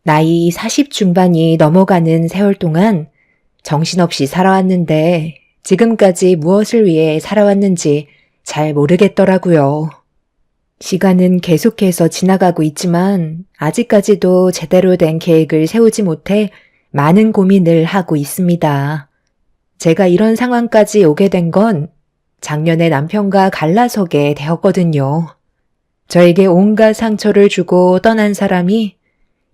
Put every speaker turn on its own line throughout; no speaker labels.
나이 40 중반이 넘어가는 세월 동안 정신없이 살아왔는데 지금까지 무엇을 위해 살아왔는지 잘 모르겠더라고요. 시간은 계속해서 지나가고 있지만 아직까지도 제대로 된 계획을 세우지 못해 많은 고민을 하고 있습니다. 제가 이런 상황까지 오게 된 건 작년에 남편과 갈라서게 되었거든요. 저에게 온갖 상처를 주고 떠난 사람이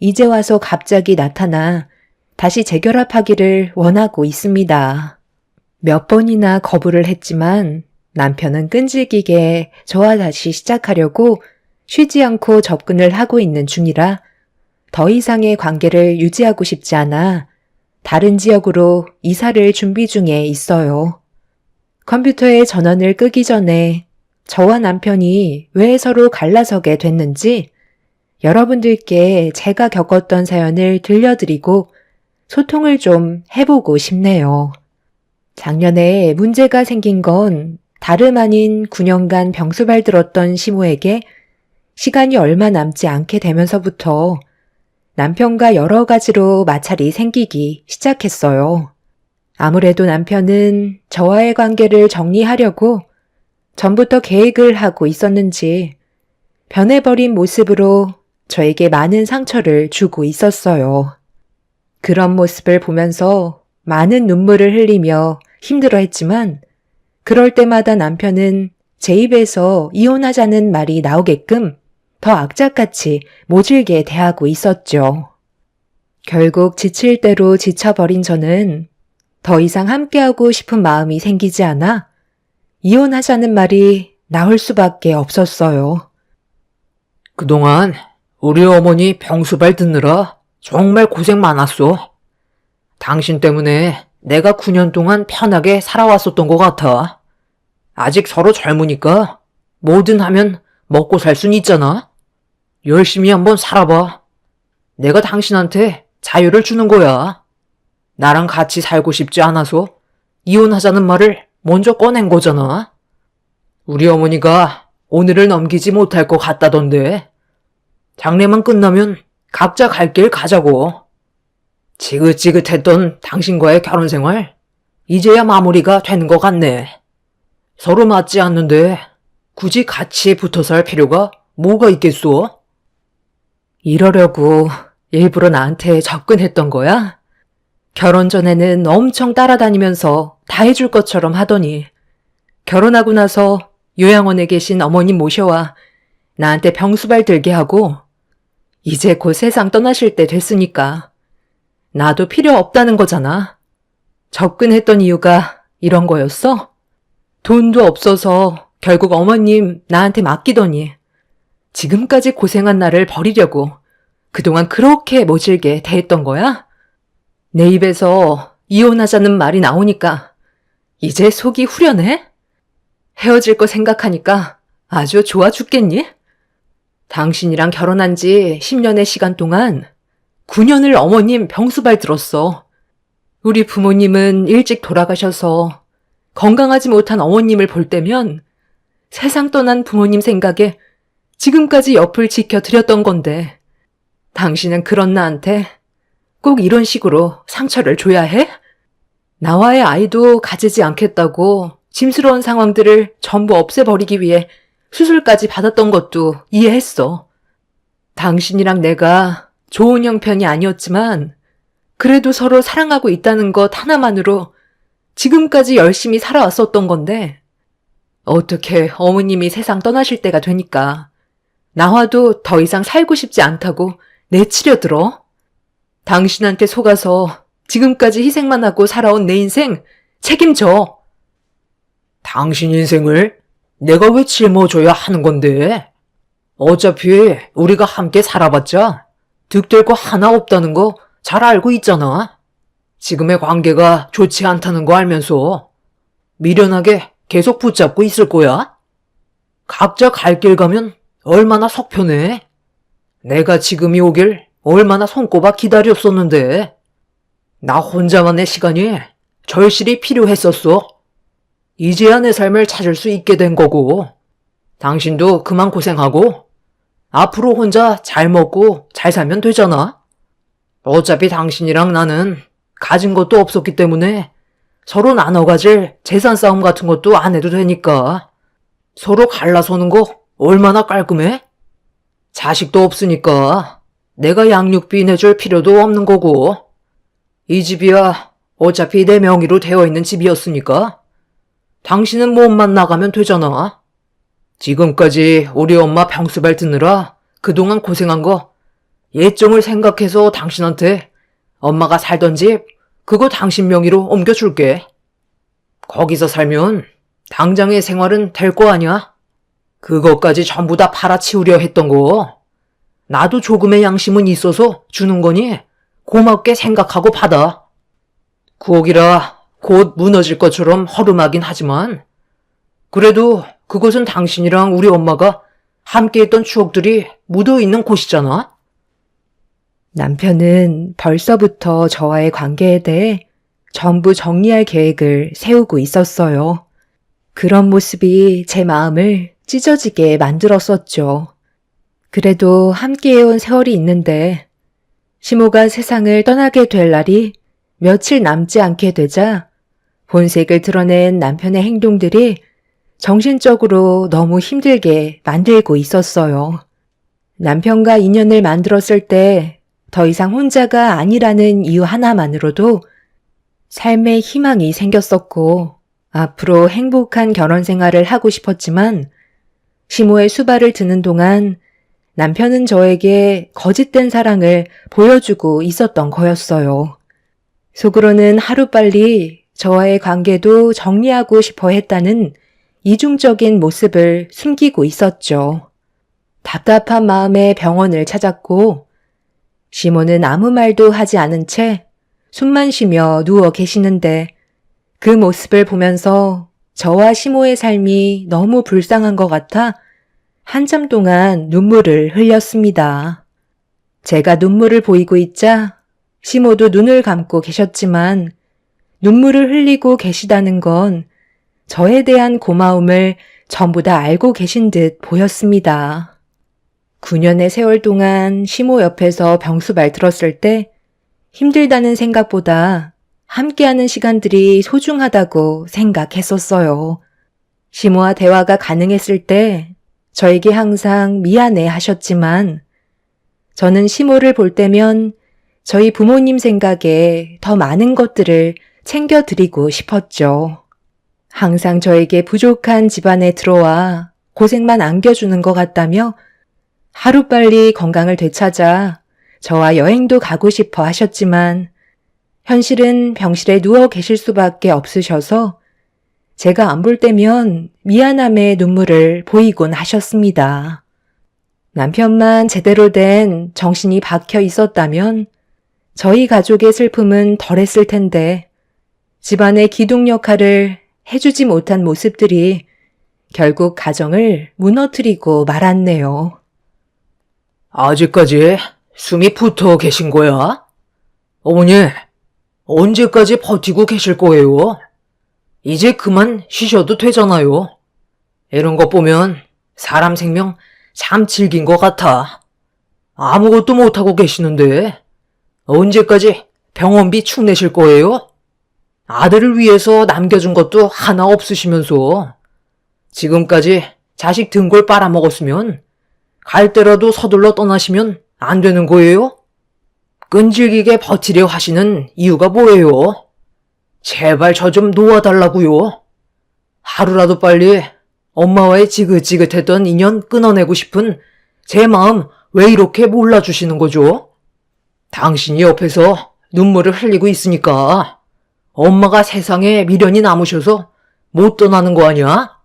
이제 와서 갑자기 나타나 다시 재결합하기를 원하고 있습니다. 몇 번이나 거부를 했지만 남편은 끈질기게 저와 다시 시작하려고 쉬지 않고 접근을 하고 있는 중이라 더 이상의 관계를 유지하고 싶지 않아 다른 지역으로 이사를 준비 중에 있어요. 컴퓨터의 전원을 끄기 전에 저와 남편이 왜 서로 갈라서게 됐는지 여러분들께 제가 겪었던 사연을 들려드리고 소통을 좀 해보고 싶네요. 작년에 문제가 생긴 건 다름 아닌 9년간 병수발 들었던 시모에게 시간이 얼마 남지 않게 되면서부터 남편과 여러 가지로 마찰이 생기기 시작했어요. 아무래도 남편은 저와의 관계를 정리하려고 전부터 계획을 하고 있었는지 변해버린 모습으로 저에게 많은 상처를 주고 있었어요. 그런 모습을 보면서 많은 눈물을 흘리며 힘들어했지만 그럴 때마다 남편은 제 입에서 이혼하자는 말이 나오게끔 더 악착같이 모질게 대하고 있었죠. 결국 지칠 대로 지쳐버린 저는 더 이상 함께하고 싶은 마음이 생기지 않아 이혼하자는 말이 나올 수밖에 없었어요.
그동안 우리 어머니 병수발 듣느라 정말 고생 많았어. 당신 때문에 내가 9년 동안 편하게 살아왔었던 것 같아. 아직 서로 젊으니까 뭐든 하면 먹고 살 순 있잖아. 열심히 한번 살아봐. 내가 당신한테 자유를 주는 거야. 나랑 같이 살고 싶지 않아서 이혼하자는 말을 먼저 꺼낸 거잖아. 우리 어머니가 오늘을 넘기지 못할 것 같다던데. 장례만 끝나면 각자 갈 길 가자고. 지긋지긋했던 당신과의 결혼 생활, 이제야 마무리가 되는 것 같네. 서로 맞지 않는데 굳이 같이 붙어 살 필요가 뭐가 있겠소?
이러려고 일부러 나한테 접근했던 거야? 결혼 전에는 엄청 따라다니면서 다 해줄 것처럼 하더니 결혼하고 나서 요양원에 계신 어머님 모셔와 나한테 병수발 들게 하고 이제 곧 세상 떠나실 때 됐으니까 나도 필요 없다는 거잖아. 접근했던 이유가 이런 거였어? 돈도 없어서 결국 어머님 나한테 맡기더니 지금까지 고생한 나를 버리려고 그동안 그렇게 모질게 대했던 거야? 내 입에서 이혼하자는 말이 나오니까 이제 속이 후련해? 헤어질 거 생각하니까 아주 좋아 죽겠니? 당신이랑 결혼한 지 10년의 시간 동안 9년을 어머님 병수발 들었어. 우리 부모님은 일찍 돌아가셔서 건강하지 못한 어머님을 볼 때면 세상 떠난 부모님 생각에 지금까지 옆을 지켜드렸던 건데 당신은 그런 나한테 꼭 이런 식으로 상처를 줘야 해? 나와의 아이도 가지지 않겠다고 짐스러운 상황들을 전부 없애버리기 위해 수술까지 받았던 것도 이해했어. 당신이랑 내가 좋은 형편이 아니었지만 그래도 서로 사랑하고 있다는 것 하나만으로 지금까지 열심히 살아왔었던 건데 어떻게 어머님이 세상 떠나실 때가 되니까 나와도 더 이상 살고 싶지 않다고 내치려 들어? 당신한테 속아서 지금까지 희생만 하고 살아온 내 인생 책임져.
당신 인생을 내가 왜 짊어져야 하는 건데? 어차피 우리가 함께 살아봤자 득될 거 하나 없다는 거 잘 알고 있잖아. 지금의 관계가 좋지 않다는 거 알면서 미련하게 계속 붙잡고 있을 거야? 각자 갈 길 가면 얼마나 속편해. 내가 지금이 오길 얼마나 손꼽아 기다렸었는데 나 혼자만의 시간이 절실히 필요했었어. 이제야 내 삶을 찾을 수 있게 된 거고 당신도 그만 고생하고 앞으로 혼자 잘 먹고 잘 살면 되잖아. 어차피 당신이랑 나는 가진 것도 없었기 때문에 서로 나눠 가질 재산 싸움 같은 것도 안 해도 되니까. 서로 갈라서는 거 얼마나 깔끔해? 자식도 없으니까 내가 양육비 내줄 필요도 없는 거고. 이 집이야 어차피 내 명의로 되어 있는 집이었으니까 당신은 몸만 나가면 되잖아. 지금까지 우리 엄마 병수발 듣느라 그동안 고생한 거 예정을 생각해서 당신한테 엄마가 살던 집 그거 당신 명의로 옮겨줄게. 거기서 살면 당장의 생활은 될 거 아니야? 그것까지 전부 다 팔아치우려 했던 거 나도 조금의 양심은 있어서 주는 거니 고맙게 생각하고 받아. 구옥이라 곧 무너질 것처럼 허름하긴 하지만 그래도 그곳은 당신이랑 우리 엄마가 함께 했던 추억들이 묻어있는 곳이잖아.
남편은 벌써부터 저와의 관계에 대해 전부 정리할 계획을 세우고 있었어요. 그런 모습이 제 마음을 찢어지게 만들었었죠. 그래도 함께해온 세월이 있는데 시모가 세상을 떠나게 될 날이 며칠 남지 않게 되자 본색을 드러낸 남편의 행동들이 정신적으로 너무 힘들게 만들고 있었어요. 남편과 인연을 만들었을 때 더 이상 혼자가 아니라는 이유 하나만으로도 삶에 희망이 생겼었고 앞으로 행복한 결혼 생활을 하고 싶었지만 시모의 수발을 드는 동안 남편은 저에게 거짓된 사랑을 보여주고 있었던 거였어요. 속으로는 하루빨리 저와의 관계도 정리하고 싶어 했다는 이중적인 모습을 숨기고 있었죠. 답답한 마음에 병원을 찾았고 시모는 아무 말도 하지 않은 채 숨만 쉬며 누워 계시는데 그 모습을 보면서 저와 시모의 삶이 너무 불쌍한 것 같아 한참 동안 눈물을 흘렸습니다. 제가 눈물을 보이고 있자 시모도 눈을 감고 계셨지만 눈물을 흘리고 계시다는 건 저에 대한 고마움을 전부 다 알고 계신 듯 보였습니다. 9년의 세월 동안 시모 옆에서 병수발 들었을 때 힘들다는 생각보다 함께하는 시간들이 소중하다고 생각했었어요. 시모와 대화가 가능했을 때 저에게 항상 미안해 하셨지만 저는 시모를 볼 때면 저희 부모님 생각에 더 많은 것들을 챙겨드리고 싶었죠. 항상 저에게 부족한 집안에 들어와 고생만 안겨주는 것 같다며 하루빨리 건강을 되찾아 저와 여행도 가고 싶어 하셨지만 현실은 병실에 누워 계실 수밖에 없으셔서 제가 안 볼 때면 미안함의 눈물을 보이곤 하셨습니다. 남편만 제대로 된 정신이 박혀 있었다면 저희 가족의 슬픔은 덜했을 텐데 집안의 기둥 역할을 해주지 못한 모습들이 결국 가정을 무너뜨리고 말았네요.
아직까지 숨이 붙어 계신 거야? 어머니, 언제까지 버티고 계실 거예요? 이제 그만 쉬셔도 되잖아요. 이런 거 보면 사람 생명 참 질긴 것 같아. 아무것도 못하고 계시는데 언제까지 병원비 축 내실 거예요? 아들을 위해서 남겨준 것도 하나 없으시면서 지금까지 자식 등골 빨아먹었으면 갈 때라도 서둘러 떠나시면 안 되는 거예요? 끈질기게 버티려 하시는 이유가 뭐예요? 제발 저 좀 놓아달라고요. 하루라도 빨리 엄마와의 지긋지긋했던 인연 끊어내고 싶은 제 마음 왜 이렇게 몰라주시는 거죠? 당신이 옆에서 눈물을 흘리고 있으니까 엄마가 세상에 미련이 남으셔서 못 떠나는 거 아니야?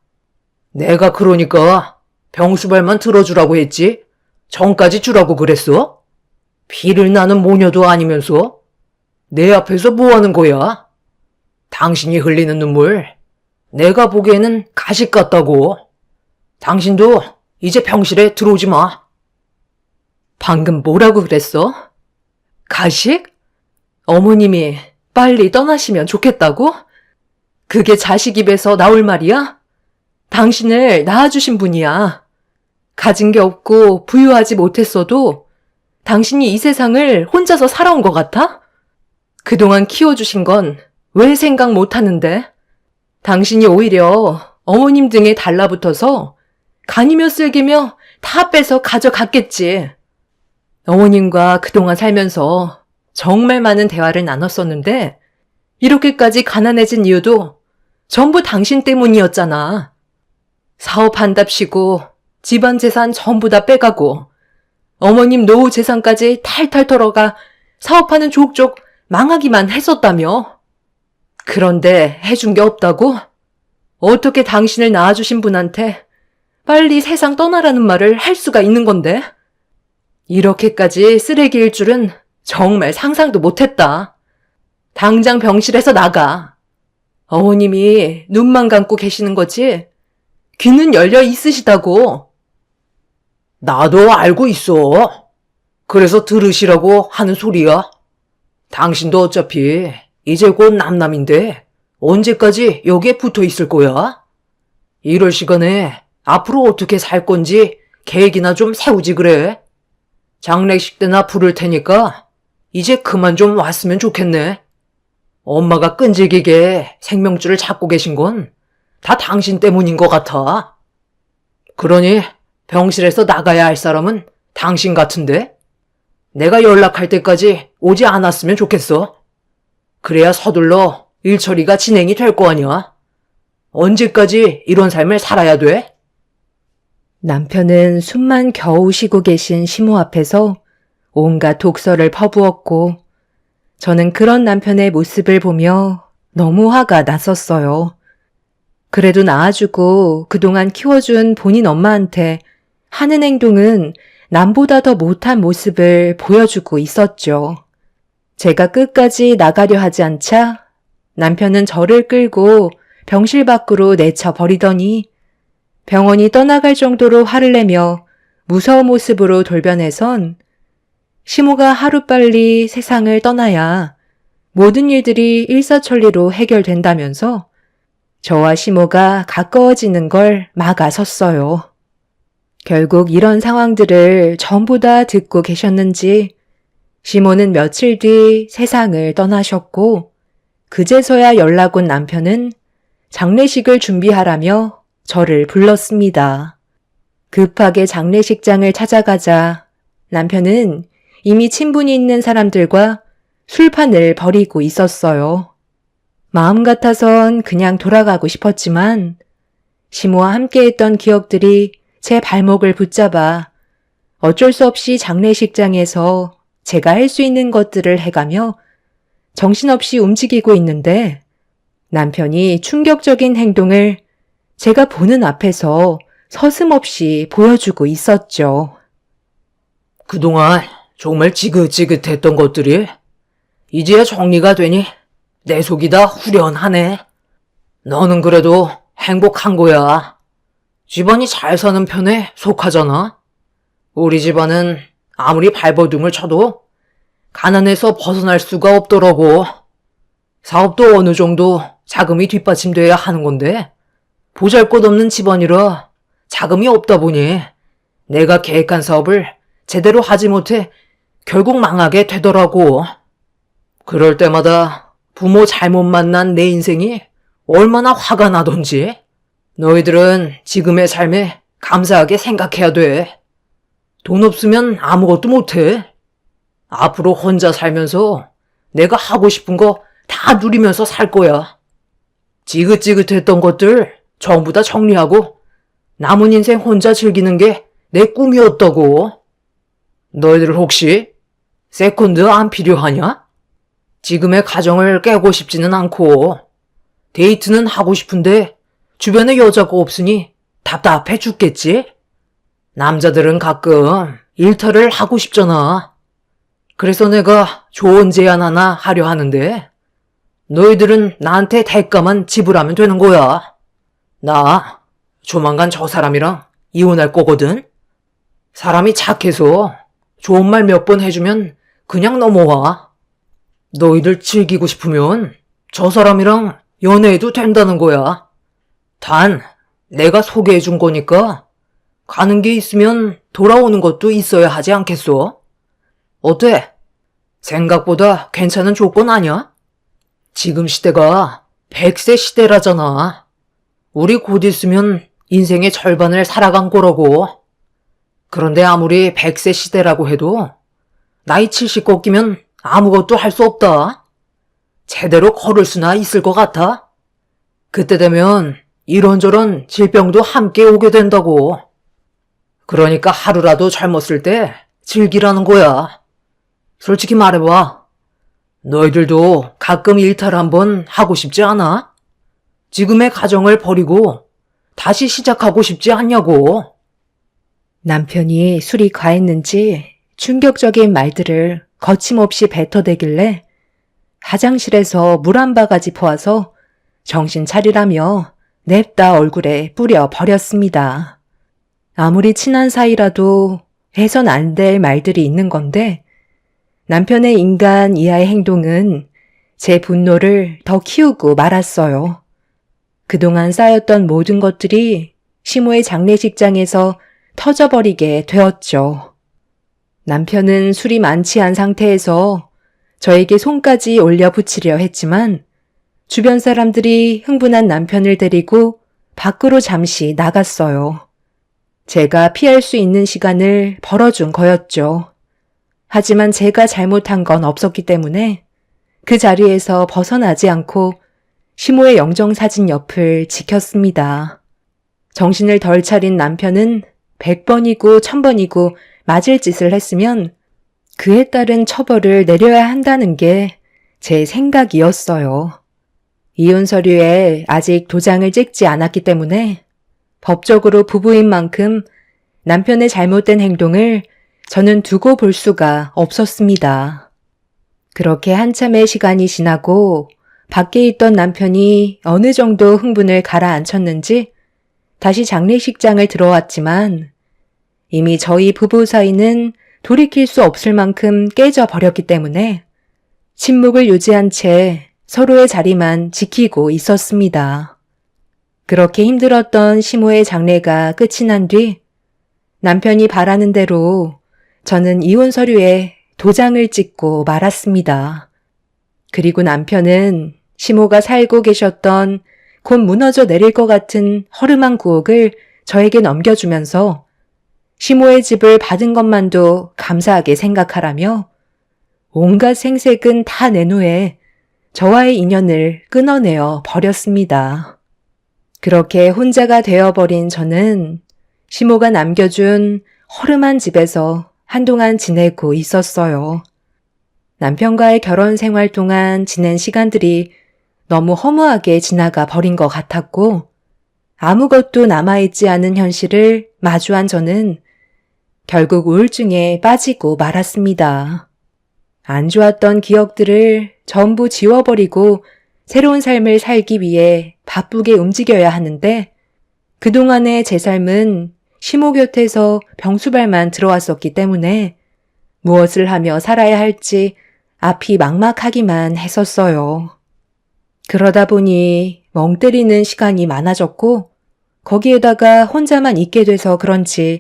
내가 그러니까 병수발만 들어주라고 했지 정까지 주라고 그랬어? 피를 나는 모녀도 아니면서 내 앞에서 뭐 하는 거야? 당신이 흘리는 눈물 내가 보기에는 가식 같다고. 당신도 이제 병실에 들어오지 마.
방금 뭐라고 그랬어? 가식? 어머님이 빨리 떠나시면 좋겠다고? 그게 자식 입에서 나올 말이야? 당신을 낳아주신 분이야. 가진 게 없고 부유하지 못했어도 당신이 이 세상을 혼자서 살아온 것 같아? 그동안 키워주신 건 왜 생각 못하는데? 당신이 오히려 어머님 등에 달라붙어서 간이며 쓸개며 다 빼서 가져갔겠지. 어머님과 그동안 살면서 정말 많은 대화를 나눴었는데 이렇게까지 가난해진 이유도 전부 당신 때문이었잖아. 사업한답시고 집안 재산 전부 다 빼가고 어머님 노후 재산까지 탈탈 털어가 사업하는 족족 망하기만 했었다며. 그런데 해준 게 없다고? 어떻게 당신을 낳아주신 분한테 빨리 세상 떠나라는 말을 할 수가 있는 건데? 이렇게까지 쓰레기일 줄은 정말 상상도 못했다. 당장 병실에서 나가. 어머님이 눈만 감고 계시는 거지 귀는 열려 있으시다고.
나도 알고 있어. 그래서 들으시라고 하는 소리야. 당신도 어차피 이제 곧 남남인데 언제까지 여기에 붙어 있을 거야? 이럴 시간에 앞으로 어떻게 살 건지 계획이나 좀 세우지 그래. 장례식 때나 부를 테니까 이제 그만 좀 왔으면 좋겠네. 엄마가 끈질기게 생명줄을 잡고 계신 건 다 당신 때문인 것 같아. 그러니 병실에서 나가야 할 사람은 당신 같은데? 내가 연락할 때까지 오지 않았으면 좋겠어. 그래야 서둘러 일 처리가 진행이 될 거 아니야. 언제까지 이런 삶을 살아야 돼?
남편은 숨만 겨우 쉬고 계신 시모 앞에서 온갖 독설을 퍼부었고 저는 그런 남편의 모습을 보며 너무 화가 났었어요. 그래도 낳아주고 그동안 키워준 본인 엄마한테 하는 행동은 남보다 더 못한 모습을 보여주고 있었죠. 제가 끝까지 나가려 하지 않자 남편은 저를 끌고 병실 밖으로 내쳐버리더니 병원이 떠나갈 정도로 화를 내며 무서운 모습으로 돌변해선 시모가 하루빨리 세상을 떠나야 모든 일들이 일사천리로 해결된다면서 저와 시모가 가까워지는 걸 막아섰어요. 결국 이런 상황들을 전부 다 듣고 계셨는지 시모는 며칠 뒤 세상을 떠나셨고 그제서야 연락 온 남편은 장례식을 준비하라며 저를 불렀습니다. 급하게 장례식장을 찾아가자 남편은 이미 친분이 있는 사람들과 술판을 벌이고 있었어요. 마음 같아선 그냥 돌아가고 싶었지만 시모와 함께했던 기억들이 제 발목을 붙잡아 어쩔 수 없이 장례식장에서 제가 할 수 있는 것들을 해가며 정신없이 움직이고 있는데 남편이 충격적인 행동을 제가 보는 앞에서 서슴없이 보여주고 있었죠.
그동안 정말 지긋지긋했던 것들이 이제야 정리가 되니 내 속이 다 후련하네. 너는 그래도 행복한 거야. 집안이 잘 사는 편에 속하잖아. 우리 집안은 아무리 발버둥을 쳐도 가난에서 벗어날 수가 없더라고. 사업도 어느 정도 자금이 뒷받침돼야 하는 건데 보잘것없는 집안이라 자금이 없다 보니 내가 계획한 사업을 제대로 하지 못해 결국 망하게 되더라고. 그럴 때마다 부모 잘못 만난 내 인생이 얼마나 화가 나던지. 너희들은 지금의 삶에 감사하게 생각해야 돼. 돈 없으면 아무것도 못해. 앞으로 혼자 살면서 내가 하고 싶은 거 다 누리면서 살 거야. 지긋지긋했던 것들 전부 다 정리하고 남은 인생 혼자 즐기는 게 내 꿈이었다고. 너희들 혹시 세컨드 안 필요하냐? 지금의 가정을 깨고 싶지는 않고 데이트는 하고 싶은데 주변에 여자가 없으니 답답해 죽겠지? 남자들은 가끔 일탈을 하고 싶잖아. 그래서 내가 좋은 제안 하나 하려 하는데 너희들은 나한테 대가만 지불하면 되는 거야. 나 조만간 저 사람이랑 이혼할 거거든. 사람이 착해서 좋은 말 몇 번 해주면 그냥 넘어와. 너희들 즐기고 싶으면 저 사람이랑 연애해도 된다는 거야. 단 내가 소개해준 거니까 가는 게 있으면 돌아오는 것도 있어야 하지 않겠어? 어때? 생각보다 괜찮은 조건 아니야? 지금 시대가 100세 시대라잖아. 우리 곧 있으면 인생의 절반을 살아간 거라고. 그런데 아무리 100세 시대라고 해도 나이 70 꺾이면 아무것도 할 수 없다. 제대로 걸을 수나 있을 것 같아? 그때 되면 이런저런 질병도 함께 오게 된다고. 그러니까 하루라도 젊었을 때 즐기라는 거야. 솔직히 말해봐. 너희들도 가끔 일탈 한번 하고 싶지 않아? 지금의 가정을 버리고 다시 시작하고 싶지 않냐고.
남편이 술이 과했는지 충격적인 말들을 거침없이 뱉어대길래 화장실에서 물 한 바가지 퍼와서 정신 차리라며 냅다 얼굴에 뿌려 버렸습니다. 아무리 친한 사이라도 해선 안 될 말들이 있는 건데 남편의 인간 이하의 행동은 제 분노를 더 키우고 말았어요. 그동안 쌓였던 모든 것들이 시모의 장례식장에서 터져버리게 되었죠. 남편은 술이 많지 않은 상태에서 저에게 손까지 올려 붙이려 했지만 주변 사람들이 흥분한 남편을 데리고 밖으로 잠시 나갔어요. 제가 피할 수 있는 시간을 벌어준 거였죠. 하지만 제가 잘못한 건 없었기 때문에 그 자리에서 벗어나지 않고 시모의 영정사진 옆을 지켰습니다. 정신을 덜 차린 남편은 100번이고 1000번이고 맞을 짓을 했으면 그에 따른 처벌을 내려야 한다는 게 제 생각이었어요. 이혼 서류에 아직 도장을 찍지 않았기 때문에 법적으로 부부인 만큼 남편의 잘못된 행동을 저는 두고 볼 수가 없었습니다. 그렇게 한참의 시간이 지나고 밖에 있던 남편이 어느 정도 흥분을 가라앉혔는지 다시 장례식장을 들어왔지만 이미 저희 부부 사이는 돌이킬 수 없을 만큼 깨져버렸기 때문에 침묵을 유지한 채 서로의 자리만 지키고 있었습니다. 그렇게 힘들었던 시모의 장례가 끝이 난 뒤 남편이 바라는 대로 저는 이혼 서류에 도장을 찍고 말았습니다. 그리고 남편은 시모가 살고 계셨던 곧 무너져 내릴 것 같은 허름한 구옥을 저에게 넘겨주면서 시모의 집을 받은 것만도 감사하게 생각하라며 온갖 생색은 다 내놓에 저와의 인연을 끊어내어 버렸습니다. 그렇게 혼자가 되어버린 저는 시모가 남겨준 허름한 집에서 한동안 지내고 있었어요. 남편과의 결혼 생활 동안 지낸 시간들이 너무 허무하게 지나가 버린 것 같았고 아무것도 남아있지 않은 현실을 마주한 저는 결국 우울증에 빠지고 말았습니다. 안 좋았던 기억들을 전부 지워버리고 새로운 삶을 살기 위해 바쁘게 움직여야 하는데 그동안의 제 삶은 시모 곁에서 병수발만 들어왔었기 때문에 무엇을 하며 살아야 할지 앞이 막막하기만 했었어요. 그러다 보니 멍 때리는 시간이 많아졌고 거기에다가 혼자만 있게 돼서 그런지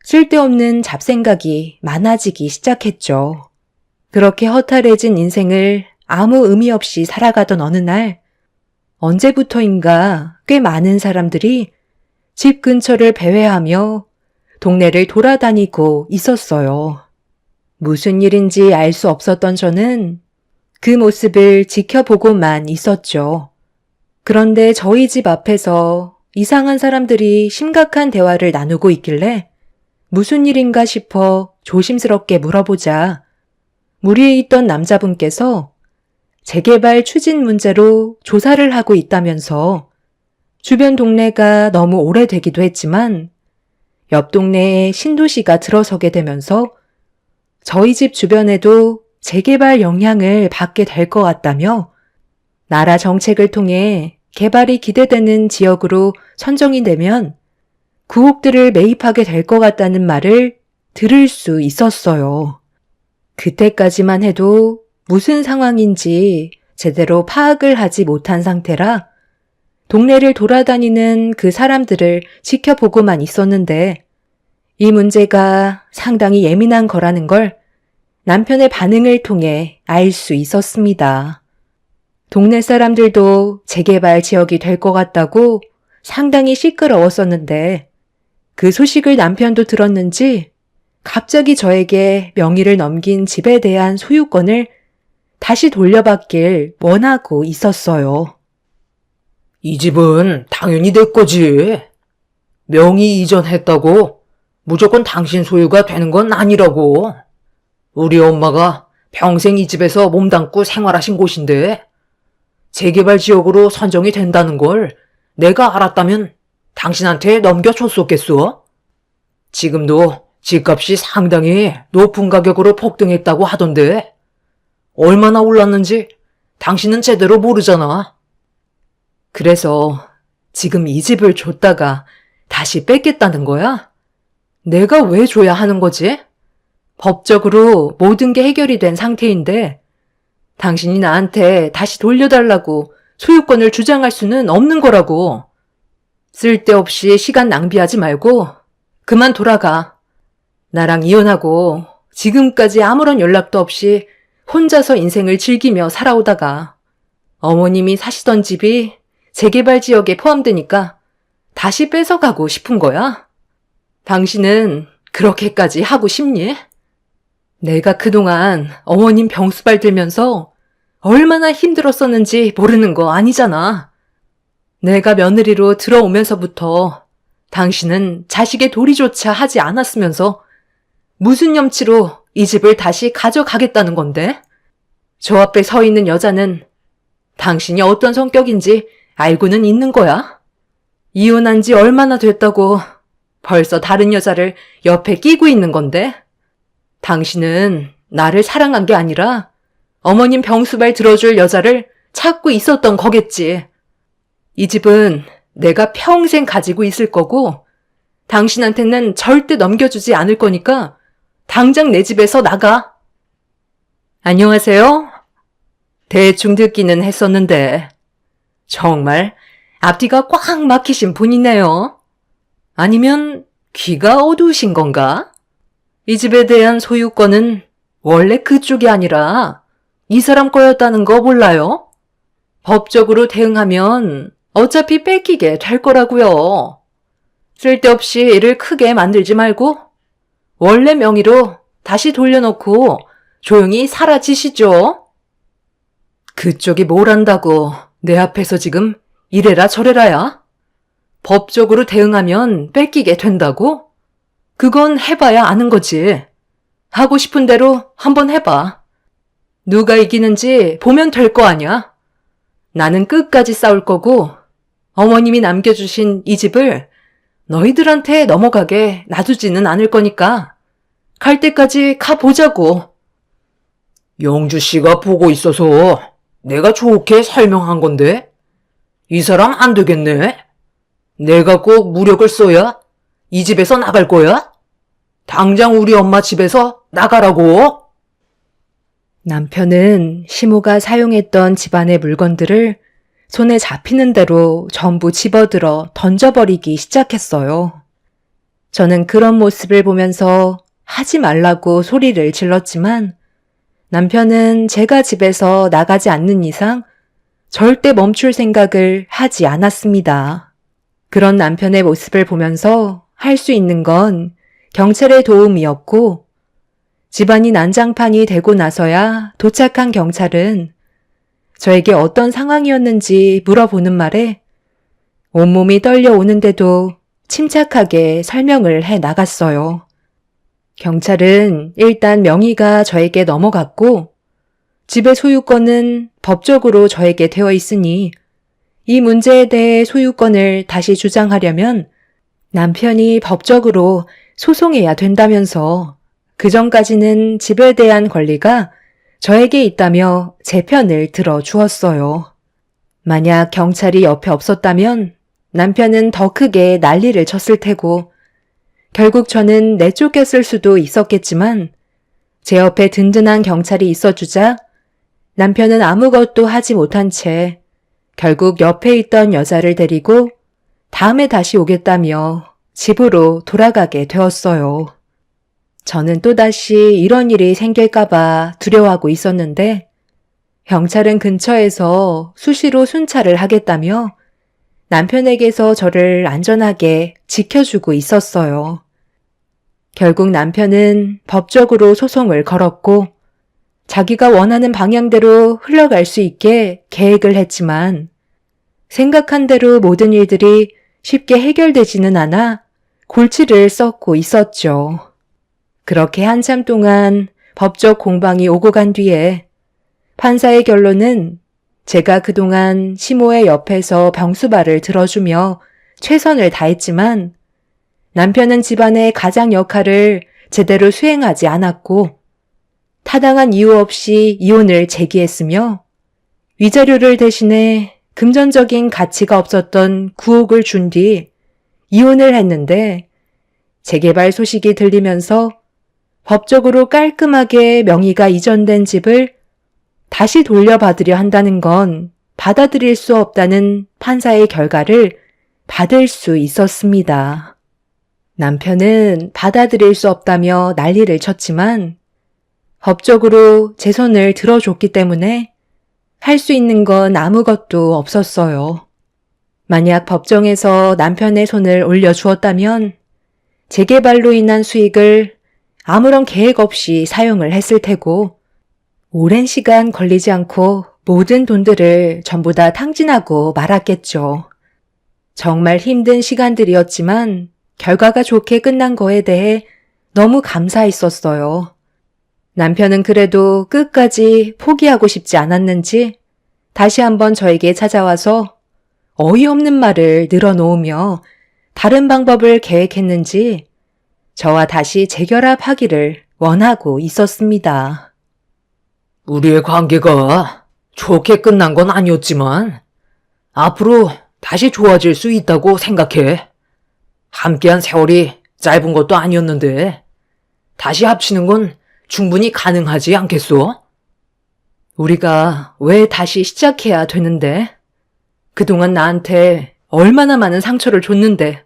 쓸데없는 잡생각이 많아지기 시작했죠. 그렇게 허탈해진 인생을 아무 의미 없이 살아가던 어느 날 언제부터인가 꽤 많은 사람들이 집 근처를 배회하며 동네를 돌아다니고 있었어요. 무슨 일인지 알 수 없었던 저는 그 모습을 지켜보고만 있었죠. 그런데 저희 집 앞에서 이상한 사람들이 심각한 대화를 나누고 있길래 무슨 일인가 싶어 조심스럽게 물어보자 무리에 있던 남자분께서 재개발 추진 문제로 조사를 하고 있다면서 주변 동네가 너무 오래되기도 했지만 옆 동네에 신도시가 들어서게 되면서 저희 집 주변에도 재개발 영향을 받게 될 것 같다며 나라 정책을 통해 개발이 기대되는 지역으로 선정이 되면 구옥들을 매입하게 될 것 같다는 말을 들을 수 있었어요. 그때까지만 해도 무슨 상황인지 제대로 파악을 하지 못한 상태라 동네를 돌아다니는 그 사람들을 지켜보고만 있었는데 이 문제가 상당히 예민한 거라는 걸 남편의 반응을 통해 알 수 있었습니다. 동네 사람들도 재개발 지역이 될 것 같다고 상당히 시끄러웠었는데 그 소식을 남편도 들었는지 갑자기 저에게 명의를 넘긴 집에 대한 소유권을 다시 돌려받길 원하고 있었어요.
이 집은 당연히 내 거지. 명의 이전했다고 무조건 당신 소유가 되는 건 아니라고. 우리 엄마가 평생 이 집에서 몸담고 생활하신 곳인데 재개발 지역으로 선정이 된다는 걸 내가 알았다면 당신한테 넘겨줬었겠어? 지금도 집값이 상당히 높은 가격으로 폭등했다고 하던데 얼마나 올랐는지 당신은 제대로 모르잖아.
그래서 지금 이 집을 줬다가 다시 뺏겠다는 거야? 내가 왜 줘야 하는 거지? 법적으로 모든 게 해결이 된 상태인데 당신이 나한테 다시 돌려달라고 소유권을 주장할 수는 없는 거라고. 쓸데없이 시간 낭비하지 말고 그만 돌아가. 나랑 이혼하고 지금까지 아무런 연락도 없이 혼자서 인생을 즐기며 살아오다가 어머님이 사시던 집이 재개발 지역에 포함되니까 다시 뺏어가고 싶은 거야? 당신은 그렇게까지 하고 싶니? 내가 그동안 어머님 병수발 들면서 얼마나 힘들었었는지 모르는 거 아니잖아. 내가 며느리로 들어오면서부터 당신은 자식의 도리조차 하지 않았으면서 무슨 염치로 이 집을 다시 가져가겠다는 건데? 저 앞에 서 있는 여자는 당신이 어떤 성격인지 알고는 있는 거야? 이혼한 지 얼마나 됐다고 벌써 다른 여자를 옆에 끼고 있는 건데? 당신은 나를 사랑한 게 아니라 어머님 병수발 들어줄 여자를 찾고 있었던 거겠지. 이 집은 내가 평생 가지고 있을 거고 당신한테는 절대 넘겨주지 않을 거니까 당장 내 집에서 나가. 안녕하세요. 대충 듣기는 했었는데 정말 앞뒤가 꽉 막히신 분이네요. 아니면 귀가 어두우신 건가? 이 집에 대한 소유권은 원래 그쪽이 아니라 이 사람 거였다는 거 몰라요? 법적으로 대응하면 어차피 뺏기게 될 거라고요. 쓸데없이 일을 크게 만들지 말고 원래 명의로 다시 돌려놓고 조용히 사라지시죠. 그쪽이 뭘 한다고 내 앞에서 지금 이래라 저래라야? 법적으로 대응하면 뺏기게 된다고? 그건 해봐야 아는 거지. 하고 싶은 대로 한번 해봐. 누가 이기는지 보면 될 거 아냐? 나는 끝까지 싸울 거고 어머님이 남겨주신 이 집을 너희들한테 넘어가게 놔두지는 않을 거니까 갈 때까지 가보자고.
영주 씨가 보고 있어서 내가 좋게 설명한 건데 이 사람 안 되겠네. 내가 꼭 무력을 써야 이 집에서 나갈 거야? 당장 우리 엄마 집에서 나가라고.
남편은 시모가 사용했던 집안의 물건들을 손에 잡히는 대로 전부 집어들어 던져버리기 시작했어요. 저는 그런 모습을 보면서 하지 말라고 소리를 질렀지만 남편은 제가 집에서 나가지 않는 이상 절대 멈출 생각을 하지 않았습니다. 그런 남편의 모습을 보면서 할 수 있는 건 경찰의 도움이었고 집안이 난장판이 되고 나서야 도착한 경찰은 저에게 어떤 상황이었는지 물어보는 말에 온몸이 떨려오는데도 침착하게 설명을 해 나갔어요. 경찰은 일단 명의가 저에게 넘어갔고 집의 소유권은 법적으로 저에게 되어 있으니 이 문제에 대해 소유권을 다시 주장하려면 남편이 법적으로 소송해야 된다면서 그 전까지는 집에 대한 권리가 저에게 있다며 제 편을 들어 주었어요. 만약 경찰이 옆에 없었다면 남편은 더 크게 난리를 쳤을 테고 결국 저는 내쫓겼을 수도 있었겠지만 제 옆에 든든한 경찰이 있어주자 남편은 아무것도 하지 못한 채 결국 옆에 있던 여자를 데리고 다음에 다시 오겠다며 집으로 돌아가게 되었어요. 저는 또다시 이런 일이 생길까봐 두려워하고 있었는데 경찰은 근처에서 수시로 순찰을 하겠다며 남편에게서 저를 안전하게 지켜주고 있었어요. 결국 남편은 법적으로 소송을 걸었고 자기가 원하는 방향대로 흘러갈 수 있게 계획을 했지만 생각한 대로 모든 일들이 쉽게 해결되지는 않아 골치를 썩고 있었죠. 그렇게 한참 동안 법적 공방이 오고 간 뒤에 판사의 결론은 제가 그동안 시모의 옆에서 병수발을 들어주며 최선을 다했지만 남편은 집안의 가장 역할을 제대로 수행하지 않았고 타당한 이유 없이 이혼을 제기했으며 위자료를 대신해 금전적인 가치가 없었던 9억을 준 뒤 이혼을 했는데 재개발 소식이 들리면서 법적으로 깔끔하게 명의가 이전된 집을 다시 돌려받으려 한다는 건 받아들일 수 없다는 판사의 결과를 받을 수 있었습니다. 남편은 받아들일 수 없다며 난리를 쳤지만 법적으로 제 손을 들어줬기 때문에 할 수 있는 건 아무것도 없었어요. 만약 법정에서 남편의 손을 올려주었다면 재개발로 인한 수익을 아무런 계획 없이 사용을 했을 테고 오랜 시간 걸리지 않고 모든 돈들을 전부 다 탕진하고 말았겠죠. 정말 힘든 시간들이었지만 결과가 좋게 끝난 거에 대해 너무 감사했었어요. 남편은 그래도 끝까지 포기하고 싶지 않았는지 다시 한번 저에게 찾아와서 어이없는 말을 늘어놓으며 다른 방법을 계획했는지 저와 다시 재결합하기를 원하고 있었습니다.
우리의 관계가 좋게 끝난 건 아니었지만 앞으로 다시 좋아질 수 있다고 생각해. 함께한 세월이 짧은 것도 아니었는데 다시 합치는 건 충분히 가능하지 않겠소?
우리가 왜 다시 시작해야 되는데? 그동안 나한테 얼마나 많은 상처를 줬는데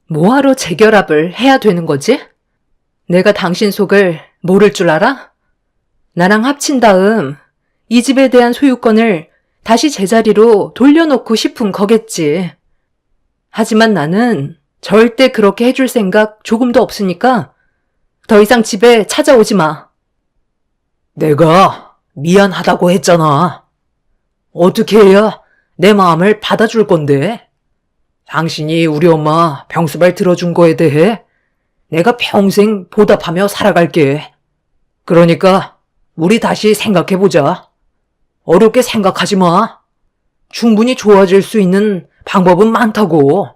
뭐하러 재결합을 해야 되는 거지? 내가 당신 속을 모를 줄 알아? 나랑 합친 다음 이 집에 대한 소유권을 다시 제자리로 돌려놓고 싶은 거겠지. 하지만 나는 절대 그렇게 해줄 생각 조금도 없으니까 더 이상 집에 찾아오지 마.
내가 미안하다고 했잖아. 어떻게 해야 내 마음을 받아줄 건데? 당신이 우리 엄마 병수발 들어준 거에 대해 내가 평생 보답하며 살아갈게. 그러니까 우리 다시 생각해보자. 어렵게 생각하지 마. 충분히 좋아질 수 있는 방법은 많다고.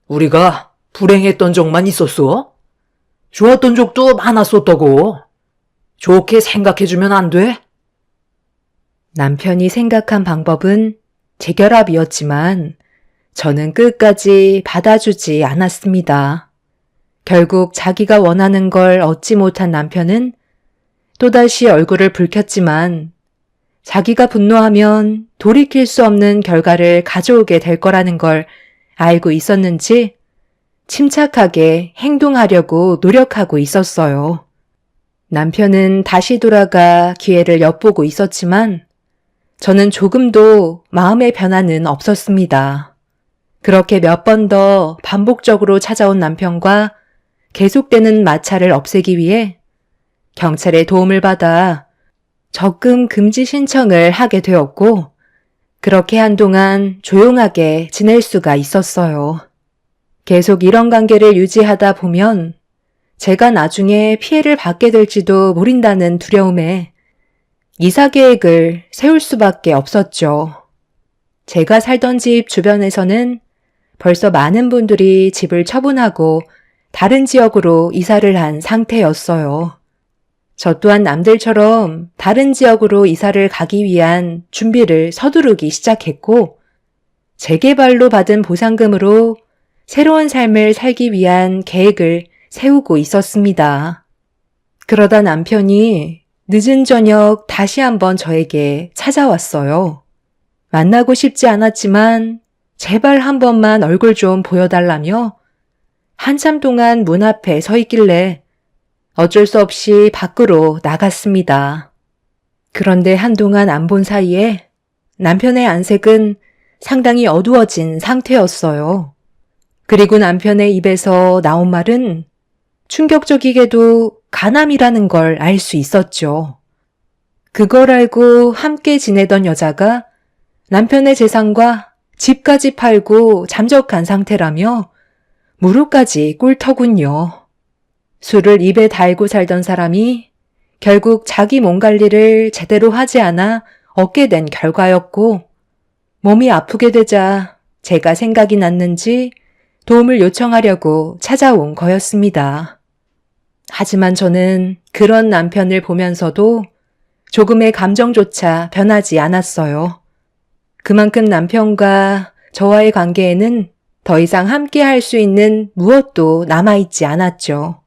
우리가 불행했던 적만 있었어? 좋았던 적도 많았었다고. 좋게 생각해주면 안 돼?
남편이 생각한 방법은 재결합이었지만 저는 끝까지 받아주지 않았습니다. 결국 자기가 원하는 걸 얻지 못한 남편은 또다시 얼굴을 붉혔지만 자기가 분노하면 돌이킬 수 없는 결과를 가져오게 될 거라는 걸 알고 있었는지 침착하게 행동하려고 노력하고 있었어요. 남편은 다시 돌아가 기회를 엿보고 있었지만 저는 조금도 마음의 변화는 없었습니다. 그렇게 몇 번 더 반복적으로 찾아온 남편과 계속되는 마찰을 없애기 위해 경찰의 도움을 받아 적금 금지 신청을 하게 되었고 그렇게 한동안 조용하게 지낼 수가 있었어요. 계속 이런 관계를 유지하다 보면 제가 나중에 피해를 받게 될지도 모른다는 두려움에 이사 계획을 세울 수밖에 없었죠. 제가 살던 집 주변에서는 벌써 많은 분들이 집을 처분하고 다른 지역으로 이사를 한 상태였어요. 저 또한 남들처럼 다른 지역으로 이사를 가기 위한 준비를 서두르기 시작했고 재개발로 받은 보상금으로 새로운 삶을 살기 위한 계획을 세우고 있었습니다. 그러다 남편이 늦은 저녁 다시 한번 저에게 찾아왔어요. 만나고 싶지 않았지만 제발 한 번만 얼굴 좀 보여달라며 한참 동안 문 앞에 서 있길래 어쩔 수 없이 밖으로 나갔습니다. 그런데 한동안 안 본 사이에 남편의 안색은 상당히 어두워진 상태였어요. 그리고 남편의 입에서 나온 말은 충격적이게도 간암이라는 걸 알 수 있었죠. 그걸 알고 함께 지내던 여자가 남편의 재산과 집까지 팔고 잠적한 상태라며 무릎까지 꿇더군요. 술을 입에 달고 살던 사람이 결국 자기 몸 관리를 제대로 하지 않아 얻게 된 결과였고, 몸이 아프게 되자 제가 생각이 났는지 도움을 요청하려고 찾아온 거였습니다. 하지만 저는 그런 남편을 보면서도 조금의 감정조차 변하지 않았어요. 그만큼 남편과 저와의 관계에는 더 이상 함께 할 수 있는 무엇도 남아있지 않았죠.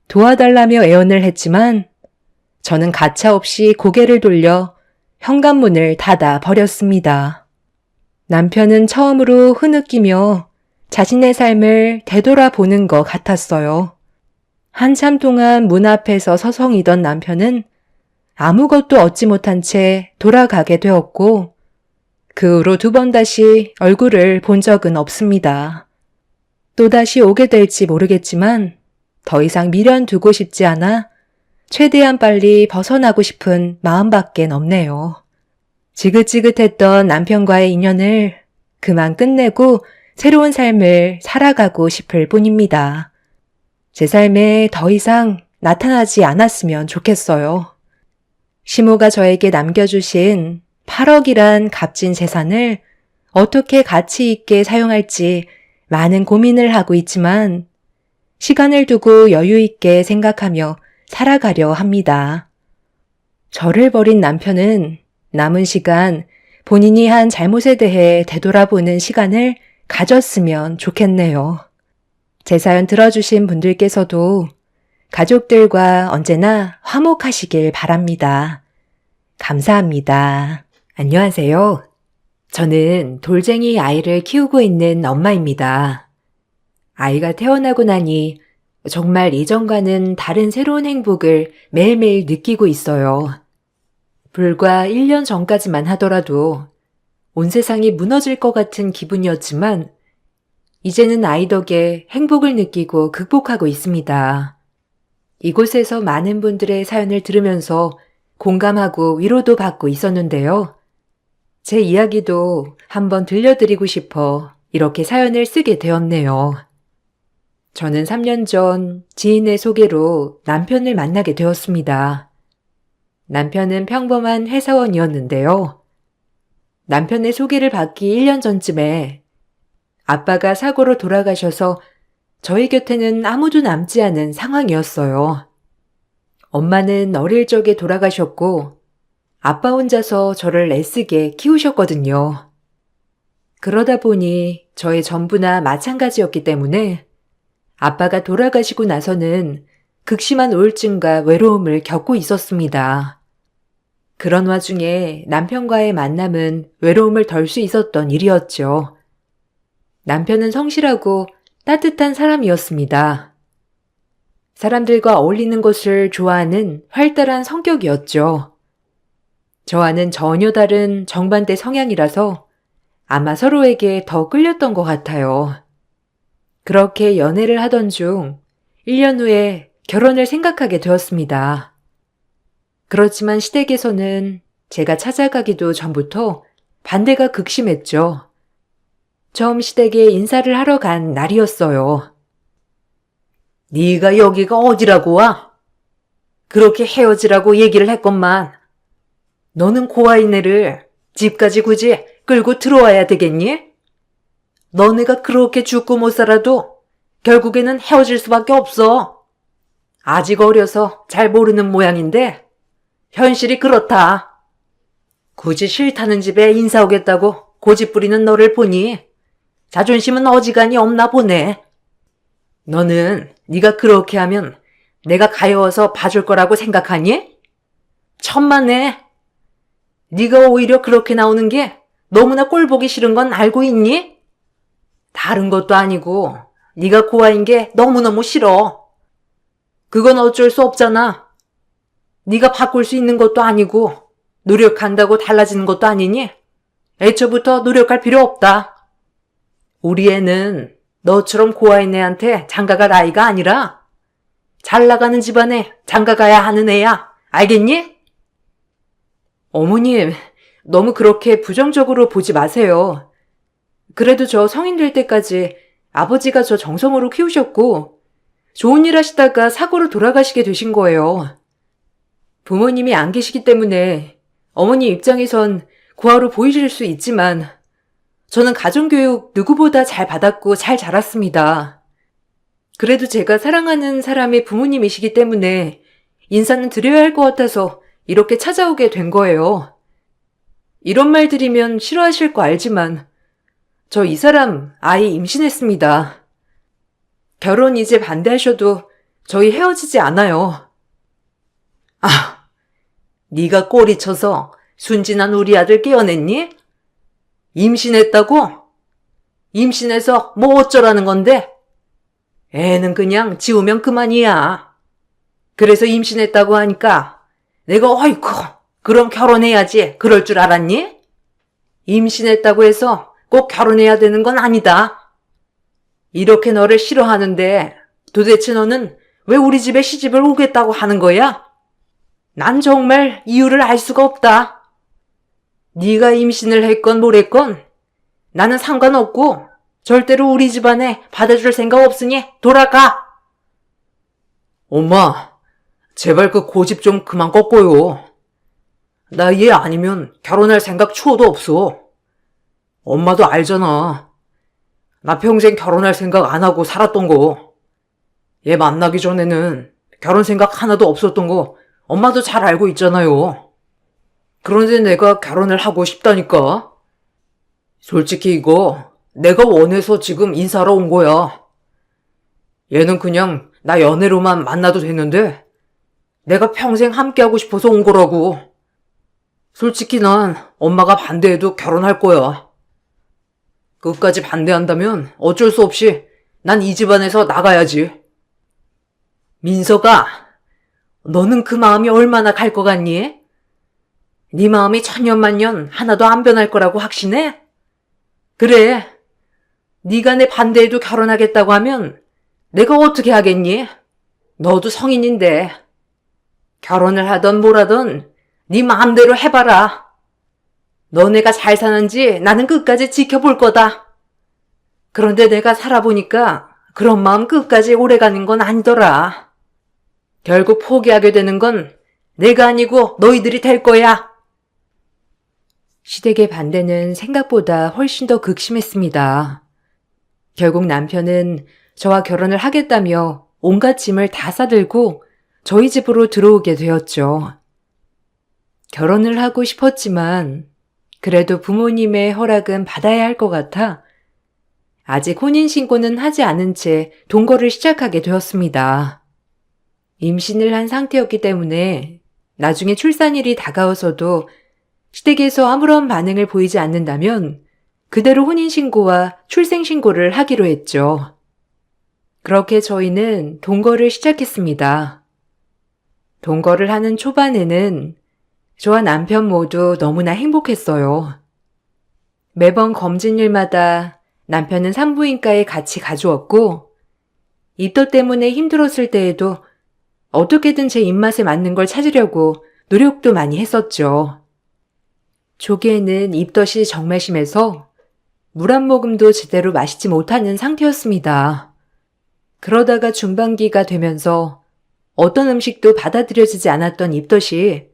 도와달라며 애원을 했지만 저는 가차없이 고개를 돌려 현관문을 닫아 버렸습니다. 남편은 처음으로 흐느끼며 자신의 삶을 되돌아보는 것 같았어요. 한참 동안 문 앞에서 서성이던 남편은 아무것도 얻지 못한 채 돌아가게 되었고, 그 후로 2번 다시 얼굴을 본 적은 없습니다. 또다시 오게 될지 모르겠지만 더 이상 미련 두고 싶지 않아 최대한 빨리 벗어나고 싶은 마음밖엔 없네요. 지긋지긋했던 남편과의 인연을 그만 끝내고 새로운 삶을 살아가고 싶을 뿐입니다. 제 삶에 더 이상 나타나지 않았으면 좋겠어요. 시모가 저에게 남겨주신 8억이란 값진 재산을 어떻게 가치 있게 사용할지 많은 고민을 하고 있지만 시간을 두고 여유 있게 생각하며 살아가려 합니다. 저를 버린 남편은 남은 시간 본인이 한 잘못에 대해 되돌아보는 시간을 가졌으면 좋겠네요. 제 사연 들어주신 분들께서도 가족들과 언제나 화목하시길 바랍니다. 감사합니다. 안녕하세요. 저는 돌쟁이 아이를 키우고 있는 엄마입니다. 아이가 태어나고 나니 정말 이전과는 다른 새로운 행복을 매일매일 느끼고 있어요. 불과 1년 전까지만 하더라도 온 세상이 무너질 것 같은 기분이었지만 이제는 아이 덕에 행복을 느끼고 극복하고 있습니다. 이곳에서 많은 분들의 사연을 들으면서 공감하고 위로도 받고 있었는데요. 제 이야기도 한번 들려드리고 싶어 이렇게 사연을 쓰게 되었네요. 저는 3년 전 지인의 소개로 남편을 만나게 되었습니다. 남편은 평범한 회사원이었는데요. 남편의 소개를 받기 1년 전쯤에 아빠가 사고로 돌아가셔서 저희 곁에는 아무도 남지 않은 상황이었어요. 엄마는 어릴 적에 돌아가셨고 아빠 혼자서 저를 애쓰게 키우셨거든요. 그러다 보니 저의 전부나 마찬가지였기 때문에 아빠가 돌아가시고 나서는 극심한 우울증과 외로움을 겪고 있었습니다. 그런 와중에 남편과의 만남은 외로움을 덜 수 있었던 일이었죠. 남편은 성실하고 따뜻한 사람이었습니다. 사람들과 어울리는 것을 좋아하는 활달한 성격이었죠. 저와는 전혀 다른 정반대 성향이라서 아마 서로에게 더 끌렸던 것 같아요. 그렇게 연애를 하던 중 1년 후에 결혼을 생각하게 되었습니다. 그렇지만 시댁에서는 제가 찾아가기도 전부터 반대가 극심했죠. 처음 시댁에 인사를 하러 간 날이었어요. 네가 여기가 어디라고 와? 그렇게 헤어지라고 얘기를 했건만 너는 고아이네를 집까지 굳이 끌고 들어와야 되겠니? 너네가 그렇게 죽고 못 살아도 결국에는 헤어질 수밖에 없어. 아직 어려서 잘 모르는 모양인데 현실이 그렇다. 굳이 싫다는 집에 인사 오겠다고 고집 부리는 너를 보니 자존심은 어지간히 없나 보네. 너는 네가 그렇게 하면 내가 가여워서 봐줄 거라고 생각하니? 천만에. 네가 오히려 그렇게 나오는 게 너무나 꼴보기 싫은 건 알고 있니? 다른 것도 아니고 네가 고아인 게 너무너무 싫어. 그건 어쩔 수 없잖아. 네가 바꿀 수 있는 것도 아니고 노력한다고 달라지는 것도 아니니 애초부터 노력할 필요 없다. 우리 애는 너처럼 고아인 애한테 장가갈 아이가 아니라 잘 나가는 집안에 장가가야 하는 애야. 알겠니? 어머님, 너무 그렇게 부정적으로 보지 마세요. 그래도 저 성인 될 때까지 아버지가 저 정성으로 키우셨고 좋은 일 하시다가 사고로 돌아가시게 되신 거예요. 부모님이 안 계시기 때문에 어머니 입장에선 고아로 보이실 수 있지만 저는 가정교육 누구보다 잘 받았고 잘 자랐습니다. 그래도 제가 사랑하는 사람의 부모님이시기 때문에 인사는 드려야 할 것 같아서 이렇게 찾아오게 된 거예요. 이런 말 드리면 싫어하실 거 알지만 저 이 사람 아이 임신했습니다. 결혼 이제 반대하셔도 저희 헤어지지 않아요. 아, 네가 꼬리 쳐서 순진한 우리 아들 깨어냈니? 임신했다고? 임신해서 뭐 어쩌라는 건데? 애는 그냥 지우면 그만이야. 그래서 임신했다고 하니까 내가 어이쿠 그럼 결혼해야지 그럴 줄 알았니? 임신했다고 해서 꼭 결혼해야 되는 건 아니다. 이렇게 너를 싫어하는데 도대체 너는 왜 우리 집에 시집을 오겠다고 하는 거야? 난 정말 이유를 알 수가 없다. 네가 임신을 했건 뭐랬건 나는 상관없고 절대로 우리 집안에 받아줄 생각 없으니 돌아가. 엄마, 제발 그 고집 좀 그만 꺾어요. 나 얘 아니면 결혼할 생각 추호도 없어. 엄마도 알잖아. 나 평생 결혼할 생각 안 하고 살았던 거. 얘 만나기 전에는 결혼 생각 하나도 없었던 거 엄마도 잘 알고 있잖아요. 그런데 내가 결혼을 하고 싶다니까. 솔직히 이거 내가 원해서 지금 인사하러 온 거야. 얘는 그냥 나 연애로만 만나도 되는데 내가 평생 함께하고 싶어서 온 거라고. 솔직히 난 엄마가 반대해도 결혼할 거야. 끝까지 반대한다면 어쩔 수 없이 난 이 집안에서 나가야지. 민서가, 너는 그 마음이 얼마나 갈 것 같니? 네 마음이 천년만년 하나도 안 변할 거라고 확신해? 그래, 네가 내 반대해도 결혼하겠다고 하면 내가 어떻게 하겠니? 너도 성인인데 결혼을 하던 뭘 하던 네 마음대로 해봐라. 너네가 잘 사는지 나는 끝까지 지켜볼 거다. 그런데 내가 살아보니까 그런 마음 끝까지 오래가는 건 아니더라. 결국 포기하게 되는 건 내가 아니고 너희들이 될 거야. 시댁의 반대는 생각보다 훨씬 더 극심했습니다. 결국 남편은 저와 결혼을 하겠다며 온갖 짐을 다 싸들고 저희 집으로 들어오게 되었죠. 결혼을 하고 싶었지만 그래도 부모님의 허락은 받아야 할 것 같아 아직 혼인신고는 하지 않은 채 동거를 시작하게 되었습니다. 임신을 한 상태였기 때문에 나중에 출산일이 다가와서도 시댁에서 아무런 반응을 보이지 않는다면 그대로 혼인신고와 출생신고를 하기로 했죠. 그렇게 저희는 동거를 시작했습니다. 동거를 하는 초반에는 저와 남편 모두 너무나 행복했어요. 매번 검진일마다 남편은 산부인과에 같이 가주었고 입덧 때문에 힘들었을 때에도 어떻게든 제 입맛에 맞는 걸 찾으려고 노력도 많이 했었죠. 초기에는 입덧이 정말 심해서 물 한 모금도 제대로 마시지 못하는 상태였습니다. 그러다가 중반기가 되면서 어떤 음식도 받아들여지지 않았던 입덧이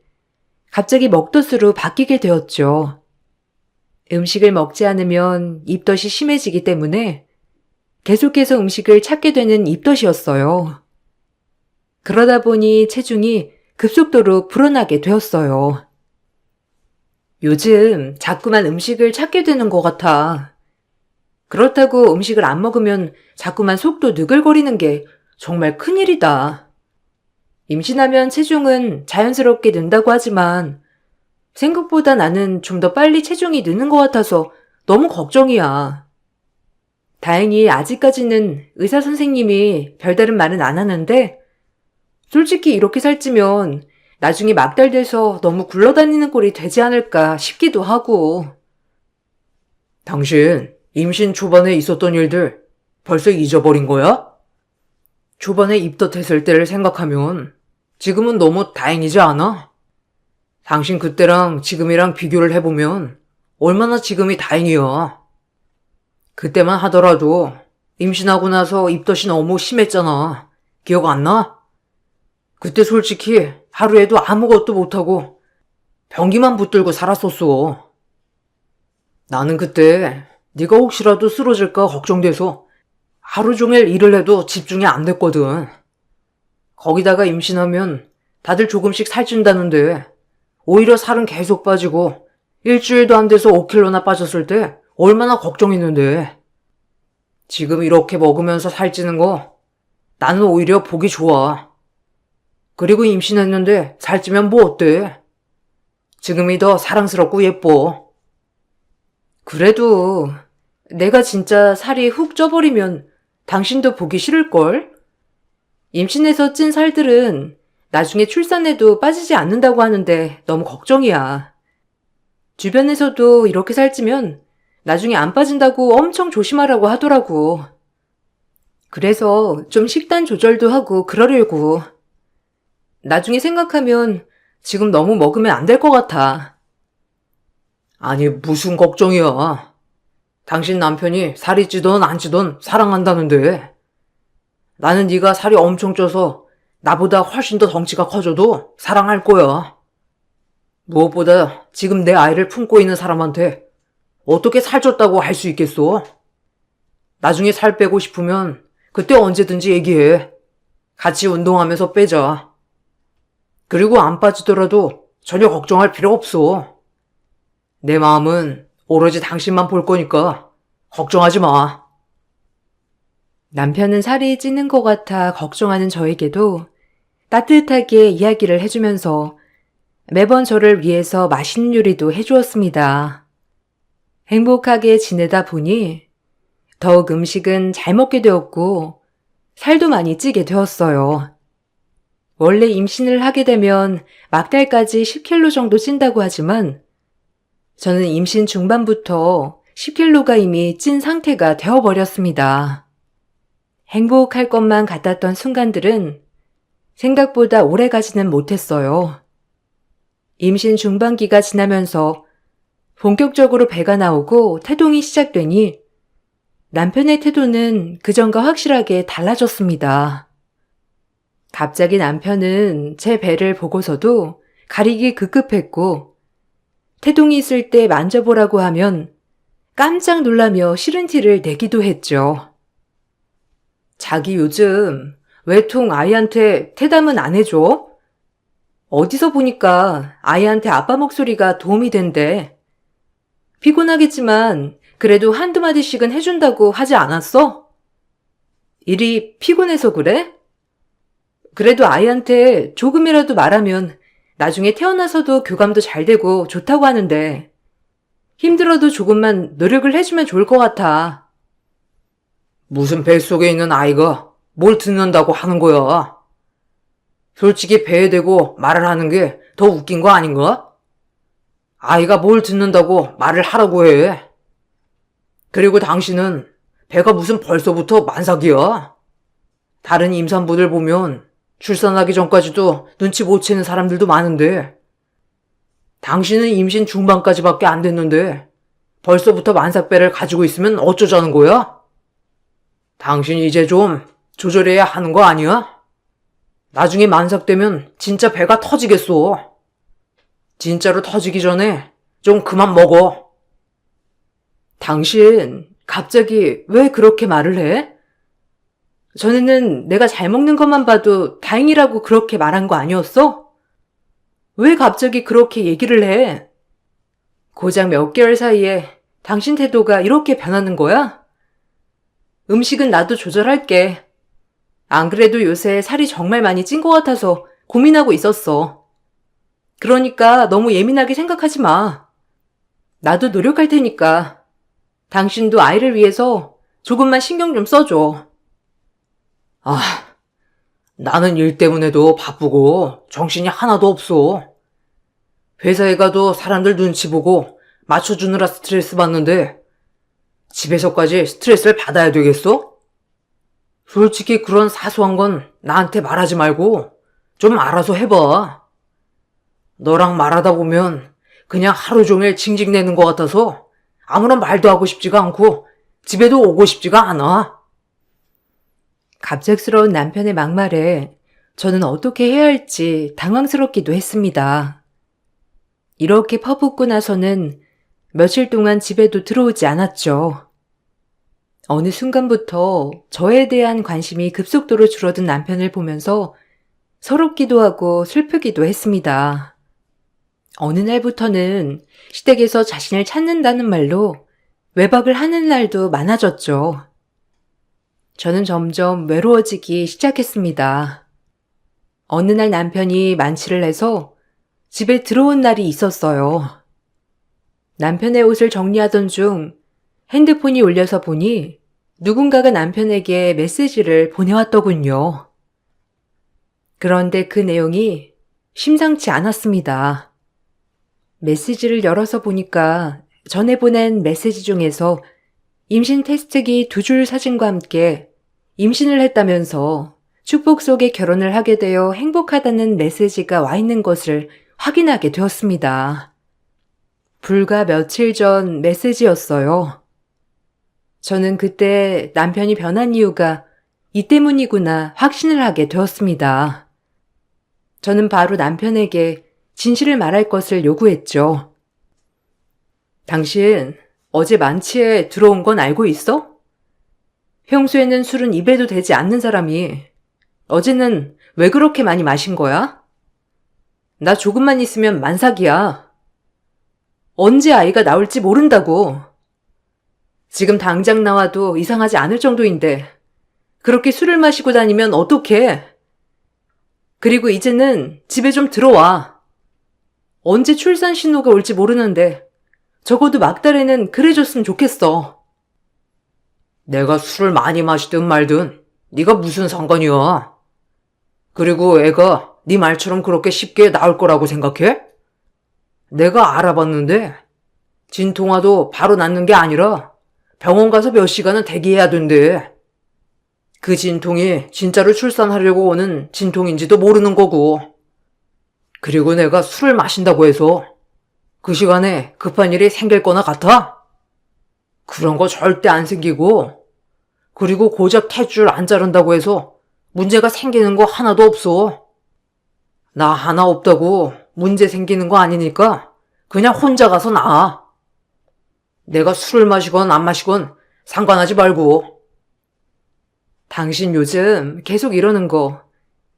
갑자기 먹덧으로 바뀌게 되었죠. 음식을 먹지 않으면 입덧이 심해지기 때문에 계속해서 음식을 찾게 되는 입덧이었어요. 그러다 보니 체중이 급속도로 불어나게 되었어요. 요즘 자꾸만 음식을 찾게 되는 것 같아. 그렇다고 음식을 안 먹으면 자꾸만 속도 느글거리는 게 정말 큰일이다. 임신하면 체중은 자연스럽게 는다고 하지만 생각보다 나는 좀 더 빨리 체중이 느는 것 같아서 너무 걱정이야. 다행히 아직까지는 의사 선생님이 별다른 말은 안 하는데 솔직히 이렇게 살찌면 나중에 막달돼서 너무 굴러다니는 꼴이 되지 않을까 싶기도 하고.
당신 임신 초반에 있었던 일들 벌써 잊어버린 거야? 초반에 입덧했을 때를 생각하면 지금은 너무 다행이지 않아? 당신 그때랑 지금이랑 비교를 해보면 얼마나 지금이 다행이야. 그때만 하더라도 임신하고 나서 입덧이 너무 심했잖아. 기억 안 나? 그때 솔직히 하루에도 아무것도 못하고 변기만 붙들고 살았었어. 나는 그때 네가 혹시라도 쓰러질까 걱정돼서 하루 종일 일을 해도 집중이 안 됐거든. 거기다가 임신하면 다들 조금씩 살찐다는데 오히려 살은 계속 빠지고 일주일도 안 돼서 5kg나 빠졌을 때 얼마나 걱정했는데. 지금 이렇게 먹으면서 살찌는 거 나는 오히려 보기 좋아. 그리고 임신했는데 살찌면 뭐 어때? 지금이 더 사랑스럽고 예뻐.
그래도 내가 진짜 살이 훅 쪄버리면 당신도 보기 싫을걸? 임신해서 찐 살들은 나중에 출산해도 빠지지 않는다고 하는데 너무 걱정이야. 주변에서도 이렇게 살찌면 나중에 안 빠진다고 엄청 조심하라고 하더라고. 그래서 좀 식단 조절도 하고 그러려고. 나중에 생각하면 지금 너무 먹으면 안 될 것 같아.
아니 무슨 걱정이야. 당신 남편이 살이 찌던 안 찌던 사랑한다는데. 나는 네가 살이 엄청 쪄서 나보다 훨씬 더 덩치가 커져도 사랑할 거야. 무엇보다 지금 내 아이를 품고 있는 사람한테 어떻게 살쪘다고 할 수 있겠어? 나중에 살 빼고 싶으면 그때 언제든지 얘기해. 같이 운동하면서 빼자. 그리고 안 빠지더라도 전혀 걱정할 필요 없어. 내 마음은 오로지 당신만 볼 거니까 걱정하지 마.
남편은 살이 찌는 것 같아 걱정하는 저에게도 따뜻하게 이야기를 해주면서 매번 저를 위해서 맛있는 요리도 해주었습니다. 행복하게 지내다 보니 더욱 음식은 잘 먹게 되었고 살도 많이 찌게 되었어요. 원래 임신을 하게 되면 막달까지 10kg 정도 찐다고 하지만 저는 임신 중반부터 10kg가 이미 찐 상태가 되어버렸습니다. 행복할 것만 같았던 순간들은 생각보다 오래 가지는 못했어요. 임신 중반기가 지나면서 본격적으로 배가 나오고 태동이 시작되니 남편의 태도는 그전과 확실하게 달라졌습니다. 갑자기 남편은 제 배를 보고서도 가리기 급급했고 태동이 있을 때 만져보라고 하면 깜짝 놀라며 싫은 티를 내기도 했죠. 자기 요즘 외통 아이한테 태담은 안 해줘? 어디서 보니까 아이한테 아빠 목소리가 도움이 된대. 피곤하겠지만 그래도 한두 마디씩은 해준다고 하지 않았어? 일이 피곤해서 그래? 그래도 아이한테 조금이라도 말하면 나중에 태어나서도 교감도 잘 되고 좋다고 하는데 힘들어도 조금만 노력을 해주면 좋을 것 같아.
무슨 뱃속에 있는 아이가 뭘 듣는다고 하는 거야? 솔직히 배에 대고 말을 하는 게 더 웃긴 거 아닌가? 아이가 뭘 듣는다고 말을 하라고 해. 그리고 당신은 배가 무슨 벌써부터 만삭이야? 다른 임산부들 보면 출산하기 전까지도 눈치 못 채는 사람들도 많은데 당신은 임신 중반까지밖에 안 됐는데 벌써부터 만삭배를 가지고 있으면 어쩌자는 거야? 당신 이제 좀 조절해야 하는 거 아니야? 나중에 만삭되면 진짜 배가 터지겠어. 진짜로 터지기 전에 좀 그만 먹어.
당신 갑자기 왜 그렇게 말을 해? 전에는 내가 잘 먹는 것만 봐도 다행이라고 그렇게 말한 거 아니었어? 왜 갑자기 그렇게 얘기를 해? 고작 몇 개월 사이에 당신 태도가 이렇게 변하는 거야? 음식은 나도 조절할게. 안 그래도 요새 살이 정말 많이 찐 것 같아서 고민하고 있었어. 그러니까 너무 예민하게 생각하지 마. 나도 노력할 테니까. 당신도 아이를 위해서 조금만 신경 좀 써줘.
나는 일 때문에도 바쁘고 정신이 하나도 없어. 회사에 가도 사람들 눈치 보고 맞춰주느라 스트레스 받는데 집에서까지 스트레스를 받아야 되겠어? 솔직히 그런 사소한 건 나한테 말하지 말고 좀 알아서 해봐. 너랑 말하다 보면 그냥 하루 종일 징징대는 것 같아서 아무런 말도 하고 싶지가 않고 집에도 오고 싶지가 않아.
갑작스러운 남편의 막말에 저는 어떻게 해야 할지 당황스럽기도 했습니다. 이렇게 퍼붓고 나서는 며칠 동안 집에도 들어오지 않았죠. 어느 순간부터 저에 대한 관심이 급속도로 줄어든 남편을 보면서 서럽기도 하고 슬프기도 했습니다. 어느 날부터는 시댁에서 자신을 찾는다는 말로 외박을 하는 날도 많아졌죠. 저는 점점 외로워지기 시작했습니다. 어느 날 남편이 만취를 해서 집에 들어온 날이 있었어요. 남편의 옷을 정리하던 중 핸드폰이 울려서 보니 누군가가 남편에게 메시지를 보내왔더군요. 그런데 그 내용이 심상치 않았습니다. 메시지를 열어서 보니까 전에 보낸 메시지 중에서 임신 테스트기 2줄 사진과 함께 임신을 했다면서 축복 속에 결혼을 하게 되어 행복하다는 메시지가 와 있는 것을 확인하게 되었습니다. 불과 며칠 전 메시지였어요. 저는 그때 남편이 변한 이유가 이 때문이구나 확신을 하게 되었습니다. 저는 바로 남편에게 진실을 말할 것을 요구했죠. 당신 어제 만취에 들어온 건 알고 있어? 평소에는 술은 입에도 대지 않는 사람이 어제는 왜 그렇게 많이 마신 거야? 나 조금만 있으면 만삭이야. 언제 아이가 나올지 모른다고. 지금 당장 나와도 이상하지 않을 정도인데 그렇게 술을 마시고 다니면 어떡해? 그리고 이제는 집에 좀 들어와. 언제 출산 신호가 올지 모르는데 적어도 막달에는 그래줬으면 좋겠어.
내가 술을 많이 마시든 말든 네가 무슨 상관이야. 그리고 애가 네 말처럼 그렇게 쉽게 나올 거라고 생각해? 내가 알아봤는데 진통화도 바로 낫는 게 아니라 병원 가서 몇 시간은 대기해야 된대. 그 진통이 진짜로 출산하려고 오는 진통인지도 모르는 거고. 그리고 내가 술을 마신다고 해서 그 시간에 급한 일이 생길 거나 같아? 그런 거 절대 안 생기고, 그리고 고작 탯줄 안 자른다고 해서 문제가 생기는 거 하나도 없어. 나 하나 없다고 문제 생기는 거 아니니까 그냥 혼자 가서 나아. 내가 술을 마시건 안 마시건 상관하지 말고.
당신 요즘 계속 이러는 거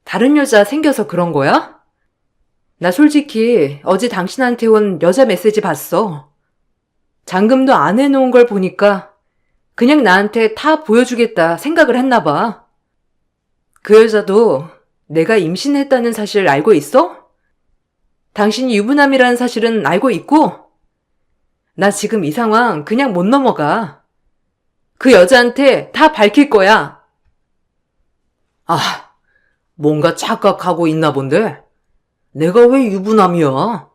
다른 여자 생겨서 그런 거야? 나 솔직히 어제 당신한테 온 여자 메시지 봤어. 잠금도 안 해놓은 걸 보니까 그냥 나한테 다 보여주겠다 생각을 했나 봐. 그 여자도 내가 임신했다는 사실을 알고 있어? 당신이 유부남이라는 사실은 알고 있고? 나 지금 이 상황 그냥 못 넘어가. 그 여자한테 다 밝힐 거야.
아, 뭔가 착각하고 있나 본데? 내가 왜 유부남이야?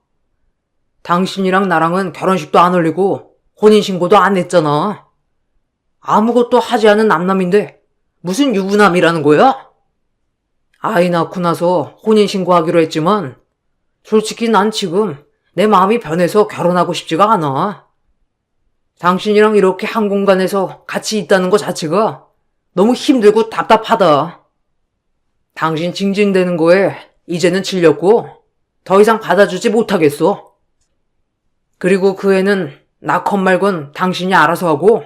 당신이랑 나랑은 결혼식도 안 올리고 혼인신고도 안 했잖아. 아무것도 하지 않은 남남인데 무슨 유부남이라는 거야? 아이 낳고 나서 혼인신고하기로 했지만 솔직히 난 지금 내 마음이 변해서 결혼하고 싶지가 않아. 당신이랑 이렇게 한 공간에서 같이 있다는 것 자체가 너무 힘들고 답답하다. 당신 징징대는 거에 이제는 질렸고 더 이상 받아주지 못하겠어. 그리고 그 애는 나 컷 말곤 당신이 알아서 하고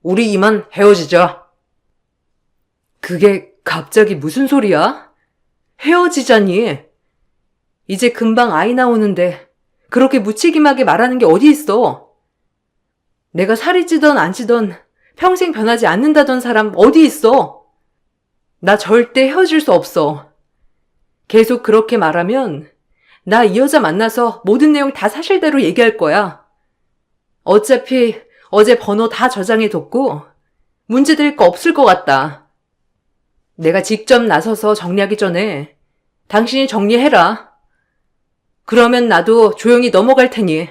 우리 이만 헤어지자.
그게 갑자기 무슨 소리야? 헤어지자니. 이제 금방 아이 나오는데 그렇게 무책임하게 말하는 게 어디 있어? 내가 살이 찌던 안 찌던 평생 변하지 않는다던 사람 어디 있어? 나 절대 헤어질 수 없어. 계속 그렇게 말하면 나 이 여자 만나서 모든 내용 다 사실대로 얘기할 거야. 어차피 어제 번호 다 저장해뒀고 문제될 거 없을 것 같다. 내가 직접 나서서 정리하기 전에 당신이 정리해라. 그러면 나도 조용히 넘어갈 테니.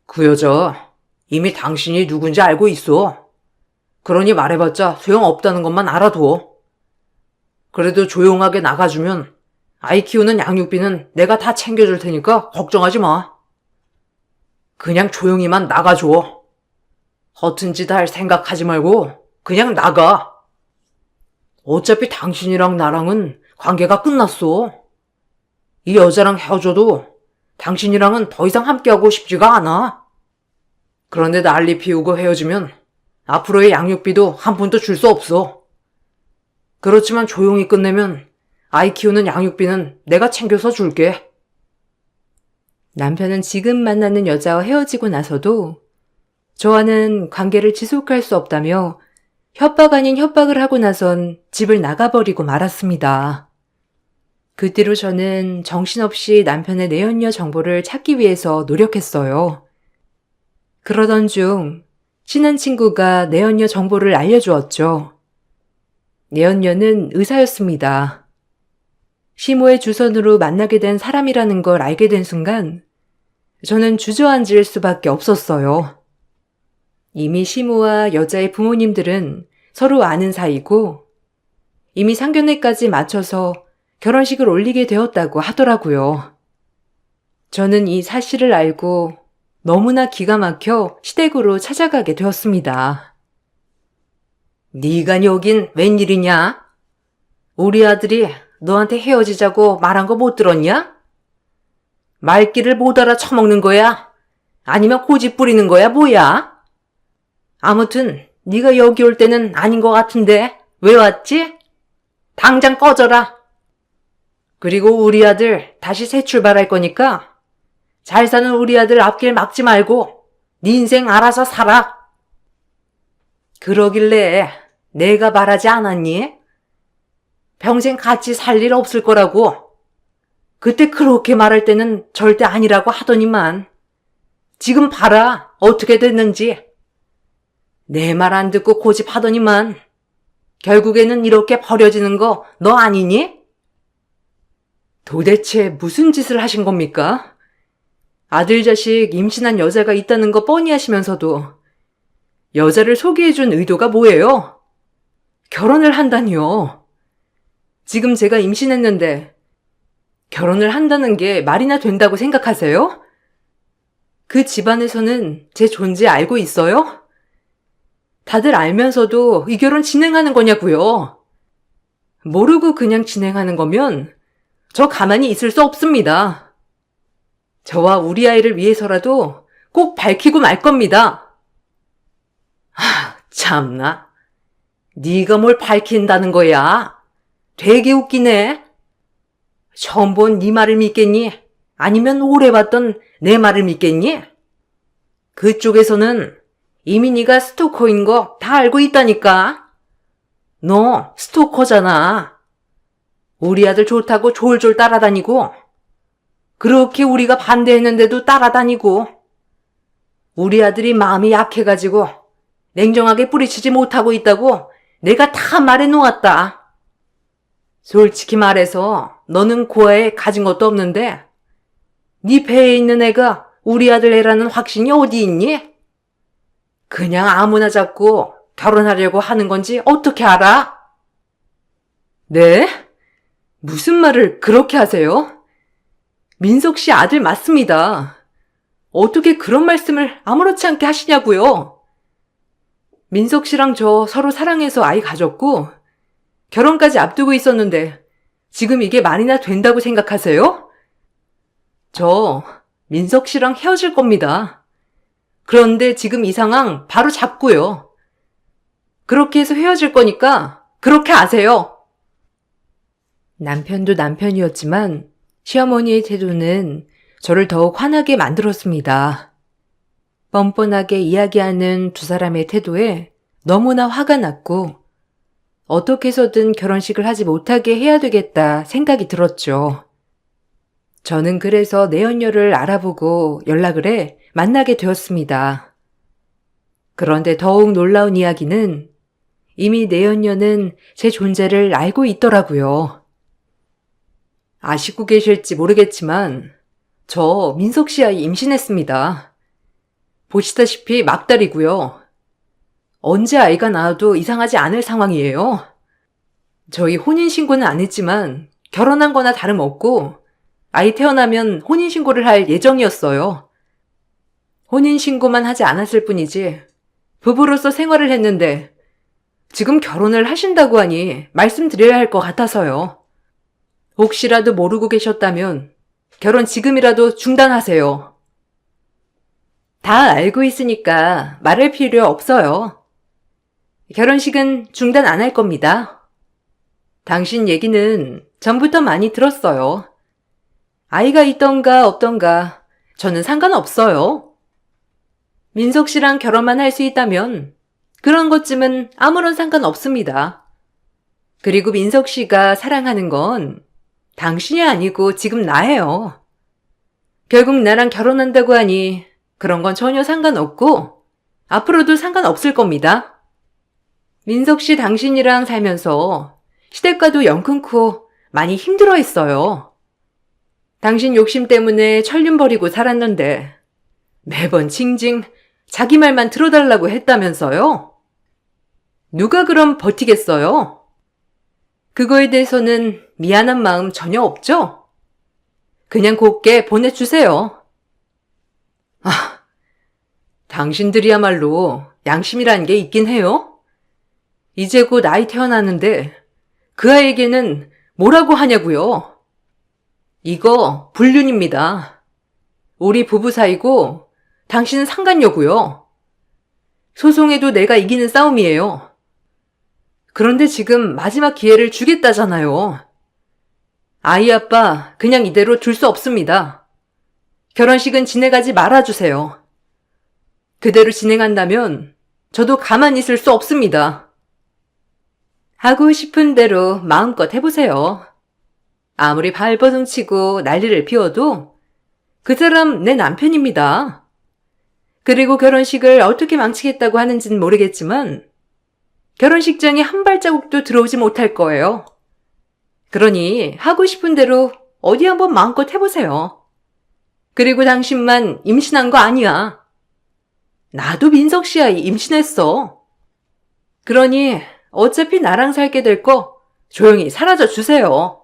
그 여자 이미 당신이 누군지 알고 있어. 그러니 말해봤자 소용없다는 것만 알아둬. 그래도 조용하게 나가주면 아이 키우는 양육비는 내가 다 챙겨줄 테니까 걱정하지 마. 그냥 조용히만 나가줘. 허튼 짓 할 생각하지 말고 그냥 나가. 어차피 당신이랑 나랑은 관계가 끝났어. 이 여자랑 헤어져도 당신이랑은 더 이상 함께하고 싶지가 않아. 그런데 난리 피우고 헤어지면 앞으로의 양육비도 한 푼도 줄 수 없어. 그렇지만 조용히 끝내면 아이 키우는 양육비는 내가 챙겨서 줄게.
남편은 지금 만나는 여자와 헤어지고 나서도 저와는 관계를 지속할 수 없다며 협박 아닌 협박을 하고 나선 집을 나가버리고 말았습니다. 그 뒤로 저는 정신없이 남편의 내연녀 정보를 찾기 위해서 노력했어요. 그러던 중 친한 친구가 내연녀 정보를 알려주었죠. 내연녀는 의사였습니다. 시모의 주선으로 만나게 된 사람이라는 걸 알게 된 순간 저는 주저앉을 수밖에 없었어요. 이미 시모와 여자의 부모님들은 서로 아는 사이고 이미 상견례까지 마쳐서 결혼식을 올리게 되었다고 하더라고요. 저는 이 사실을 알고 너무나 기가 막혀 시댁으로 찾아가게 되었습니다.
네가 여긴 웬일이냐? 우리 아들이 너한테 헤어지자고 말한 거 못 들었냐? 말귀를 못 알아 처먹는 거야? 아니면 고집 부리는 거야 뭐야? 아무튼 네가 여기 올 때는 아닌 것 같은데 왜 왔지? 당장 꺼져라. 그리고 우리 아들 다시 새 출발할 거니까 잘 사는 우리 아들 앞길 막지 말고 네 인생 알아서 살아. 그러길래 내가 말하지 않았니? 평생 같이 살 일 없을 거라고. 그때 그렇게 말할 때는 절대 아니라고 하더니만 지금 봐라 어떻게 됐는지. 내 말 안 듣고 고집하더니만 결국에는 이렇게 버려지는 거 너 아니니?
도대체 무슨 짓을 하신 겁니까? 아들 자식 임신한 여자가 있다는 거 뻔히 하시면서도 여자를 소개해준 의도가 뭐예요? 결혼을 한다니요. 지금 제가 임신했는데 결혼을 한다는 게 말이나 된다고 생각하세요? 그 집안에서는 제 존재 알고 있어요? 다들 알면서도 이 결혼 진행하는 거냐고요. 모르고 그냥 진행하는 거면 저 가만히 있을 수 없습니다. 저와 우리 아이를 위해서라도 꼭 밝히고 말 겁니다.
참나. 네가 뭘 밝힌다는 거야? 되게 웃기네. 처음 본 네 말을 믿겠니? 아니면 오래 봤던 내 말을 믿겠니? 그쪽에서는 이미 네가 스토커인 거 다 알고 있다니까. 너 스토커잖아. 우리 아들 좋다고 졸졸 따라다니고 그렇게 우리가 반대했는데도 따라다니고 우리 아들이 마음이 약해가지고 냉정하게 뿌리치지 못하고 있다고 내가 다 말해놓았다. 솔직히 말해서 너는 고아에 가진 것도 없는데 네 배에 있는 애가 우리 아들 애라는 확신이 어디 있니? 그냥 아무나 잡고 결혼하려고 하는 건지 어떻게 알아?
네? 무슨 말을 그렇게 하세요? 민석 씨 아들 맞습니다. 어떻게 그런 말씀을 아무렇지 않게 하시냐고요? 민석 씨랑 저 서로 사랑해서 아이 가졌고 결혼까지 앞두고 있었는데 지금 이게 말이나 된다고 생각하세요? 저 민석 씨랑 헤어질 겁니다. 그런데 지금 이 상황 바로 잡고요. 그렇게 해서 헤어질 거니까 그렇게 아세요. 남편도 남편이었지만 시어머니의 태도는 저를 더욱 화나게 만들었습니다. 뻔뻔하게 이야기하는 두 사람의 태도에 너무나 화가 났고 어떻게 해서든 결혼식을 하지 못하게 해야 되겠다 생각이 들었죠. 저는 그래서 내연녀를 알아보고 연락을 해 만나게 되었습니다. 그런데 더욱 놀라운 이야기는 이미 내연녀는 제 존재를 알고 있더라고요. 아시고 계실지 모르겠지만 저 민석 씨 아이 임신했습니다. 보시다시피 막달이고요. 언제 아이가 나와도 이상하지 않을 상황이에요. 저희 혼인신고는 안 했지만 결혼한 거나 다름없고 아이 태어나면 혼인신고를 할 예정이었어요. 혼인신고만 하지 않았을 뿐이지 부부로서 생활을 했는데 지금 결혼을 하신다고 하니 말씀드려야 할 것 같아서요. 혹시라도 모르고 계셨다면 결혼 지금이라도 중단하세요. 다 알고 있으니까 말할 필요 없어요. 결혼식은 중단 안 할 겁니다. 당신 얘기는 전부터 많이 들었어요. 아이가 있던가 없던가 저는 상관없어요. 민석 씨랑 결혼만 할 수 있다면 그런 것쯤은 아무런 상관없습니다. 그리고 민석 씨가 사랑하는 건 당신이 아니고 지금 나예요. 결국 나랑 결혼한다고 하니 그런 건 전혀 상관없고 앞으로도 상관없을 겁니다. 민석 씨 당신이랑 살면서 시댁과도 연 끊고 많이 힘들어했어요. 당신 욕심 때문에 천륜 버리고 살았는데 매번 징징 자기 말만 들어달라고 했다면서요? 누가 그럼 버티겠어요? 그거에 대해서는 미안한 마음 전혀 없죠? 그냥 곱게 보내주세요. 아, 당신들이야말로 양심이라는 게 있긴 해요? 이제 곧 아이 태어나는데 그 아이에게는 뭐라고 하냐고요? 이거 불륜입니다. 우리 부부 사이고 당신은 상간녀고요. 소송해도 내가 이기는 싸움이에요. 그런데 지금 마지막 기회를 주겠다잖아요. 아이 아빠 그냥 이대로 둘 수 없습니다. 결혼식은 진행하지 말아주세요. 그대로 진행한다면 저도 가만히 있을 수 없습니다. 하고 싶은 대로 마음껏 해보세요. 아무리 발버둥 치고 난리를 피워도 그 사람 내 남편입니다. 그리고 결혼식을 어떻게 망치겠다고 하는지는 모르겠지만 결혼식장에 한 발자국도 들어오지 못할 거예요. 그러니 하고 싶은 대로 어디 한번 마음껏 해보세요. 그리고 당신만 임신한 거 아니야. 나도 민석 씨 아이 임신했어. 그러니 어차피 나랑 살게 될 거 조용히 사라져 주세요.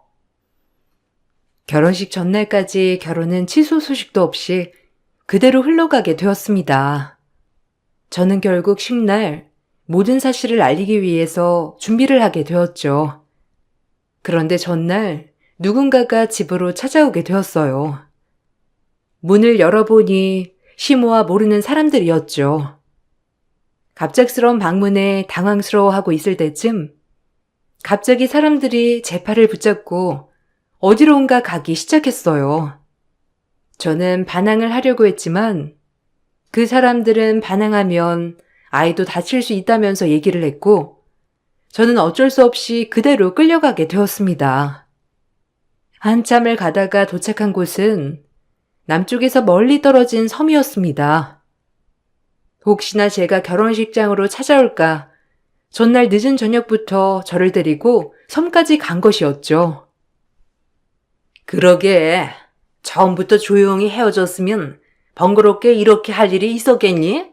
결혼식 전날까지 결혼은 취소 소식도 없이 그대로 흘러가게 되었습니다. 저는 결국 쉰날 모든 사실을 알리기 위해서 준비를 하게 되었죠. 그런데 전날 누군가가 집으로 찾아오게 되었어요. 문을 열어보니 시모와 모르는 사람들이었죠. 갑작스러운 방문에 당황스러워하고 있을 때쯤 갑자기 사람들이 제 팔을 붙잡고 어디론가 가기 시작했어요. 저는 반항을 하려고 했지만 그 사람들은 반항하면 아이도 다칠 수 있다면서 얘기를 했고 저는 어쩔 수 없이 그대로 끌려가게 되었습니다. 한참을 가다가 도착한 곳은 남쪽에서 멀리 떨어진 섬이었습니다. 혹시나 제가 결혼식장으로 찾아올까 전날 늦은 저녁부터 저를 데리고 섬까지 간 것이었죠. 그러게 처음부터 조용히 헤어졌으면 번거롭게 이렇게 할 일이 있었겠니?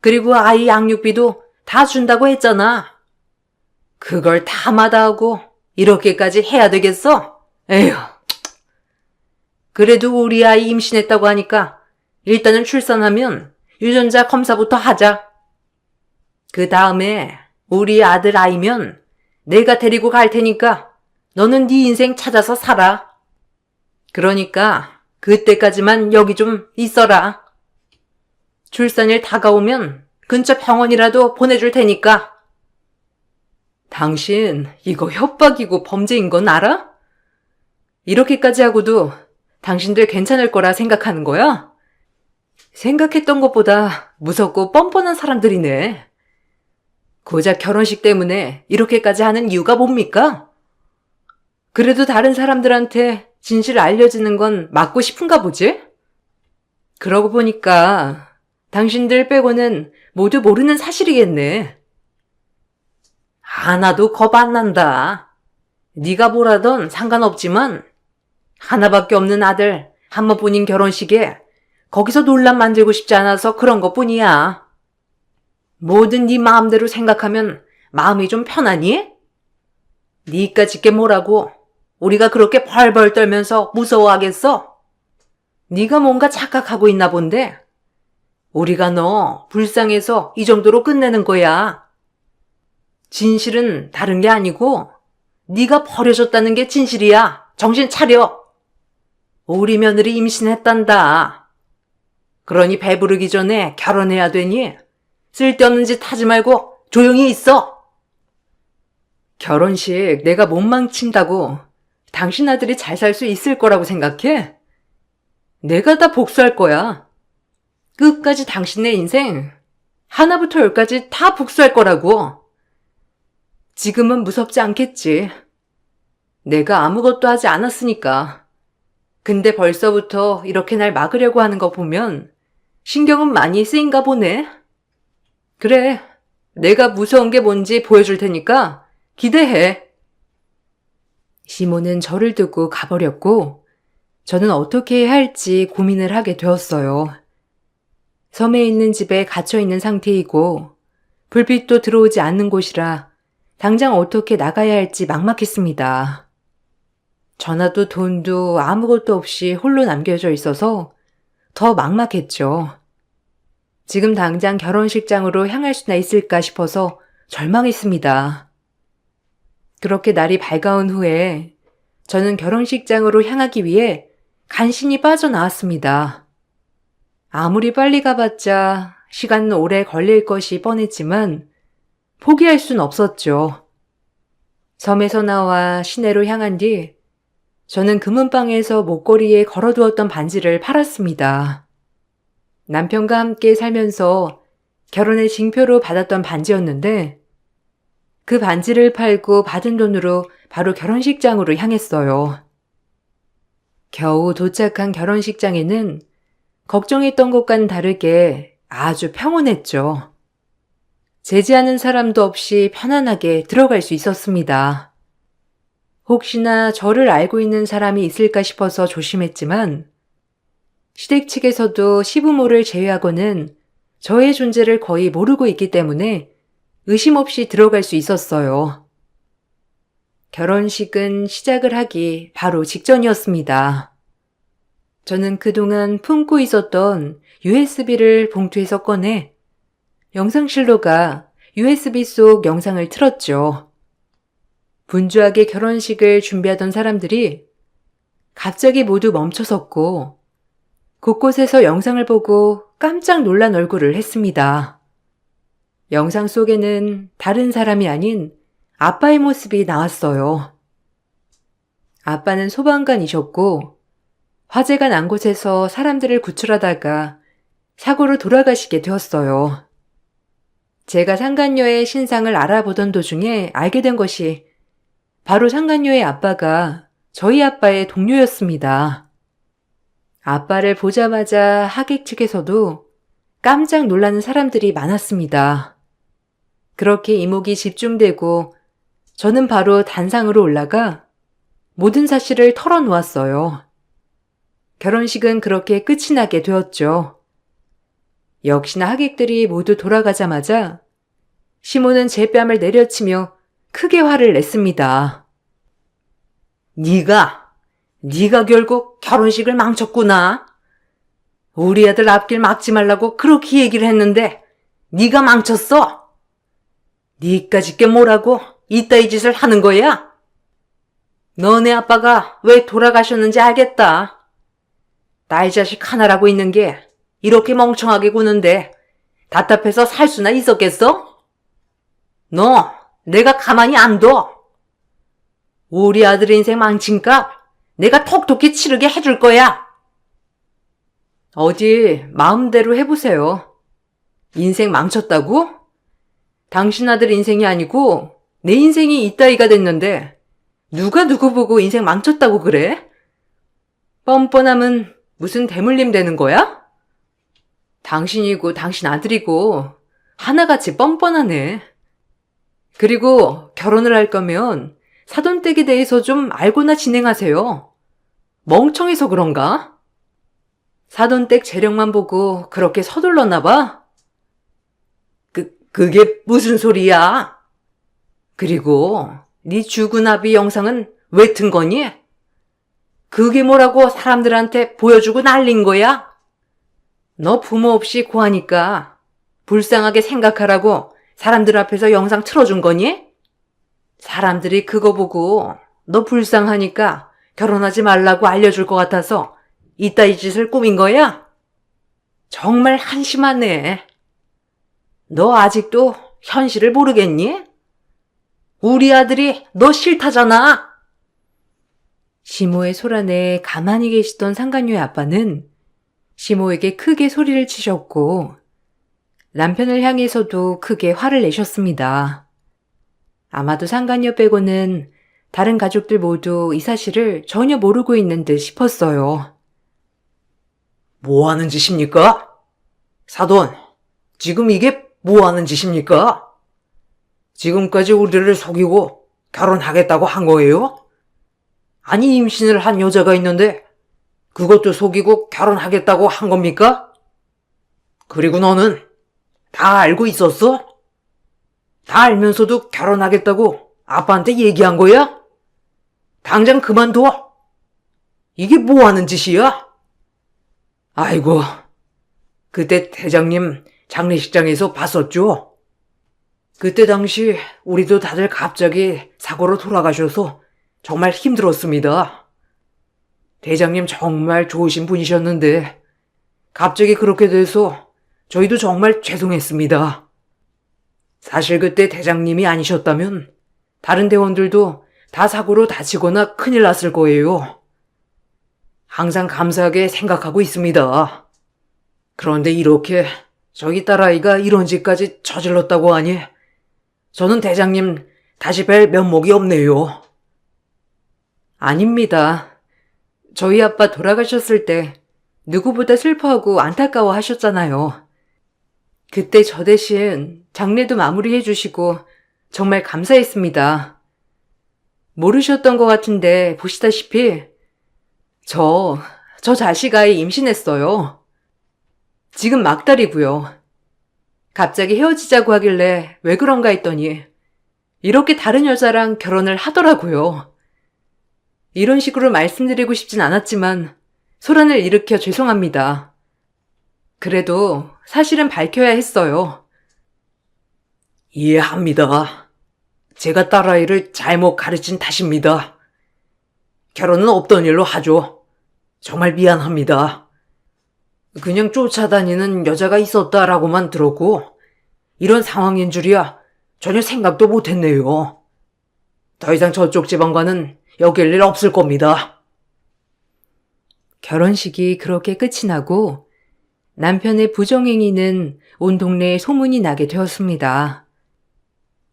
그리고 아이 양육비도 다 준다고 했잖아. 그걸 다 마다하고 이렇게까지 해야 되겠어? 에휴. 그래도 우리 아이 임신했다고 하니까 일단은 출산하면 유전자 검사부터 하자. 그 다음에 우리 아들 아이면 내가 데리고 갈 테니까 너는 네 인생 찾아서 살아. 그러니까 그때까지만 여기 좀 있어라. 출산일 다가오면 근처 병원이라도 보내줄 테니까. 당신 이거 협박이고 범죄인 건 알아? 이렇게까지 하고도 당신들 괜찮을 거라 생각하는 거야? 생각했던 것보다 무섭고 뻔뻔한 사람들이네. 고작 결혼식 때문에 이렇게까지 하는 이유가 뭡니까? 그래도 다른 사람들한테 진실을 알려지는 건 막고 싶은가 보지? 그러고 보니까 당신들 빼고는 모두 모르는 사실이겠네. 하나도 겁 안 난다. 네가 뭐라던 상관없지만 하나밖에 없는 아들 한 번뿐인 결혼식에 거기서 논란 만들고 싶지 않아서 그런 것뿐이야. 뭐든 네 마음대로 생각하면 마음이 좀 편하니? 니까짓게 뭐라고 우리가 그렇게 벌벌 떨면서 무서워하겠어? 네가 뭔가 착각하고 있나 본데 우리가 너 불쌍해서 이 정도로 끝내는 거야. 진실은 다른 게 아니고 네가 버려졌다는 게 진실이야. 정신 차려. 우리 며느리 임신했단다. 그러니 배부르기 전에 결혼해야 되니 쓸데없는 짓 하지 말고 조용히 있어. 결혼식 내가 못 망친다고 당신 아들이 잘 살 수 있을 거라고 생각해? 내가 다 복수할 거야. 끝까지 당신네 인생 하나부터 열까지 다 복수할 거라고. 지금은 무섭지 않겠지. 내가 아무것도 하지 않았으니까. 근데 벌써부터 이렇게 날 막으려고 하는 거 보면 신경은 많이 쓰인가 보네. 그래, 내가 무서운 게 뭔지 보여줄 테니까 기대해. 시몬은 저를 두고 가버렸고 저는 어떻게 해야 할지 고민을 하게 되었어요. 섬에 있는 집에 갇혀있는 상태이고 불빛도 들어오지 않는 곳이라 당장 어떻게 나가야 할지 막막했습니다. 전화도 돈도 아무것도 없이 홀로 남겨져 있어서 더 막막했죠. 지금 당장 결혼식장으로 향할 수나 있을까 싶어서 절망했습니다. 그렇게 날이 밝아온 후에 저는 결혼식장으로 향하기 위해 간신히 빠져나왔습니다. 아무리 빨리 가봤자 시간은 오래 걸릴 것이 뻔했지만 포기할 순 없었죠. 섬에서 나와 시내로 향한 뒤 저는 금은방에서 목걸이에 걸어두었던 반지를 팔았습니다. 남편과 함께 살면서 결혼의 징표로 받았던 반지였는데 그 반지를 팔고 받은 돈으로 바로 결혼식장으로 향했어요. 겨우 도착한 결혼식장에는 걱정했던 것과는 다르게 아주 평온했죠. 제지하는 사람도 없이 편안하게 들어갈 수 있었습니다. 혹시나 저를 알고 있는 사람이 있을까 싶어서 조심했지만 시댁 측에서도 시부모를 제외하고는 저의 존재를 거의 모르고 있기 때문에 의심 없이 들어갈 수 있었어요. 결혼식은 시작을 하기 바로 직전이었습니다. 저는 그동안 품고 있었던 USB를 봉투에서 꺼내 영상실로가 USB 속 영상을 틀었죠. 분주하게 결혼식을 준비하던 사람들이 갑자기 모두 멈춰섰고 곳곳에서 영상을 보고 깜짝 놀란 얼굴을 했습니다. 영상 속에는 다른 사람이 아닌 아빠의 모습이 나왔어요. 아빠는 소방관이셨고 화재가 난 곳에서 사람들을 구출하다가 사고로 돌아가시게 되었어요. 제가 상간녀의 신상을 알아보던 도중에 알게 된 것이 바로 상간녀의 아빠가 저희 아빠의 동료였습니다. 아빠를 보자마자 하객 측에서도 깜짝 놀라는 사람들이 많았습니다. 그렇게 이목이 집중되고 저는 바로 단상으로 올라가 모든 사실을 털어놓았어요. 결혼식은 그렇게 끝이 나게 되었죠. 역시나 하객들이 모두 돌아가자마자 시몬은 제 뺨을 내려치며 크게 화를 냈습니다. 네가 결국 결혼식을 망쳤구나. 우리 아들 앞길 막지 말라고 그렇게 얘기를 했는데 네가 망쳤어. 니까짓게 뭐라고 이따위 짓을 하는 거야? 너네 아빠가 왜 돌아가셨는지 알겠다. 나이 자식 하나라고 있는 게 이렇게 멍청하게 구는데 답답해서 살 수나 있었겠어? 너 내가 가만히 안 둬. 우리 아들 인생 망친 값 내가 톡톡히 치르게 해줄 거야. 어디 마음대로 해보세요. 인생 망쳤다고? 당신 아들 인생이 아니고 내 인생이 이따위가 됐는데 누가 누구 보고 인생 망쳤다고 그래? 뻔뻔함은 무슨 대물림 되는 거야? 당신이고 당신 아들이고 하나같이 뻔뻔하네. 그리고 결혼을 할 거면 사돈댁에 대해서 좀 알고나 진행하세요. 멍청해서 그런가? 사돈댁 재력만 보고 그렇게 서둘렀나 봐? 그게 무슨 소리야? 그리고 네 주구나비 영상은 왜 튼 거니? 그게 뭐라고 사람들한테 보여주고 난린 거야? 너 부모 없이 고하니까 불쌍하게 생각하라고 사람들 앞에서 영상 틀어준 거니? 사람들이 그거 보고 너 불쌍하니까 결혼하지 말라고 알려줄 것 같아서 이따위 짓을 꾸민 거야? 정말 한심하네. 너 아직도 현실을 모르겠니? 우리 아들이 너 싫다잖아. 시모의 소란에 가만히 계시던 상간녀의 아빠는 시모에게 크게 소리를 치셨고 남편을 향해서도 크게 화를 내셨습니다. 아마도 상간녀 빼고는 다른 가족들 모두 이 사실을 전혀 모르고 있는 듯 싶었어요.
뭐 하는 짓입니까? 사돈, 지금 이게 뭐 하는 짓입니까? 지금까지 우리를 속이고 결혼하겠다고 한 거예요? 아니, 임신을 한 여자가 있는데 그것도 속이고 결혼하겠다고 한 겁니까? 그리고 너는 다 알고 있었어? 다 알면서도 결혼하겠다고 아빠한테 얘기한 거야? 당장 그만둬. 이게 뭐 하는 짓이야? 아이고, 그때 대장님 장례식장에서 봤었죠? 그때 당시 우리도 다들 갑자기 사고로 돌아가셔서 정말 힘들었습니다. 대장님 정말 좋으신 분이셨는데 갑자기 그렇게 돼서 저희도 정말 죄송했습니다. 사실 그때 대장님이 아니셨다면 다른 대원들도 다 사고로 다치거나 큰일 났을 거예요. 항상 감사하게 생각하고 있습니다. 그런데 이렇게 저희 딸아이가 이런 짓까지 저질렀다고 하니 저는 대장님 다시 뵐 면목이 없네요.
아닙니다. 저희 아빠 돌아가셨을 때 누구보다 슬퍼하고 안타까워 하셨잖아요. 그때 저 대신 장례도 마무리해 주시고 정말 감사했습니다. 모르셨던 것 같은데 보시다시피 저 자식 아이 임신했어요. 지금 막달이고요. 갑자기 헤어지자고 하길래 왜 그런가 했더니 이렇게 다른 여자랑 결혼을 하더라고요. 이런 식으로 말씀드리고 싶진 않았지만 소란을 일으켜 죄송합니다. 그래도 사실은 밝혀야 했어요.
이해합니다. 제가 딸아이를 잘못 가르친 탓입니다. 결혼은 없던 일로 하죠. 정말 미안합니다. 그냥 쫓아다니는 여자가 있었다라고만 들었고 이런 상황인 줄이야 전혀 생각도 못했네요. 더 이상 저쪽 집안과는 엮일 일 없을 겁니다.
결혼식이 그렇게 끝이 나고 남편의 부정행위는 온 동네에 소문이 나게 되었습니다.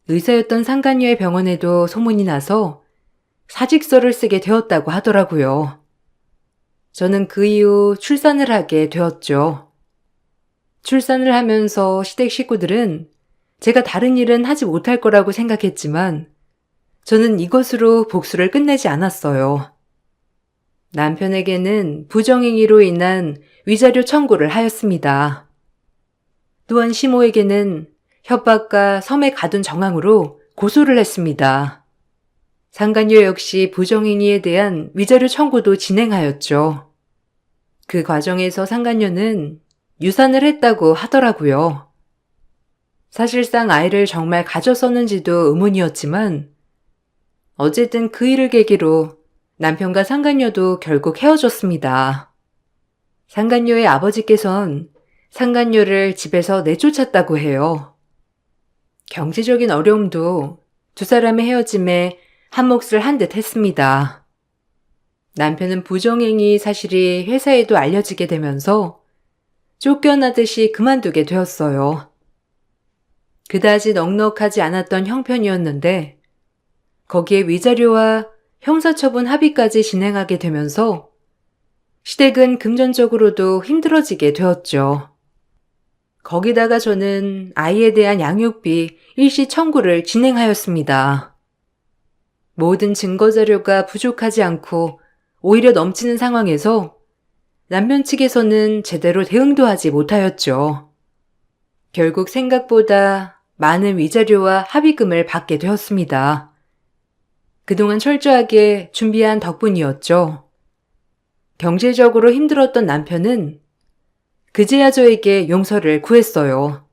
의사였던 상간녀의 병원에도 소문이 나서 사직서를 쓰게 되었다고 하더라고요. 저는 그 이후 출산을 하게 되었죠. 출산을 하면서 시댁 식구들은 제가 다른 일은 하지 못할 거라고 생각했지만 저는 이것으로 복수를 끝내지 않았어요. 남편에게는 부정행위로 인한 위자료 청구를 하였습니다. 또한 시모에게는 협박과 섬에 가둔 정황으로 고소를 했습니다. 상간녀 역시 부정행위에 대한 위자료 청구도 진행하였죠. 그 과정에서 상간녀는 유산을 했다고 하더라고요. 사실상 아이를 정말 가졌었는지도 의문이었지만 어쨌든 그 일을 계기로 남편과 상간녀도 결국 헤어졌습니다. 상간녀의 아버지께선 상간녀를 집에서 내쫓았다고 해요. 경제적인 어려움도 두 사람의 헤어짐에 한몫을 한 듯 했습니다. 남편은 부정행위 사실이 회사에도 알려지게 되면서 쫓겨나듯이 그만두게 되었어요. 그다지 넉넉하지 않았던 형편이었는데 거기에 위자료와 형사처분 합의까지 진행하게 되면서 시댁은 금전적으로도 힘들어지게 되었죠. 거기다가 저는 아이에 대한 양육비 일시 청구를 진행하였습니다. 모든 증거 자료가 부족하지 않고 오히려 넘치는 상황에서 남편 측에서는 제대로 대응도 하지 못하였죠. 결국 생각보다 많은 위자료와 합의금을 받게 되었습니다. 그동안 철저하게 준비한 덕분이었죠. 경제적으로 힘들었던 남편은 그제야 저에게 용서를 구했어요.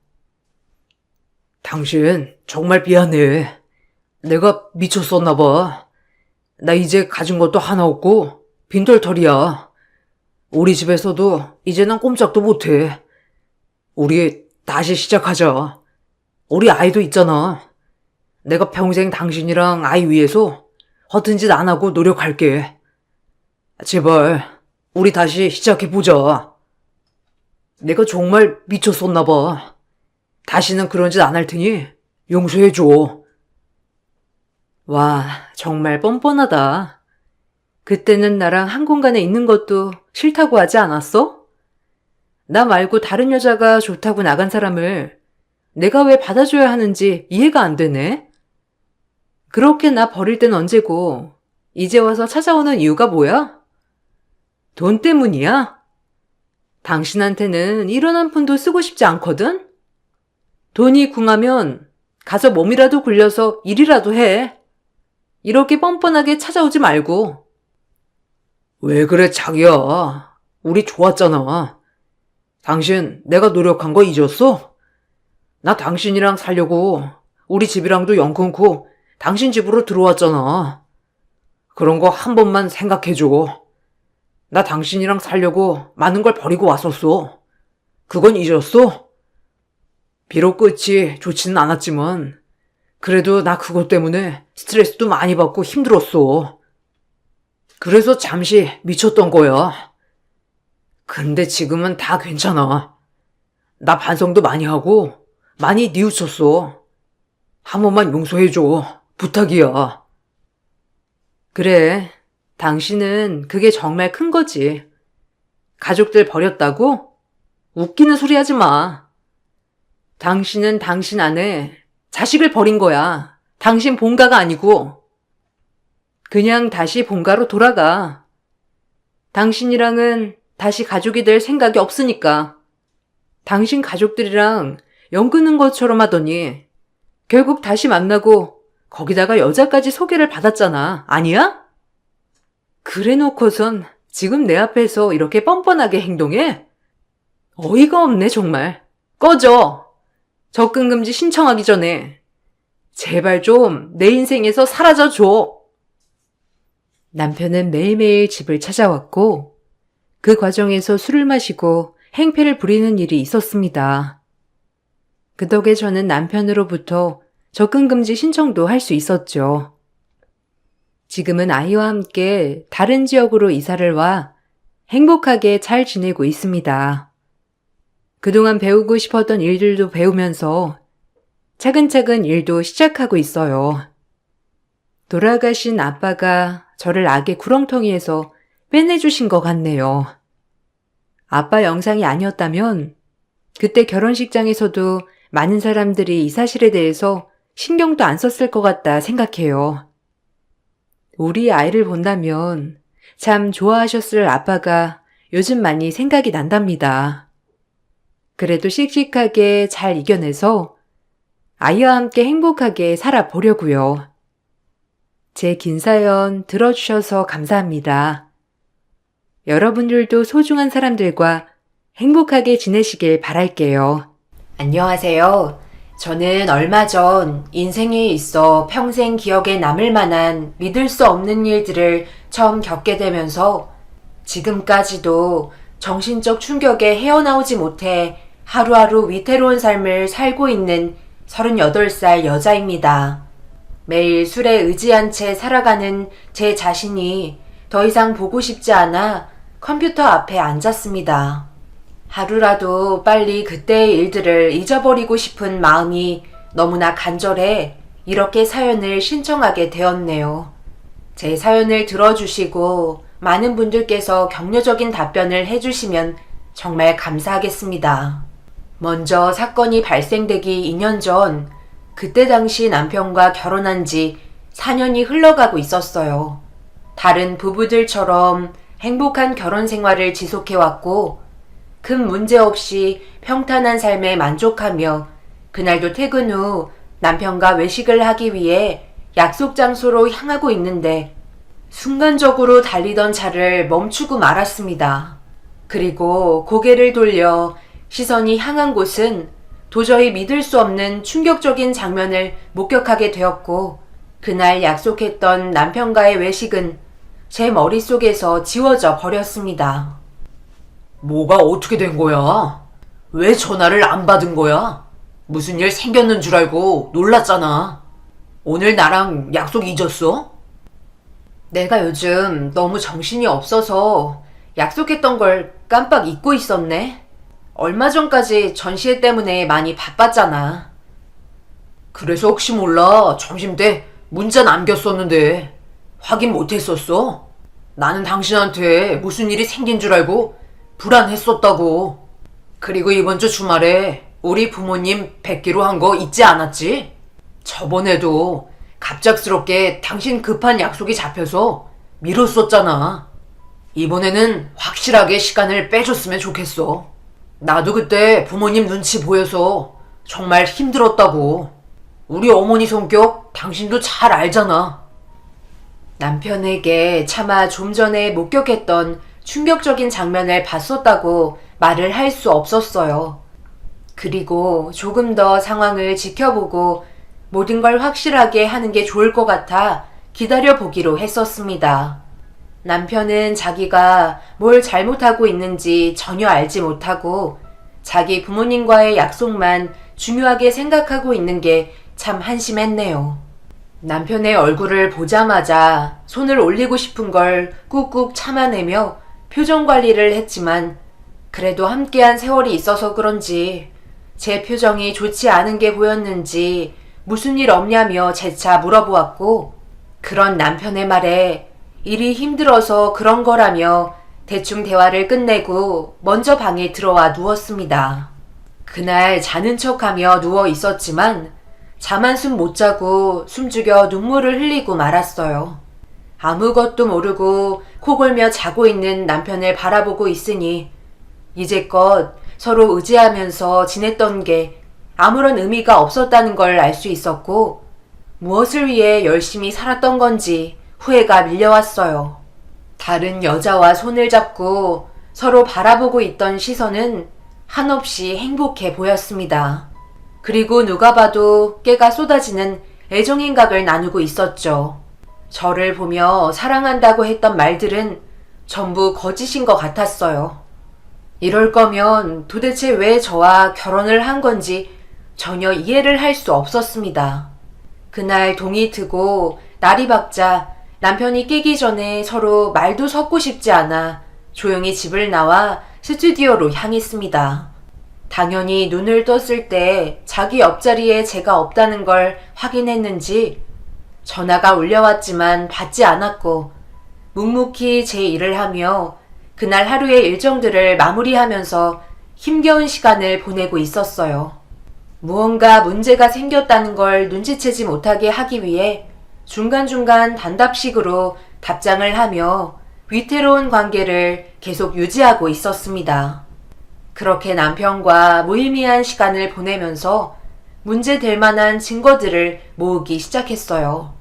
당신 정말 미안해. 내가 미쳤었나 봐. 나 이제 가진 것도 하나 없고 빈털터리야. 우리 집에서도 이제는 꼼짝도 못해. 우리 다시 시작하자. 우리 아이도 있잖아. 내가 평생 당신이랑 아이 위해서 허튼 짓 안 하고 노력할게. 제발 우리 다시 시작해보자. 내가 정말 미쳤었나 봐. 다시는 그런 짓 안 할 테니 용서해줘.
와, 정말 뻔뻔하다. 그때는 나랑 한 공간에 있는 것도 싫다고 하지 않았어? 나 말고 다른 여자가 좋다고 나간 사람을 내가 왜 받아줘야 하는지 이해가 안 되네. 그렇게 나 버릴 땐 언제고 이제 와서 찾아오는 이유가 뭐야? 돈 때문이야? 당신한테는 1원 한 푼도 쓰고 싶지 않거든? 돈이 궁하면 가서 몸이라도 굴려서 일이라도 해. 이렇게 뻔뻔하게 찾아오지 말고.
왜 그래 자기야. 우리 좋았잖아. 당신 내가 노력한 거 잊었어? 나 당신이랑 살려고 우리 집이랑도 연 끊고 당신 집으로 들어왔잖아. 그런 거 한 번만 생각해줘. 나 당신이랑 살려고 많은 걸 버리고 왔었어. 그건 잊었어? 비록 끝이 좋지는 않았지만 그래도 나 그것 때문에 스트레스도 많이 받고 힘들었어. 그래서 잠시 미쳤던 거야. 근데 지금은 다 괜찮아. 나 반성도 많이 하고 많이 뉘우쳤어. 한 번만 용서해줘. 부탁이야.
그래, 당신은 그게 정말 큰 거지. 가족들 버렸다고? 웃기는 소리 하지 마. 당신은 당신 안에 자식을 버린 거야. 당신 본가가 아니고. 그냥 다시 본가로 돌아가. 당신이랑은 다시 가족이 될 생각이 없으니까. 당신 가족들이랑 연 끊은 것처럼 하더니 결국 다시 만나고 거기다가 여자까지 소개를 받았잖아. 아니야? 그래 놓고선 지금 내 앞에서 이렇게 뻔뻔하게 행동해? 어이가 없네 정말. 꺼져. 접근금지 신청하기 전에. 제발 좀 내 인생에서 사라져줘. 남편은 매일매일 집을 찾아왔고 그 과정에서 술을 마시고 행패를 부리는 일이 있었습니다. 그 덕에 저는 남편으로부터 접근금지 신청도 할 수 있었죠. 지금은 아이와 함께 다른 지역으로 이사를 와 행복하게 잘 지내고 있습니다. 그동안 배우고 싶었던 일들도 배우면서 차근차근 일도 시작하고 있어요. 돌아가신 아빠가 저를 악의 구렁텅이에서 빼내주신 것 같네요. 아빠 영상이 아니었다면 그때 결혼식장에서도 많은 사람들이 이 사실에 대해서 신경도 안 썼을 것 같다 생각해요. 우리 아이를 본다면 참 좋아하셨을 아빠가 요즘 많이 생각이 난답니다. 그래도 씩씩하게 잘 이겨내서 아이와 함께 행복하게 살아보려고요. 제 긴 사연 들어주셔서 감사합니다. 여러분들도 소중한 사람들과 행복하게 지내시길 바랄게요. 안녕하세요. 저는 얼마 전 인생에 있어 평생 기억에 남을 만한 믿을 수 없는 일들을 처음 겪게 되면서 지금까지도 정신적 충격에 헤어나오지 못해 하루하루 위태로운 삶을 살고 있는 38살 여자입니다. 매일 술에 의지한 채 살아가는 제 자신이 더 이상 보고 싶지 않아 컴퓨터 앞에 앉았습니다. 하루라도 빨리 그때의 일들을 잊어버리고 싶은 마음이 너무나 간절해 이렇게 사연을 신청하게 되었네요. 제 사연을 들어주시고 많은 분들께서 격려적인 답변을 해주시면 정말 감사하겠습니다. 먼저 사건이 발생되기 2년 전, 그때 당시 남편과 결혼한 지 4년이 흘러가고 있었어요. 다른 부부들처럼 행복한 결혼 생활을 지속해왔고, 큰 문제 없이 평탄한 삶에 만족하며, 그날도 퇴근 후 남편과 외식을 하기 위해 약속 장소로 향하고 있는데, 순간적으로 달리던 차를 멈추고 말았습니다. 그리고 고개를 돌려 시선이 향한 곳은 도저히 믿을 수 없는 충격적인 장면을 목격하게 되었고, 그날 약속했던 남편과의 외식은 제 머릿속에서 지워져 버렸습니다.
뭐가 어떻게 된 거야? 왜 전화를 안 받은 거야? 무슨 일 생겼는 줄 알고 놀랐잖아. 오늘 나랑 약속 잊었어?
내가 요즘 너무 정신이 없어서 약속했던 걸 깜빡 잊고 있었네. 얼마 전까지 전시회 때문에 많이 바빴잖아.
그래서 혹시 몰라 점심때 문자 남겼었는데 확인 못했었어? 나는 당신한테 무슨 일이 생긴 줄 알고 불안했었다고. 그리고 이번 주 주말에 우리 부모님 뵙기로 한 거 잊지 않았지? 저번에도 갑작스럽게 당신 급한 약속이 잡혀서 미뤘었잖아. 이번에는 확실하게 시간을 빼줬으면 좋겠어. 나도 그때 부모님 눈치 보여서 정말 힘들었다고. 우리 어머니 성격 당신도 잘 알잖아.
남편에게 차마 좀 전에 목격했던 충격적인 장면을 봤었다고 말을 할 수 없었어요. 그리고 조금 더 상황을 지켜보고 모든 걸 확실하게 하는 게 좋을 것 같아 기다려보기로 했었습니다. 남편은 자기가 뭘 잘못하고 있는지 전혀 알지 못하고 자기 부모님과의 약속만 중요하게 생각하고 있는 게 참 한심했네요. 남편의 얼굴을 보자마자 손을 올리고 싶은 걸 꾹꾹 참아내며 표정 관리를 했지만 그래도 함께한 세월이 있어서 그런지 제 표정이 좋지 않은 게 보였는지 무슨 일 없냐며 재차 물어보았고, 그런 남편의 말에 일이 힘들어서 그런 거라며 대충 대화를 끝내고 먼저 방에 들어와 누웠습니다. 그날 자는 척하며 누워 있었지만 잠 한숨 못 자고 숨죽여 눈물을 흘리고 말았어요. 아무것도 모르고 코골며 자고 있는 남편을 바라보고 있으니 이제껏 서로 의지하면서 지냈던 게 아무런 의미가 없었다는 걸 알 수 있었고, 무엇을 위해 열심히 살았던 건지 후회가 밀려왔어요. 다른 여자와 손을 잡고 서로 바라보고 있던 시선은 한없이 행복해 보였습니다. 그리고 누가 봐도 깨가 쏟아지는 애정행각을 나누고 있었죠. 저를 보며 사랑한다고 했던 말들은 전부 거짓인 것 같았어요. 이럴 거면 도대체 왜 저와 결혼을 한 건지 전혀 이해를 할 수 없었습니다. 그날 동이 트고 날이 밝자 남편이 깨기 전에 서로 말도 섞고 싶지 않아 조용히 집을 나와 스튜디오로 향했습니다. 당연히 눈을 떴을 때 자기 옆자리에 제가 없다는 걸 확인했는지 전화가 울려왔지만 받지 않았고 묵묵히 제 일을 하며 그날 하루의 일정들을 마무리하면서 힘겨운 시간을 보내고 있었어요. 무언가 문제가 생겼다는 걸 눈치채지 못하게 하기 위해 중간중간 단답식으로 답장을 하며 위태로운 관계를 계속 유지하고 있었습니다. 그렇게 남편과 무의미한 시간을 보내면서 문제될 만한 증거들을 모으기 시작했어요.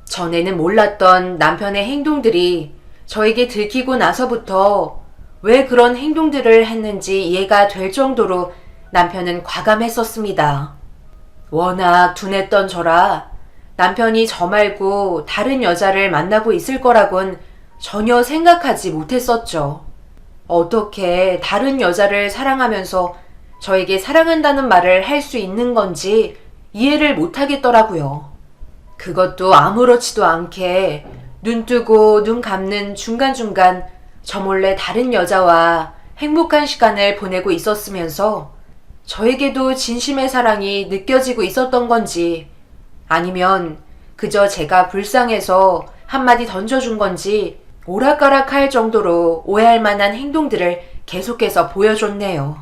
전에는 몰랐던 남편의 행동들이 저에게 들키고 나서부터 왜 그런 행동들을 했는지 이해가 될 정도로 남편은 과감했었습니다. 워낙 둔했던 저라 남편이 저 말고 다른 여자를 만나고 있을 거라곤 전혀 생각하지 못했었죠. 어떻게 다른 여자를 사랑하면서 저에게 사랑한다는 말을 할 수 있는 건지 이해를 못하겠더라고요. 그것도 아무렇지도 않게 눈 뜨고 눈 감는 중간중간 저 몰래 다른 여자와 행복한 시간을 보내고 있었으면서 저에게도 진심의 사랑이 느껴지고 있었던 건지 아니면 그저 제가 불쌍해서 한마디 던져준 건지 오락가락할 정도로 오해할 만한 행동들을 계속해서 보여줬네요.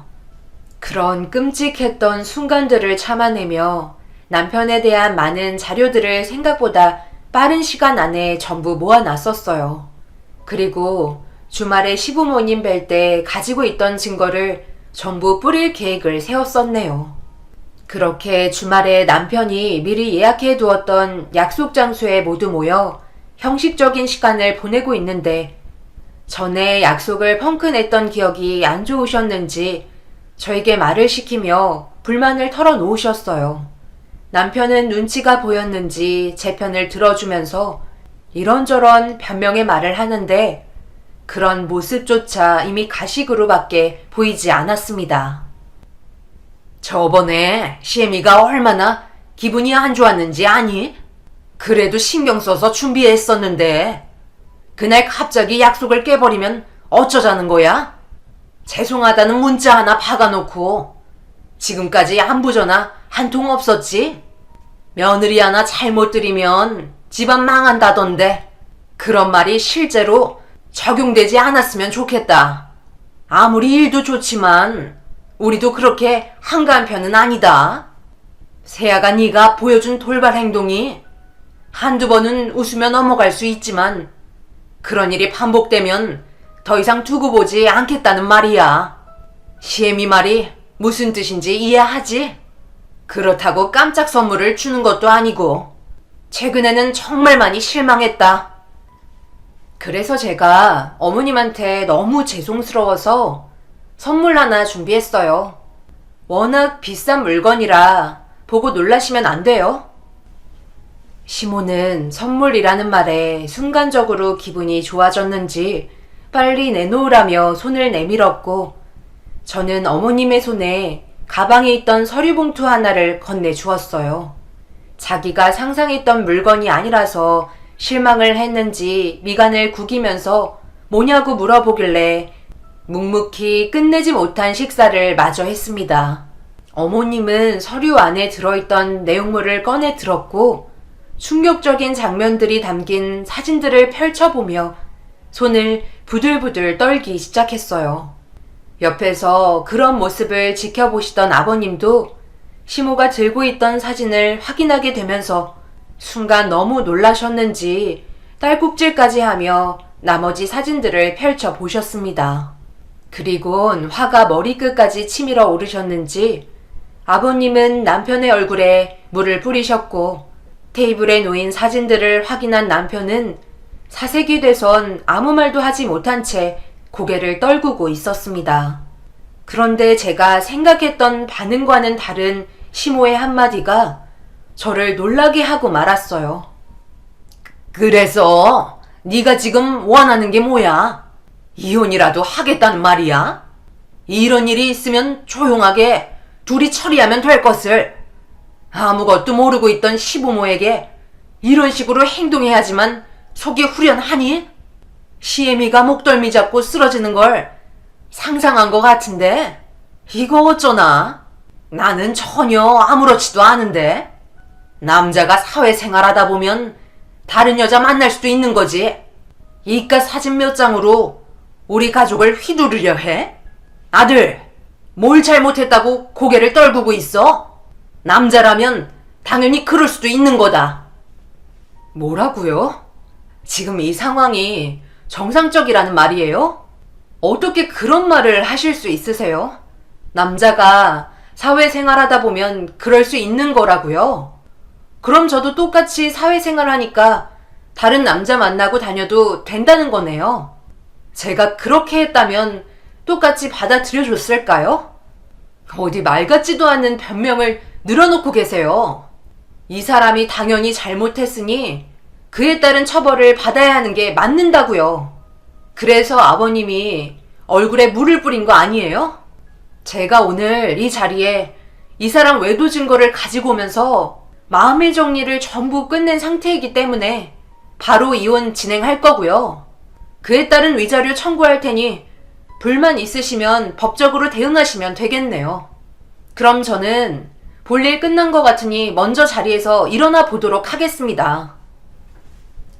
그런 끔찍했던 순간들을 참아내며 남편에 대한 많은 자료들을 생각보다 빠른 시간 안에 전부 모아놨었어요. 그리고 주말에 시부모님 뵐 때 가지고 있던 증거를 전부 뿌릴 계획을 세웠었네요. 그렇게 주말에 남편이 미리 예약해 두었던 약속 장소에 모두 모여 형식적인 시간을 보내고 있는데 전에 약속을 펑크냈던 기억이 안 좋으셨는지 저에게 말을 시키며 불만을 털어놓으셨어요. 남편은 눈치가 보였는지 제 편을 들어주면서 이런저런 변명의 말을 하는데 그런 모습조차 이미 가식으로밖에 보이지 않았습니다. 저번에 시애미가 얼마나 기분이 안 좋았는지 아니? 그래도 신경 써서 준비했었는데 그날 갑자기 약속을 깨버리면 어쩌자는 거야? 죄송하다는 문자 하나 박아놓고 지금까지 안부 전화 한 통 없었지? 며느리 하나 잘못 들이면 집안 망한다던데 그런 말이 실제로 적용되지 않았으면 좋겠다. 아무리 일도 좋지만 우리도 그렇게 한가한 편은 아니다. 세아가 네가 보여준 돌발 행동이 한두 번은 웃으며 넘어갈 수 있지만 그런 일이 반복되면 더 이상 두고 보지 않겠다는 말이야. 시애미 말이 무슨 뜻인지 이해하지? 그렇다고 깜짝 선물을 주는 것도 아니고 최근에는 정말 많이 실망했다. 그래서 제가 어머님한테 너무 죄송스러워서 선물 하나 준비했어요. 워낙 비싼 물건이라 보고 놀라시면 안 돼요. 시모는 선물이라는 말에 순간적으로 기분이 좋아졌는지 빨리 내놓으라며 손을 내밀었고 저는 어머님의 손에 가방에 있던 서류 봉투 하나를 건네주었어요. 자기가 상상했던 물건이 아니라서 실망을 했는지 미간을 구기면서 뭐냐고 물어보길래 묵묵히 끝내지 못한 식사를 마저 했습니다. 어머님은 서류 안에 들어있던 내용물을 꺼내 들었고 충격적인 장면들이 담긴 사진들을 펼쳐보며 손을 부들부들 떨기 시작했어요. 옆에서 그런 모습을 지켜보시던 아버님도 시모가 들고 있던 사진을 확인하게 되면서 순간 너무 놀라셨는지 딸꾹질까지 하며 나머지 사진들을 펼쳐보셨습니다. 그리곤 화가 머리끝까지 치밀어 오르셨는지 아버님은 남편의 얼굴에 물을 뿌리셨고 테이블에 놓인 사진들을 확인한 남편은 사색이 돼선 아무 말도 하지 못한 채 고개를 떨구고 있었습니다. 그런데 제가 생각했던 반응과는 다른 시모의 한마디가 저를 놀라게 하고 말았어요. 그래서 네가 지금 원하는 게 뭐야? 이혼이라도 하겠다는 말이야? 이런 일이 있으면 조용하게 둘이 처리하면 될 것을 아무것도 모르고 있던 시부모에게 이런 식으로 행동해야지만 속이 후련하니? 시애미가 목덜미 잡고 쓰러지는 걸 상상한 것 같은데 이거 어쩌나? 나는 전혀 아무렇지도 않은데 남자가 사회생활하다 보면 다른 여자 만날 수도 있는 거지. 이깟 사진 몇 장으로 우리 가족을 휘두르려 해? 아들, 뭘 잘못했다고 고개를 떨구고 있어? 남자라면 당연히 그럴 수도 있는 거다. 뭐라고요? 지금 이 상황이 정상적이라는 말이에요? 어떻게 그런 말을 하실 수 있으세요? 남자가 사회생활하다 보면 그럴 수 있는 거라고요. 그럼 저도 똑같이 사회생활 하니까 다른 남자 만나고 다녀도 된다는 거네요. 제가 그렇게 했다면 똑같이 받아들여 줬을까요? 어디 말 같지도 않은 변명을 늘어놓고 계세요. 이 사람이 당연히 잘못했으니 그에 따른 처벌을 받아야 하는 게 맞는다고요. 그래서 아버님이 얼굴에 물을 뿌린 거 아니에요? 제가 오늘 이 자리에 이 사람 외도 증거를 가지고 오면서 마음의 정리를 전부 끝낸 상태이기 때문에 바로 이혼 진행할 거고요. 그에 따른 위자료 청구할 테니 불만 있으시면 법적으로 대응하시면 되겠네요. 그럼 저는 볼일 끝난 것 같으니 먼저 자리에서 일어나 보도록 하겠습니다.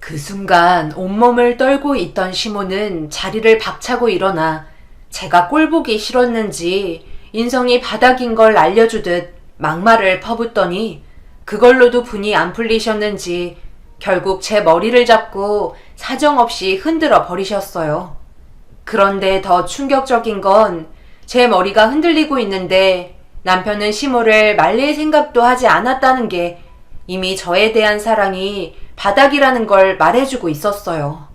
그 순간 온몸을 떨고 있던 시모는 자리를 박차고 일어나 제가 꼴보기 싫었는지 인성이 바닥인 걸 알려주듯 막말을 퍼붓더니 그걸로도 분이 안 풀리셨는지 결국 제 머리를 잡고 사정없이 흔들어 버리셨어요. 그런데 더 충격적인 건 제 머리가 흔들리고 있는데 남편은 시모를 말릴 생각도 하지 않았다는 게 이미 저에 대한 사랑이 바닥이라는 걸 말해주고 있었어요.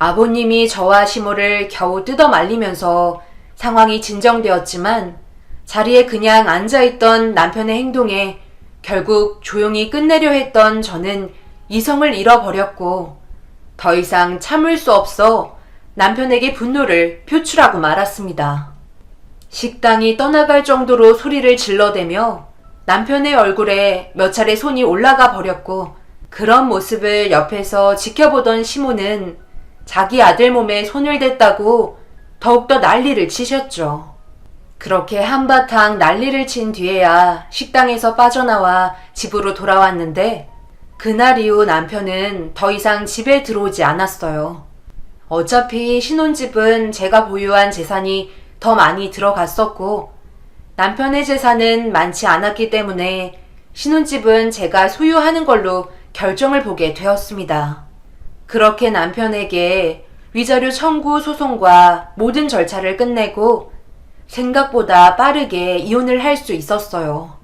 아버님이 저와 시모를 겨우 뜯어 말리면서 상황이 진정되었지만 자리에 그냥 앉아있던 남편의 행동에 결국 조용히 끝내려 했던 저는 이성을 잃어버렸고 더 이상 참을 수 없어 남편에게 분노를 표출하고 말았습니다. 식당이 떠나갈 정도로 소리를 질러대며 남편의 얼굴에 몇 차례 손이 올라가 버렸고 그런 모습을 옆에서 지켜보던 시모는 자기 아들 몸에 손을 댔다고 더욱더 난리를 치셨죠. 그렇게 한바탕 난리를 친 뒤에야 식당에서 빠져나와 집으로 돌아왔는데 그날 이후 남편은 더 이상 집에 들어오지 않았어요. 어차피 신혼집은 제가 보유한 재산이 더 많이 들어갔었고 남편의 재산은 많지 않았기 때문에 신혼집은 제가 소유하는 걸로 결정을 보게 되었습니다. 그렇게 남편에게 위자료 청구 소송과 모든 절차를 끝내고 생각보다 빠르게 이혼을 할 수 있었어요.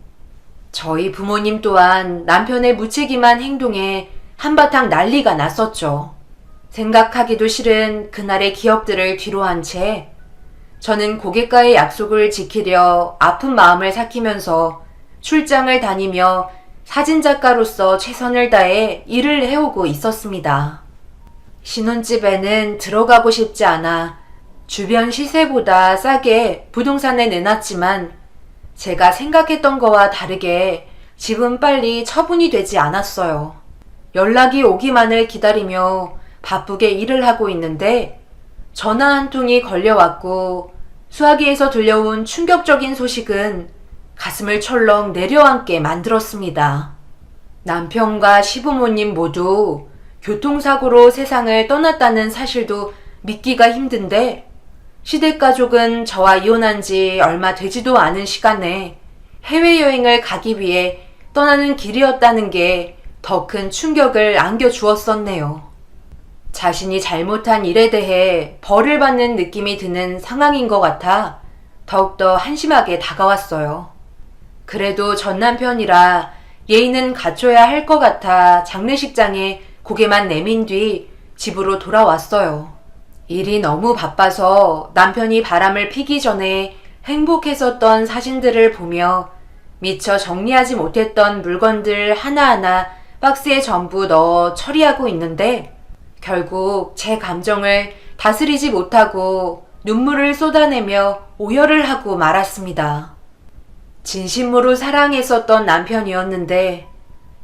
저희 부모님 또한 남편의 무책임한 행동에 한바탕 난리가 났었죠. 생각하기도 싫은 그날의 기억들을 뒤로한 채 저는 고객과의 약속을 지키려 아픈 마음을 삭히면서 출장을 다니며 사진작가로서 최선을 다해 일을 해오고 있었습니다. 신혼집에는 들어가고 싶지 않아 주변 시세보다 싸게 부동산에 내놨지만 제가 생각했던 거와 다르게 집은 빨리 처분이 되지 않았어요. 연락이 오기만을 기다리며 바쁘게 일을 하고 있는데 전화 한 통이 걸려왔고 수화기에서 들려온 충격적인 소식은 가슴을 철렁 내려앉게 만들었습니다. 남편과 시부모님 모두 교통사고로 세상을 떠났다는 사실도 믿기가 힘든데 시댁가족은 저와 이혼한 지 얼마 되지도 않은 시간에 해외여행을 가기 위해 떠나는 길이었다는 게 더 큰 충격을 안겨주었었네요. 자신이 잘못한 일에 대해 벌을 받는 느낌이 드는 상황인 것 같아 더욱더 한심하게 다가왔어요. 그래도 전 남편이라 예의는 갖춰야 할 것 같아 장례식장에 고개만 내민 뒤 집으로 돌아왔어요. 일이 너무 바빠서 남편이 바람을 피기 전에 행복했었던 사진들을 보며 미처 정리하지 못했던 물건들 하나하나 박스에 전부 넣어 처리하고 있는데 결국 제 감정을 다스리지 못하고 눈물을 쏟아내며 오열을 하고 말았습니다. 진심으로 사랑했었던 남편이었는데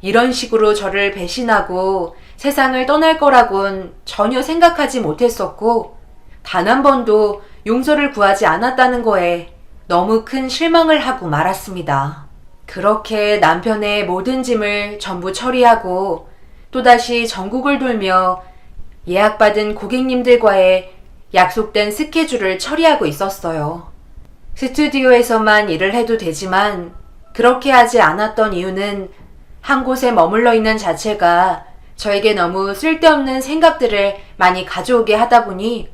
이런 식으로 저를 배신하고 세상을 떠날 거라곤 전혀 생각하지 못했었고 단 한 번도 용서를 구하지 않았다는 거에 너무 큰 실망을 하고 말았습니다. 그렇게 남편의 모든 짐을 전부 처리하고 또다시 전국을 돌며 예약받은 고객님들과의 약속된 스케줄을 처리하고 있었어요. 스튜디오에서만 일을 해도 되지만 그렇게 하지 않았던 이유는 한 곳에 머물러 있는 자체가 저에게 너무 쓸데없는 생각들을 많이 가져오게 하다 보니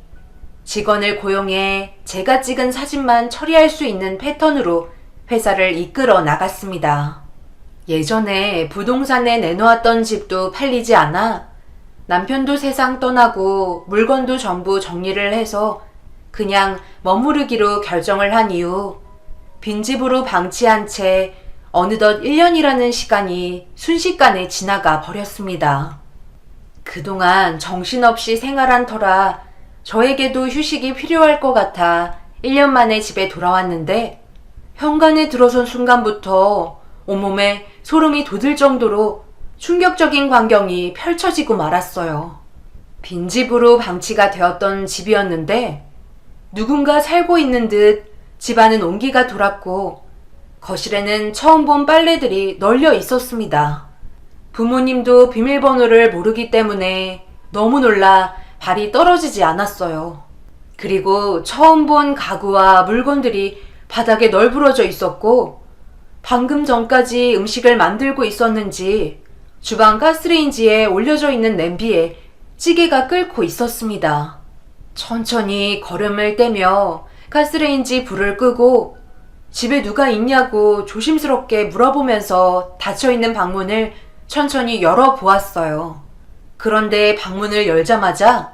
직원을 고용해 제가 찍은 사진만 처리할 수 있는 패턴으로 회사를 이끌어 나갔습니다. 예전에 부동산에 내놓았던 집도 팔리지 않아 남편도 세상 떠나고 물건도 전부 정리를 해서 그냥 머무르기로 결정을 한 이후 빈집으로 방치한 채 어느덧 1년이라는 시간이 순식간에 지나가 버렸습니다. 그동안 정신없이 생활한 터라 저에게도 휴식이 필요할 것 같아 1년 만에 집에 돌아왔는데 현관에 들어선 순간부터 온몸에 소름이 돋을 정도로 충격적인 광경이 펼쳐지고 말았어요. 빈집으로 방치가 되었던 집이었는데 누군가 살고 있는 듯 집안은 온기가 돌았고 거실에는 처음 본 빨래들이 널려 있었습니다. 부모님도 비밀번호를 모르기 때문에 너무 놀라 발이 떨어지지 않았어요. 그리고 처음 본 가구와 물건들이 바닥에 널브러져 있었고 방금 전까지 음식을 만들고 있었는지 주방 가스레인지에 올려져 있는 냄비에 찌개가 끓고 있었습니다. 천천히 걸음을 떼며 가스레인지 불을 끄고 집에 누가 있냐고 조심스럽게 물어보면서 닫혀있는 방문을 천천히 열어보았어요. 그런데 방문을 열자마자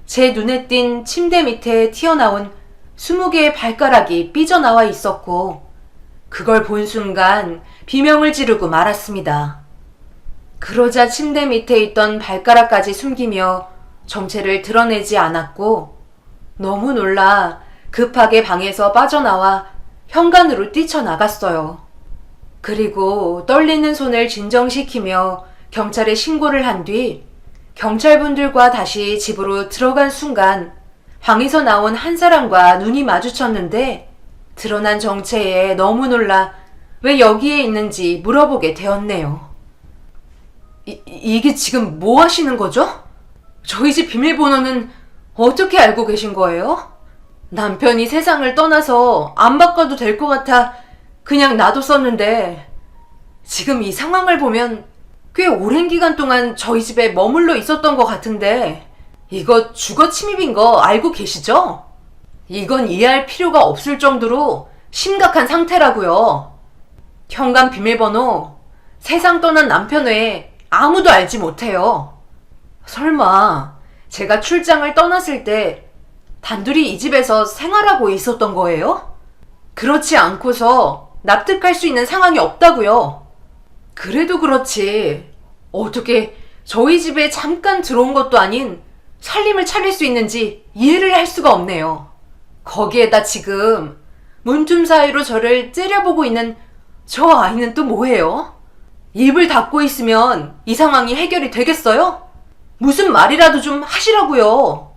제 눈에 띈 침대 밑에 튀어나온 20개의 발가락이 삐져나와 있었고 그걸 본 순간 비명을 지르고 말았습니다. 그러자 침대 밑에 있던 발가락까지 숨기며 정체를 드러내지 않았고 너무 놀라 급하게 방에서 빠져나와 현관으로 뛰쳐나갔어요. 그리고 떨리는 손을 진정시키며 경찰에 신고를 한 뒤 경찰분들과 다시 집으로 들어간 순간 방에서 나온 한 사람과 눈이 마주쳤는데 드러난 정체에 너무 놀라 왜 여기에 있는지 물어보게 되었네요. 이게 지금 뭐 하시는 거죠? 저희 집 비밀번호는 어떻게 알고 계신 거예요? 남편이 세상을 떠나서 안 바꿔도 될 것 같아 그냥 놔뒀었는데 지금 이 상황을 보면 꽤 오랜 기간 동안 저희 집에 머물러 있었던 것 같은데 이거 주거 침입인 거 알고 계시죠? 이건 이해할 필요가 없을 정도로 심각한 상태라고요. 현관 비밀번호 세상 떠난 남편 외에 아무도 알지 못해요. 설마 제가 출장을 떠났을 때 단둘이 이 집에서 생활하고 있었던 거예요? 그렇지 않고서 납득할 수 있는 상황이 없다고요. 그래도 그렇지 어떻게 저희 집에 잠깐 들어온 것도 아닌 살림을 차릴 수 있는지 이해를 할 수가 없네요. 거기에다 지금 문틈 사이로 저를 째려보고 있는 저 아이는 또 뭐예요? 입을 닫고 있으면 이 상황이 해결이 되겠어요? 무슨 말이라도 좀 하시라고요.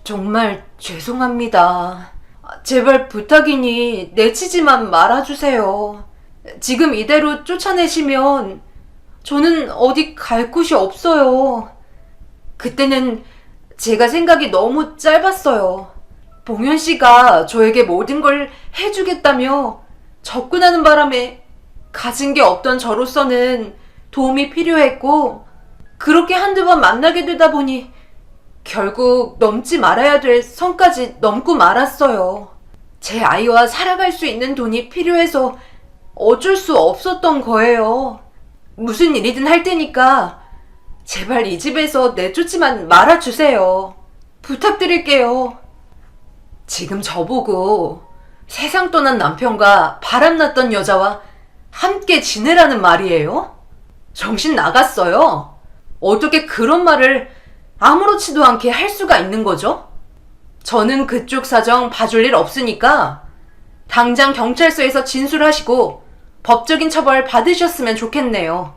정말 죄송합니다. 제발 부탁이니 내치지만 말아주세요. 지금 이대로 쫓아내시면 저는 어디 갈 곳이 없어요. 그때는 제가 생각이 너무 짧았어요. 봉현 씨가 저에게 모든 걸 해주겠다며 접근하는 바람에 가진 게 없던 저로서는 도움이 필요했고 그렇게 한두 번 만나게 되다 보니 결국 넘지 말아야 될 선까지 넘고 말았어요. 제 아이와 살아갈 수 있는 돈이 필요해서 어쩔 수 없었던 거예요. 무슨 일이든 할 테니까 제발 이 집에서 내쫓지만 말아주세요. 부탁드릴게요. 지금 저보고 세상 떠난 남편과 바람났던 여자와 함께 지내라는 말이에요? 정신 나갔어요. 어떻게 그런 말을 아무렇지도 않게 할 수가 있는 거죠? 저는 그쪽 사정 봐줄 일 없으니까 당장 경찰서에서 진술하시고 법적인 처벌 받으셨으면 좋겠네요.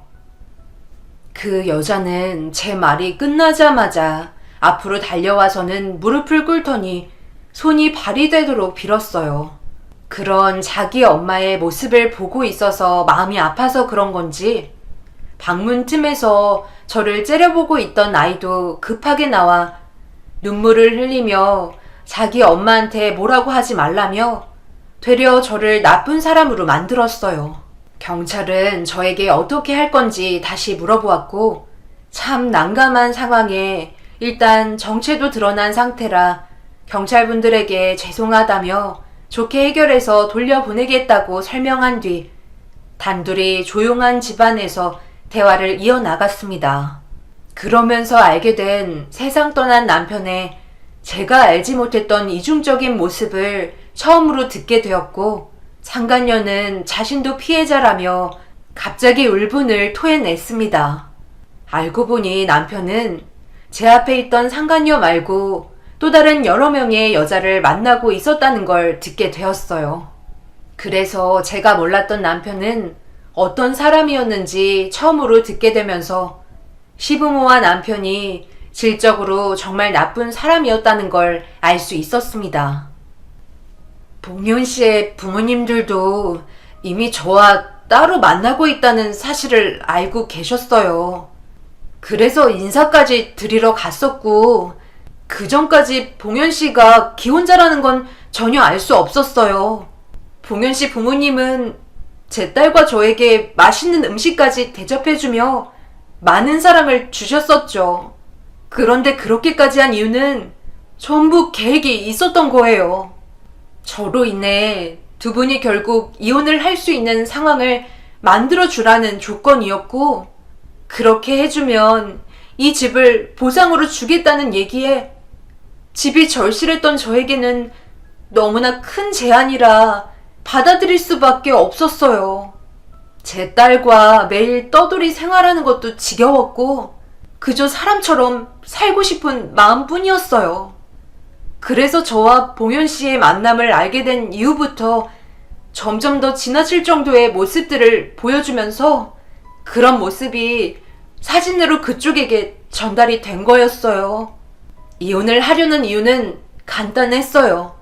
그 여자는 제 말이 끝나자마자 앞으로 달려와서는 무릎을 꿇더니 손이 발이 되도록 빌었어요. 그런 자기 엄마의 모습을 보고 있어서 마음이 아파서 그런 건지 방문 틈에서 저를 째려보고 있던 아이도 급하게 나와 눈물을 흘리며 자기 엄마한테 뭐라고 하지 말라며 되려 저를 나쁜 사람으로 만들었어요. 경찰은 저에게 어떻게 할 건지 다시 물어보았고 참 난감한 상황에 일단 정체도 드러난 상태라 경찰분들에게 죄송하다며 좋게 해결해서 돌려보내겠다고 설명한 뒤 단둘이 조용한 집안에서 대화를 이어나갔습니다. 그러면서 알게 된 세상 떠난 남편의 제가 알지 못했던 이중적인 모습을 처음으로 듣게 되었고 상간녀는 자신도 피해자라며 갑자기 울분을 토해냈습니다. 알고 보니 남편은 제 앞에 있던 상간녀 말고 또 다른 여러 명의 여자를 만나고 있었다는 걸 듣게 되었어요. 그래서 제가 몰랐던 남편은 어떤 사람이었는지 처음으로 듣게 되면서 시부모와 남편이 질적으로 정말 나쁜 사람이었다는 걸 알 수 있었습니다. 봉현 씨의 부모님들도 이미 저와 따로 만나고 있다는 사실을 알고 계셨어요. 그래서 인사까지 드리러 갔었고 그 전까지 봉현 씨가 기혼자라는 건 전혀 알 수 없었어요. 봉현 씨 부모님은 제 딸과 저에게 맛있는 음식까지 대접해주며 많은 사랑을 주셨었죠. 그런데 그렇게까지 한 이유는 전부 계획이 있었던 거예요. 저로 인해 두 분이 결국 이혼을 할 수 있는 상황을 만들어주라는 조건이었고, 그렇게 해주면 이 집을 보상으로 주겠다는 얘기에 집이 절실했던 저에게는 너무나 큰 제안이라 받아들일 수밖에 없었어요. 제 딸과 매일 떠돌이 생활하는 것도 지겨웠고 그저 사람처럼 살고 싶은 마음뿐이었어요. 그래서 저와 봉현 씨의 만남을 알게 된 이후부터 점점 더 지나칠 정도의 모습들을 보여주면서 그런 모습이 사진으로 그쪽에게 전달이 된 거였어요. 이혼을 하려는 이유는 간단했어요.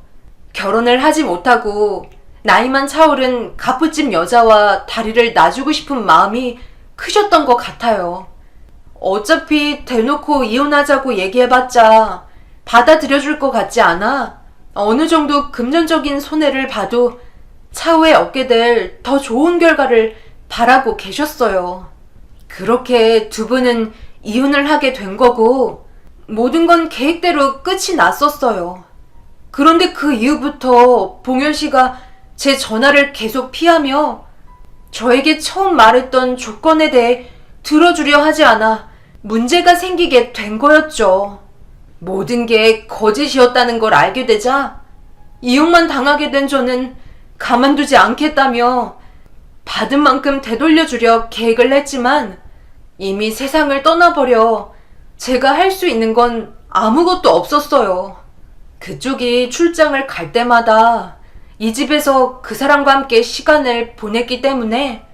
결혼을 하지 못하고 나이만 차오른 가부집 여자와 다리를 놔주고 싶은 마음이 크셨던 것 같아요. 어차피 대놓고 이혼하자고 얘기해봤자 받아들여줄 것 같지 않아 어느 정도 금전적인 손해를 봐도 차후에 얻게 될 더 좋은 결과를 바라고 계셨어요. 그렇게 두 분은 이혼을 하게 된 거고 모든 건 계획대로 끝이 났었어요. 그런데 그 이후부터 봉현 씨가 제 전화를 계속 피하며 저에게 처음 말했던 조건에 대해 들어주려 하지 않아 문제가 생기게 된 거였죠. 모든 게 거짓이었다는 걸 알게 되자 이혼만 당하게 된 저는 가만두지 않겠다며 받은 만큼 되돌려주려 계획을 했지만 이미 세상을 떠나버려 제가 할 수 있는 건 아무것도 없었어요. 그쪽이 출장을 갈 때마다 이 집에서 그 사람과 함께 시간을 보냈기 때문에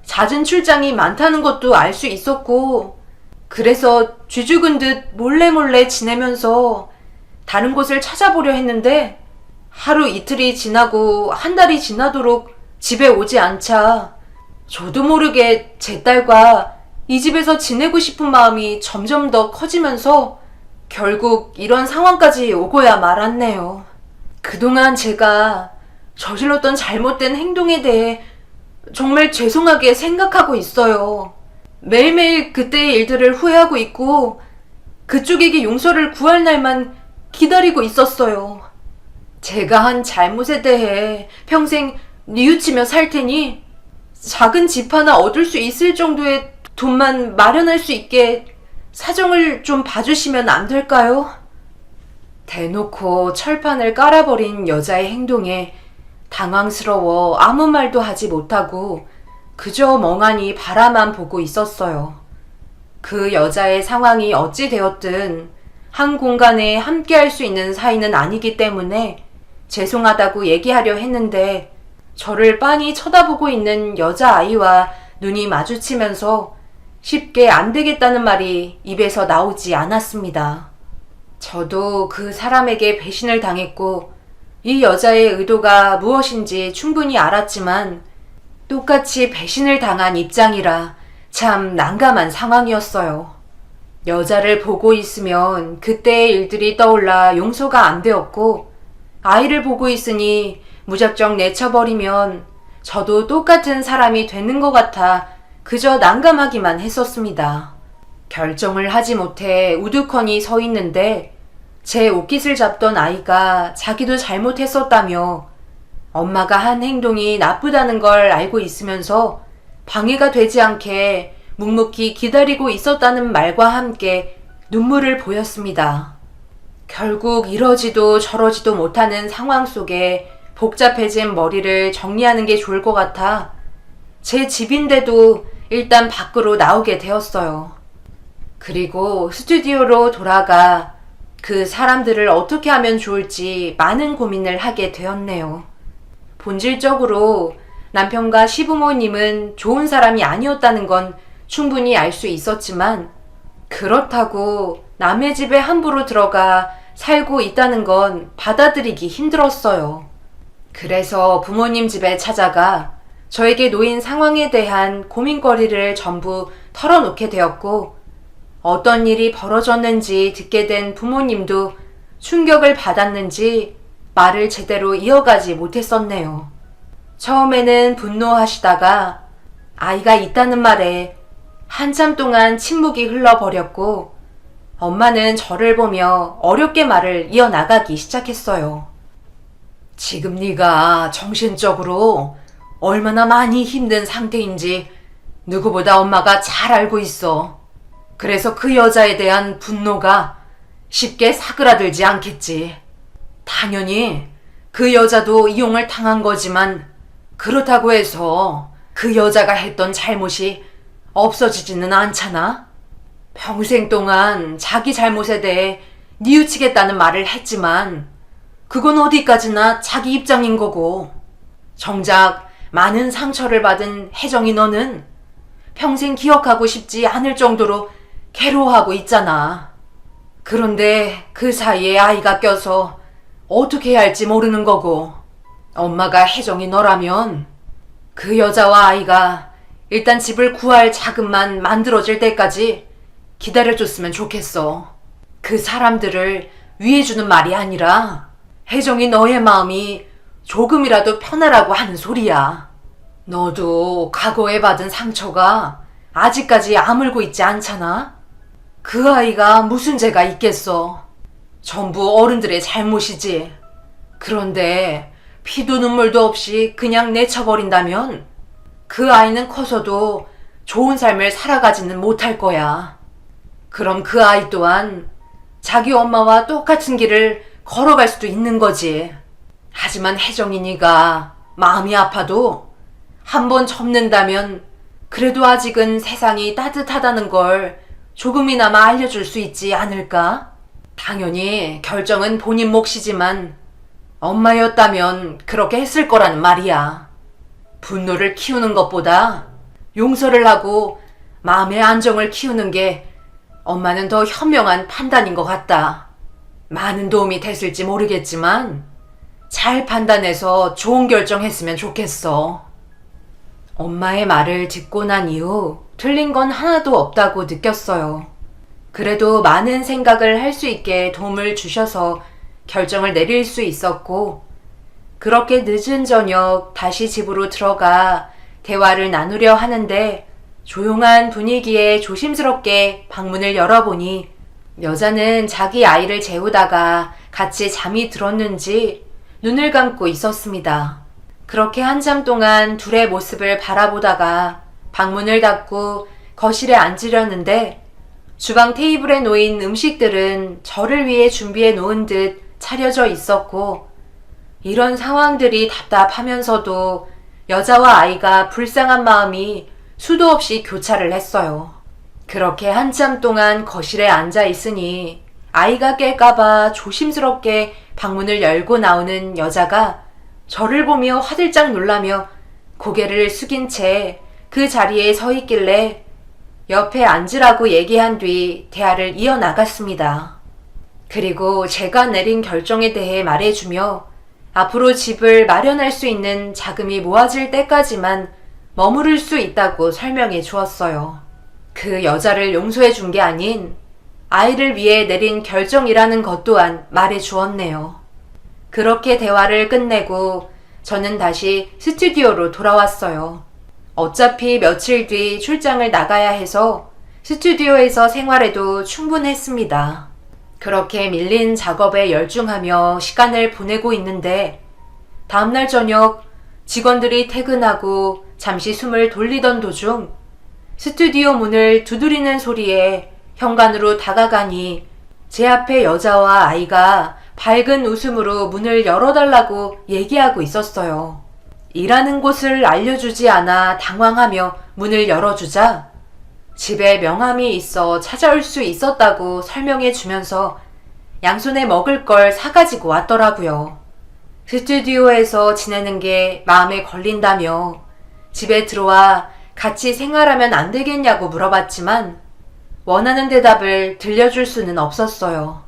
잦은 출장이 많다는 것도 알 수 있었고, 그래서 쥐죽은 듯 몰래 지내면서 다른 곳을 찾아보려 했는데 하루 이틀이 지나고 한 달이 지나도록 집에 오지 않자 저도 모르게 제 딸과 이 집에서 지내고 싶은 마음이 점점 더 커지면서 결국 이런 상황까지 오고야 말았네요. 그동안 제가 저질렀던 잘못된 행동에 대해 정말 죄송하게 생각하고 있어요. 매일매일 그때의 일들을 후회하고 있고 그쪽에게 용서를 구할 날만 기다리고 있었어요. 제가 한 잘못에 대해 평생 뉘우치며 살 테니 작은 집 하나 얻을 수 있을 정도의 돈만 마련할 수 있게 사정을 좀 봐주시면 안 될까요? 대놓고 철판을 깔아버린 여자의 행동에 당황스러워 아무 말도 하지 못하고 그저 멍하니 바라만 보고 있었어요. 그 여자의 상황이 어찌 되었든 한 공간에 함께 할 수 있는 사이는 아니기 때문에 죄송하다고 얘기하려 했는데 저를 빤히 쳐다보고 있는 여자아이와 눈이 마주치면서 쉽게 안 되겠다는 말이 입에서 나오지 않았습니다. 저도 그 사람에게 배신을 당했고 이 여자의 의도가 무엇인지 충분히 알았지만 똑같이 배신을 당한 입장이라 참 난감한 상황이었어요. 여자를 보고 있으면 그때의 일들이 떠올라 용서가 안 되었고 아이를 보고 있으니 무작정 내쳐버리면 저도 똑같은 사람이 되는 것 같아 그저 난감하기만 했었습니다. 결정을 하지 못해 우두커니 서 있는데 제 옷깃을 잡던 아이가 자기도 잘못했었다며 엄마가 한 행동이 나쁘다는 걸 알고 있으면서 방해가 되지 않게 묵묵히 기다리고 있었다는 말과 함께 눈물을 보였습니다. 결국 이러지도 저러지도 못하는 상황 속에 복잡해진 머리를 정리하는 게 좋을 것 같아 제 집인데도 일단 밖으로 나오게 되었어요. 그리고 스튜디오로 돌아가 그 사람들을 어떻게 하면 좋을지 많은 고민을 하게 되었네요. 본질적으로 남편과 시부모님은 좋은 사람이 아니었다는 건 충분히 알 수 있었지만 그렇다고 남의 집에 함부로 들어가 살고 있다는 건 받아들이기 힘들었어요. 그래서 부모님 집에 찾아가 저에게 놓인 상황에 대한 고민거리를 전부 털어놓게 되었고 어떤 일이 벌어졌는지 듣게 된 부모님도 충격을 받았는지 말을 제대로 이어가지 못했었네요. 처음에는 분노하시다가 아이가 있다는 말에 한참 동안 침묵이 흘러버렸고 엄마는 저를 보며 어렵게 말을 이어나가기 시작했어요. 지금 네가 정신적으로 얼마나 많이 힘든 상태인지 누구보다 엄마가 잘 알고 있어. 그래서 그 여자에 대한 분노가 쉽게 사그라들지 않겠지. 당연히 그 여자도 이용을 당한 거지만 그렇다고 해서 그 여자가 했던 잘못이 없어지지는 않잖아. 평생 동안 자기 잘못에 대해 뉘우치겠다는 말을 했지만 그건 어디까지나 자기 입장인 거고 정작 많은 상처를 받은 혜정이 너는 평생 기억하고 싶지 않을 정도로 괴로워하고 있잖아. 그런데 그 사이에 아이가 껴서 어떻게 해야 할지 모르는 거고 엄마가 혜정이 너라면 그 여자와 아이가 일단 집을 구할 자금만 만들어질 때까지 기다려줬으면 좋겠어. 그 사람들을 위해주는 말이 아니라 혜정이 너의 마음이 조금이라도 편하라고 하는 소리야. 너도 과거에 받은 상처가 아직까지 아물고 있지 않잖아? 그 아이가 무슨 죄가 있겠어. 전부 어른들의 잘못이지. 그런데 피도 눈물도 없이 그냥 내쳐버린다면 그 아이는 커서도 좋은 삶을 살아가지는 못할 거야. 그럼 그 아이 또한 자기 엄마와 똑같은 길을 걸어갈 수도 있는 거지. 하지만 혜정이 네가 마음이 아파도 한번 접는다면 그래도 아직은 세상이 따뜻하다는 걸 조금이나마 알려줄 수 있지 않을까? 당연히 결정은 본인 몫이지만 엄마였다면 그렇게 했을 거라는 말이야. 분노를 키우는 것보다 용서를 하고 마음의 안정을 키우는 게 엄마는 더 현명한 판단인 것 같다. 많은 도움이 됐을지 모르겠지만 잘 판단해서 좋은 결정했으면 좋겠어. 엄마의 말을 듣고 난 이후 틀린 건 하나도 없다고 느꼈어요. 그래도 많은 생각을 할 수 있게 도움을 주셔서 결정을 내릴 수 있었고 그렇게 늦은 저녁 다시 집으로 들어가 대화를 나누려 하는데 조용한 분위기에 조심스럽게 방문을 열어보니 여자는 자기 아이를 재우다가 같이 잠이 들었는지 눈을 감고 있었습니다. 그렇게 한참 동안 둘의 모습을 바라보다가 방문을 닫고 거실에 앉으려는데 주방 테이블에 놓인 음식들은 저를 위해 준비해 놓은 듯 차려져 있었고 이런 상황들이 답답하면서도 여자와 아이가 불쌍한 마음이 수도 없이 교차를 했어요. 그렇게 한참 동안 거실에 앉아 있으니 아이가 깰까봐 조심스럽게 방문을 열고 나오는 여자가 저를 보며 화들짝 놀라며 고개를 숙인 채 그 자리에 서 있길래 옆에 앉으라고 얘기한 뒤 대화를 이어나갔습니다. 그리고 제가 내린 결정에 대해 말해주며 앞으로 집을 마련할 수 있는 자금이 모아질 때까지만 머무를 수 있다고 설명해 주었어요. 그 여자를 용서해 준 게 아닌 아이를 위해 내린 결정이라는 것 또한 말해 주었네요. 그렇게 대화를 끝내고 저는 다시 스튜디오로 돌아왔어요. 어차피 며칠 뒤 출장을 나가야 해서 스튜디오에서 생활해도 충분했습니다. 그렇게 밀린 작업에 열중하며 시간을 보내고 있는데 다음날 저녁 직원들이 퇴근하고 잠시 숨을 돌리던 도중 스튜디오 문을 두드리는 소리에 현관으로 다가가니 제 앞에 여자와 아이가 밝은 웃음으로 문을 열어달라고 얘기하고 있었어요. 일하는 곳을 알려주지 않아 당황하며 문을 열어주자 집에 명함이 있어 찾아올 수 있었다고 설명해 주면서 양손에 먹을 걸 사가지고 왔더라고요. 스튜디오에서 지내는 게 마음에 걸린다며 집에 들어와 같이 생활하면 안 되겠냐고 물어봤지만 원하는 대답을 들려줄 수는 없었어요.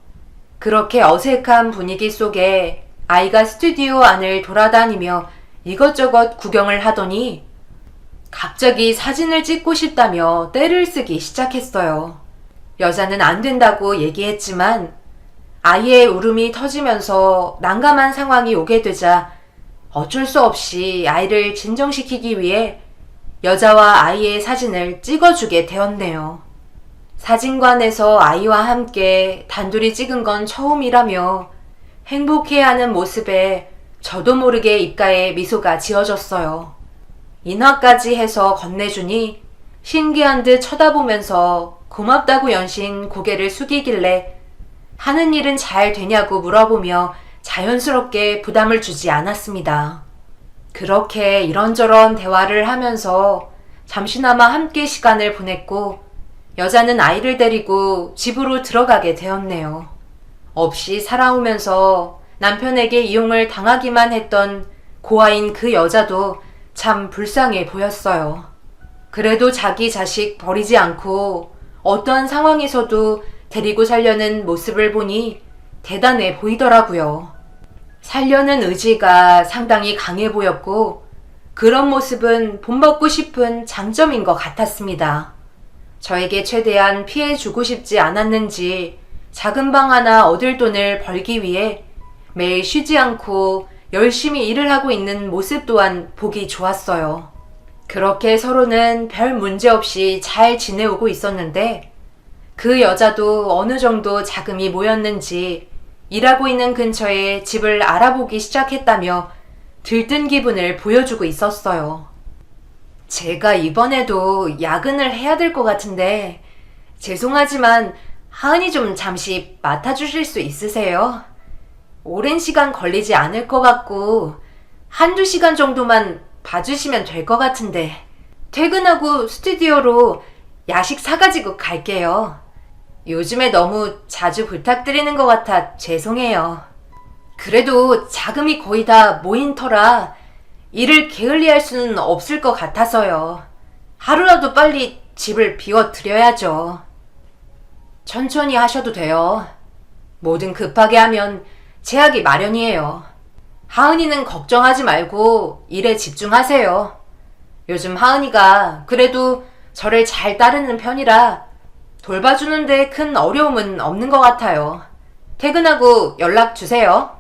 그렇게 어색한 분위기 속에 아이가 스튜디오 안을 돌아다니며 이것저것 구경을 하더니 갑자기 사진을 찍고 싶다며 떼를 쓰기 시작했어요. 여자는 안 된다고 얘기했지만 아이의 울음이 터지면서 난감한 상황이 오게 되자 어쩔 수 없이 아이를 진정시키기 위해 여자와 아이의 사진을 찍어주게 되었네요. 사진관에서 아이와 함께 단둘이 찍은 건 처음이라며 행복해하는 모습에 저도 모르게 입가에 미소가 지어졌어요. 인화까지 해서 건네주니 신기한 듯 쳐다보면서 고맙다고 연신 고개를 숙이길래 하는 일은 잘 되냐고 물어보며 자연스럽게 부담을 주지 않았습니다. 그렇게 이런저런 대화를 하면서 잠시나마 함께 시간을 보냈고 여자는 아이를 데리고 집으로 들어가게 되었네요. 없이 살아오면서 남편에게 이용을 당하기만 했던 고아인 그 여자도 참 불쌍해 보였어요. 그래도 자기 자식 버리지 않고 어떠한 상황에서도 데리고 살려는 모습을 보니 대단해 보이더라고요. 살려는 의지가 상당히 강해 보였고 그런 모습은 본받고 싶은 장점인 것 같았습니다. 저에게 최대한 피해 주고 싶지 않았는지 작은 방 하나 얻을 돈을 벌기 위해 매일 쉬지 않고 열심히 일을 하고 있는 모습 또한 보기 좋았어요. 그렇게 서로는 별 문제 없이 잘 지내오고 있었는데 그 여자도 어느 정도 자금이 모였는지 일하고 있는 근처에 집을 알아보기 시작했다며 들뜬 기분을 보여주고 있었어요. 제가 이번에도 야근을 해야 될 것 같은데 죄송하지만 하은이 좀 잠시 맡아주실 수 있으세요? 오랜 시간 걸리지 않을 것 같고 한두 시간 정도만 봐주시면 될 것 같은데 퇴근하고 스튜디오로 야식 사가지고 갈게요. 요즘에 너무 자주 부탁드리는 것 같아 죄송해요. 그래도 자금이 거의 다 모인 터라 일을 게을리할 수는 없을 것 같아서요. 하루라도 빨리 집을 비워드려야죠. 천천히 하셔도 돼요. 뭐든 급하게 하면 제약이 마련이에요. 하은이는 걱정하지 말고 일에 집중하세요. 요즘 하은이가 그래도 저를 잘 따르는 편이라 돌봐주는데 큰 어려움은 없는 것 같아요. 퇴근하고 연락 주세요.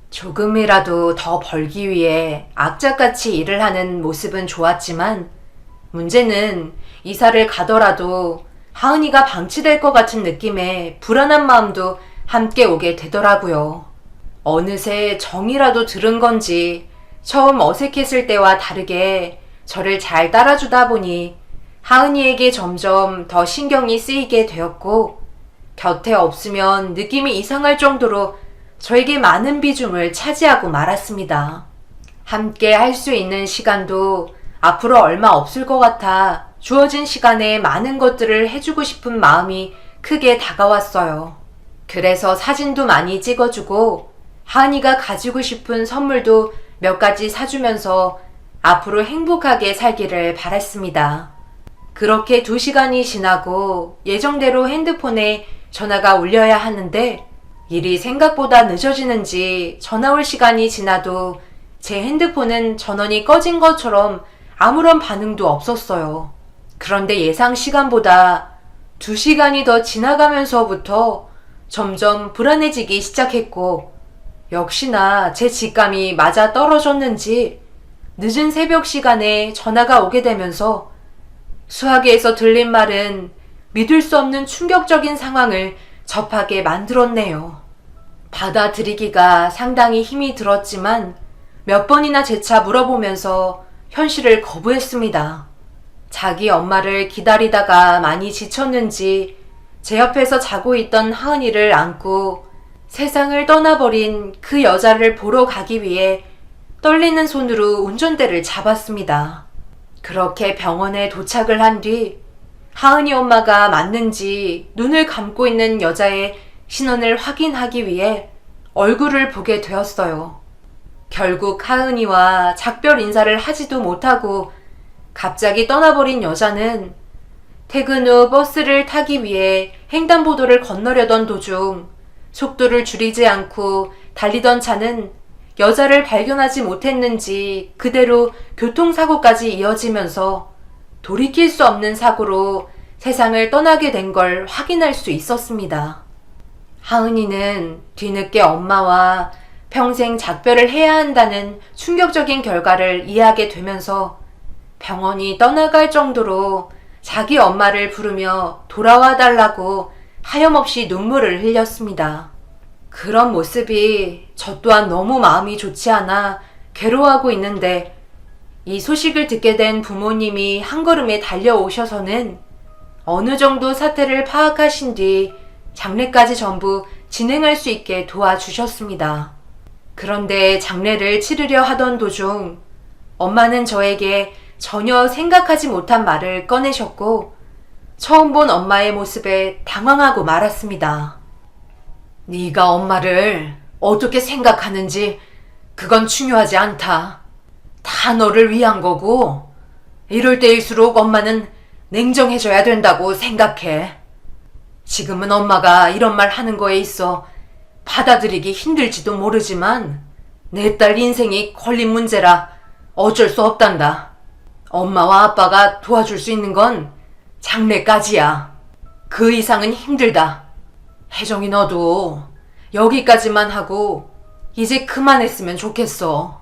조금이라도 더 벌기 위해 악착같이 일을 하는 모습은 좋았지만 문제는 이사를 가더라도 하은이가 방치될 것 같은 느낌에 불안한 마음도 함께 오게 되더라고요. 어느새 정이라도 들은 건지 처음 어색했을 때와 다르게 저를 잘 따라주다 보니 하은이에게 점점 더 신경이 쓰이게 되었고 곁에 없으면 느낌이 이상할 정도로 저에게 많은 비중을 차지하고 말았습니다. 함께 할 수 있는 시간도 앞으로 얼마 없을 것 같아 주어진 시간에 많은 것들을 해주고 싶은 마음이 크게 다가왔어요. 그래서 사진도 많이 찍어주고 하은이가 가지고 싶은 선물도 몇 가지 사주면서 앞으로 행복하게 살기를 바랐습니다. 그렇게 2시간이 지나고 예정대로 핸드폰에 전화가 울려야 하는데 일이 생각보다 늦어지는지 전화 올 시간이 지나도 제 핸드폰은 전원이 꺼진 것처럼 아무런 반응도 없었어요. 그런데 예상 시간보다 2시간이 더 지나가면서부터 점점 불안해지기 시작했고 역시나 제 직감이 맞아 떨어졌는지 늦은 새벽 시간에 전화가 오게 되면서 수화기에서 들린 말은 믿을 수 없는 충격적인 상황을 접하게 만들었네요. 받아들이기가 상당히 힘이 들었지만 몇 번이나 재차 물어보면서 현실을 거부했습니다. 자기 엄마를 기다리다가 많이 지쳤는지 제 옆에서 자고 있던 하은이를 안고 세상을 떠나버린 그 여자를 보러 가기 위해 떨리는 손으로 운전대를 잡았습니다. 그렇게 병원에 도착을 한 뒤 하은이 엄마가 맞는지 눈을 감고 있는 여자의 신원을 확인하기 위해 얼굴을 보게 되었어요. 결국 하은이와 작별 인사를 하지도 못하고 갑자기 떠나버린 여자는 퇴근 후 버스를 타기 위해 횡단보도를 건너려던 도중 속도를 줄이지 않고 달리던 차는 여자를 발견하지 못했는지 그대로 교통사고까지 이어지면서 돌이킬 수 없는 사고로 세상을 떠나게 된 걸 확인할 수 있었습니다. 하은이는 뒤늦게 엄마와 평생 작별을 해야 한다는 충격적인 결과를 이해하게 되면서 병원이 떠나갈 정도로 자기 엄마를 부르며 돌아와 달라고 하염없이 눈물을 흘렸습니다. 그런 모습이 저 또한 너무 마음이 좋지 않아 괴로워하고 있는데 이 소식을 듣게 된 부모님이 한 걸음에 달려오셔서는 어느 정도 사태를 파악하신 뒤 장례까지 전부 진행할 수 있게 도와주셨습니다. 그런데 장례를 치르려 하던 도중 엄마는 저에게 전혀 생각하지 못한 말을 꺼내셨고 처음 본 엄마의 모습에 당황하고 말았습니다. 네가 엄마를 어떻게 생각하는지 그건 중요하지 않다. 다 너를 위한 거고 이럴 때일수록 엄마는 냉정해져야 된다고 생각해. 지금은 엄마가 이런 말 하는 거에 있어 받아들이기 힘들지도 모르지만 내 딸 인생이 걸린 문제라 어쩔 수 없단다. 엄마와 아빠가 도와줄 수 있는 건 장례까지야. 그 이상은 힘들다. 혜정이 너도 여기까지만 하고 이제 그만했으면 좋겠어.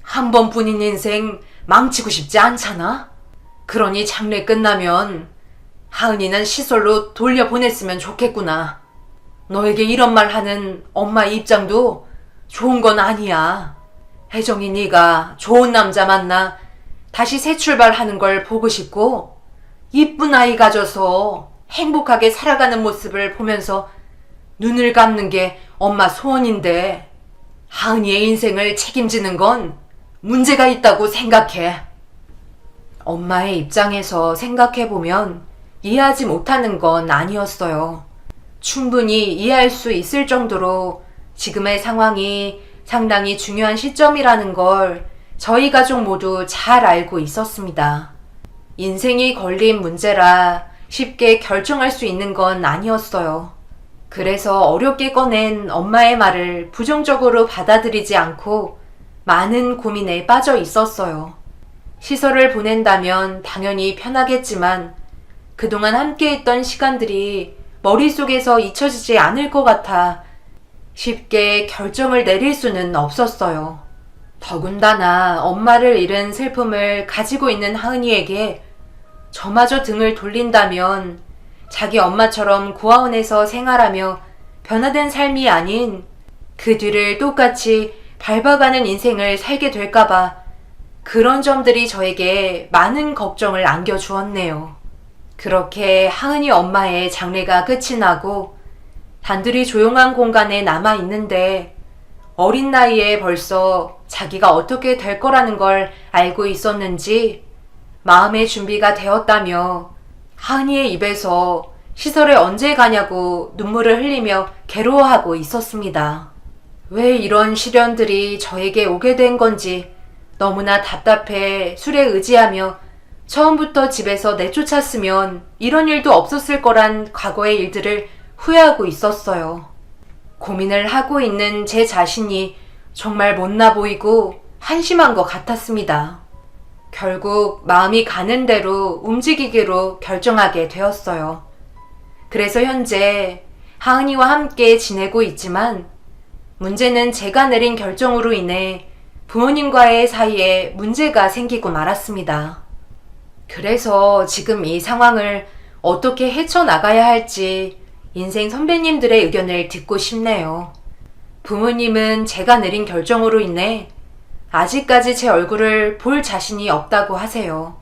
한 번뿐인 인생 망치고 싶지 않잖아? 그러니 장례 끝나면 하은이는 시설로 돌려보냈으면 좋겠구나. 너에게 이런 말 하는 엄마의 입장도 좋은 건 아니야. 혜정이 네가 좋은 남자 만나 다시 새 출발하는 걸 보고 싶고 이쁜 아이 가져서 행복하게 살아가는 모습을 보면서 눈을 감는 게 엄마 소원인데 하은이의 인생을 책임지는 건 문제가 있다고 생각해. 엄마의 입장에서 생각해보면 이해하지 못하는 건 아니었어요. 충분히 이해할 수 있을 정도로 지금의 상황이 상당히 중요한 시점이라는 걸 저희 가족 모두 잘 알고 있었습니다. 인생이 걸린 문제라 쉽게 결정할 수 있는 건 아니었어요. 그래서 어렵게 꺼낸 엄마의 말을 부정적으로 받아들이지 않고 많은 고민에 빠져 있었어요. 시설을 보낸다면 당연히 편하겠지만 그동안 함께했던 시간들이 머릿속에서 잊혀지지 않을 것 같아 쉽게 결정을 내릴 수는 없었어요. 더군다나 엄마를 잃은 슬픔을 가지고 있는 하은이에게 저마저 등을 돌린다면 자기 엄마처럼 고아원에서 생활하며 변화된 삶이 아닌 그 뒤를 똑같이 밟아가는 인생을 살게 될까봐 그런 점들이 저에게 많은 걱정을 안겨주었네요. 그렇게 하은이 엄마의 장례가 끝이 나고 단둘이 조용한 공간에 남아있는데 어린 나이에 벌써 자기가 어떻게 될 거라는 걸 알고 있었는지 마음의 준비가 되었다며 하은이의 입에서 시설에 언제 가냐고 눈물을 흘리며 괴로워하고 있었습니다. 왜 이런 시련들이 저에게 오게 된 건지 너무나 답답해 술에 의지하며 처음부터 집에서 내쫓았으면 이런 일도 없었을 거란 과거의 일들을 후회하고 있었어요. 고민을 하고 있는 제 자신이 정말 못나 보이고 한심한 것 같았습니다. 결국 마음이 가는 대로 움직이기로 결정하게 되었어요. 그래서 현재 하은이와 함께 지내고 있지만 문제는 제가 내린 결정으로 인해 부모님과의 사이에 문제가 생기고 말았습니다. 그래서 지금 이 상황을 어떻게 헤쳐나가야 할지 인생 선배님들의 의견을 듣고 싶네요. 부모님은 제가 내린 결정으로 인해 아직까지 제 얼굴을 볼 자신이 없다고 하세요.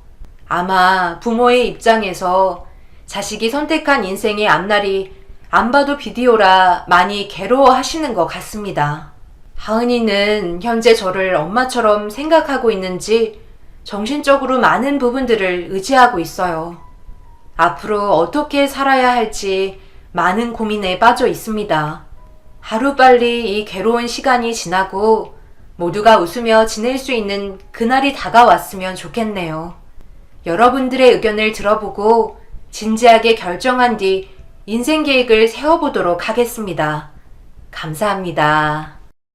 아마 부모의 입장에서 자식이 선택한 인생의 앞날이 안 봐도 비디오라 많이 괴로워하시는 것 같습니다. 하은이는 현재 저를 엄마처럼 생각하고 있는지 정신적으로 많은 부분들을 의지하고 있어요. 앞으로 어떻게 살아야 할지 많은 고민에 빠져 있습니다. 하루빨리 이 괴로운 시간이 지나고 모두가 웃으며 지낼 수 있는 그날이 다가왔으면 좋겠네요. 여러분들의 의견을 들어보고 진지하게 결정한 뒤 인생 계획을 세워보도록 하겠습니다. 감사합니다.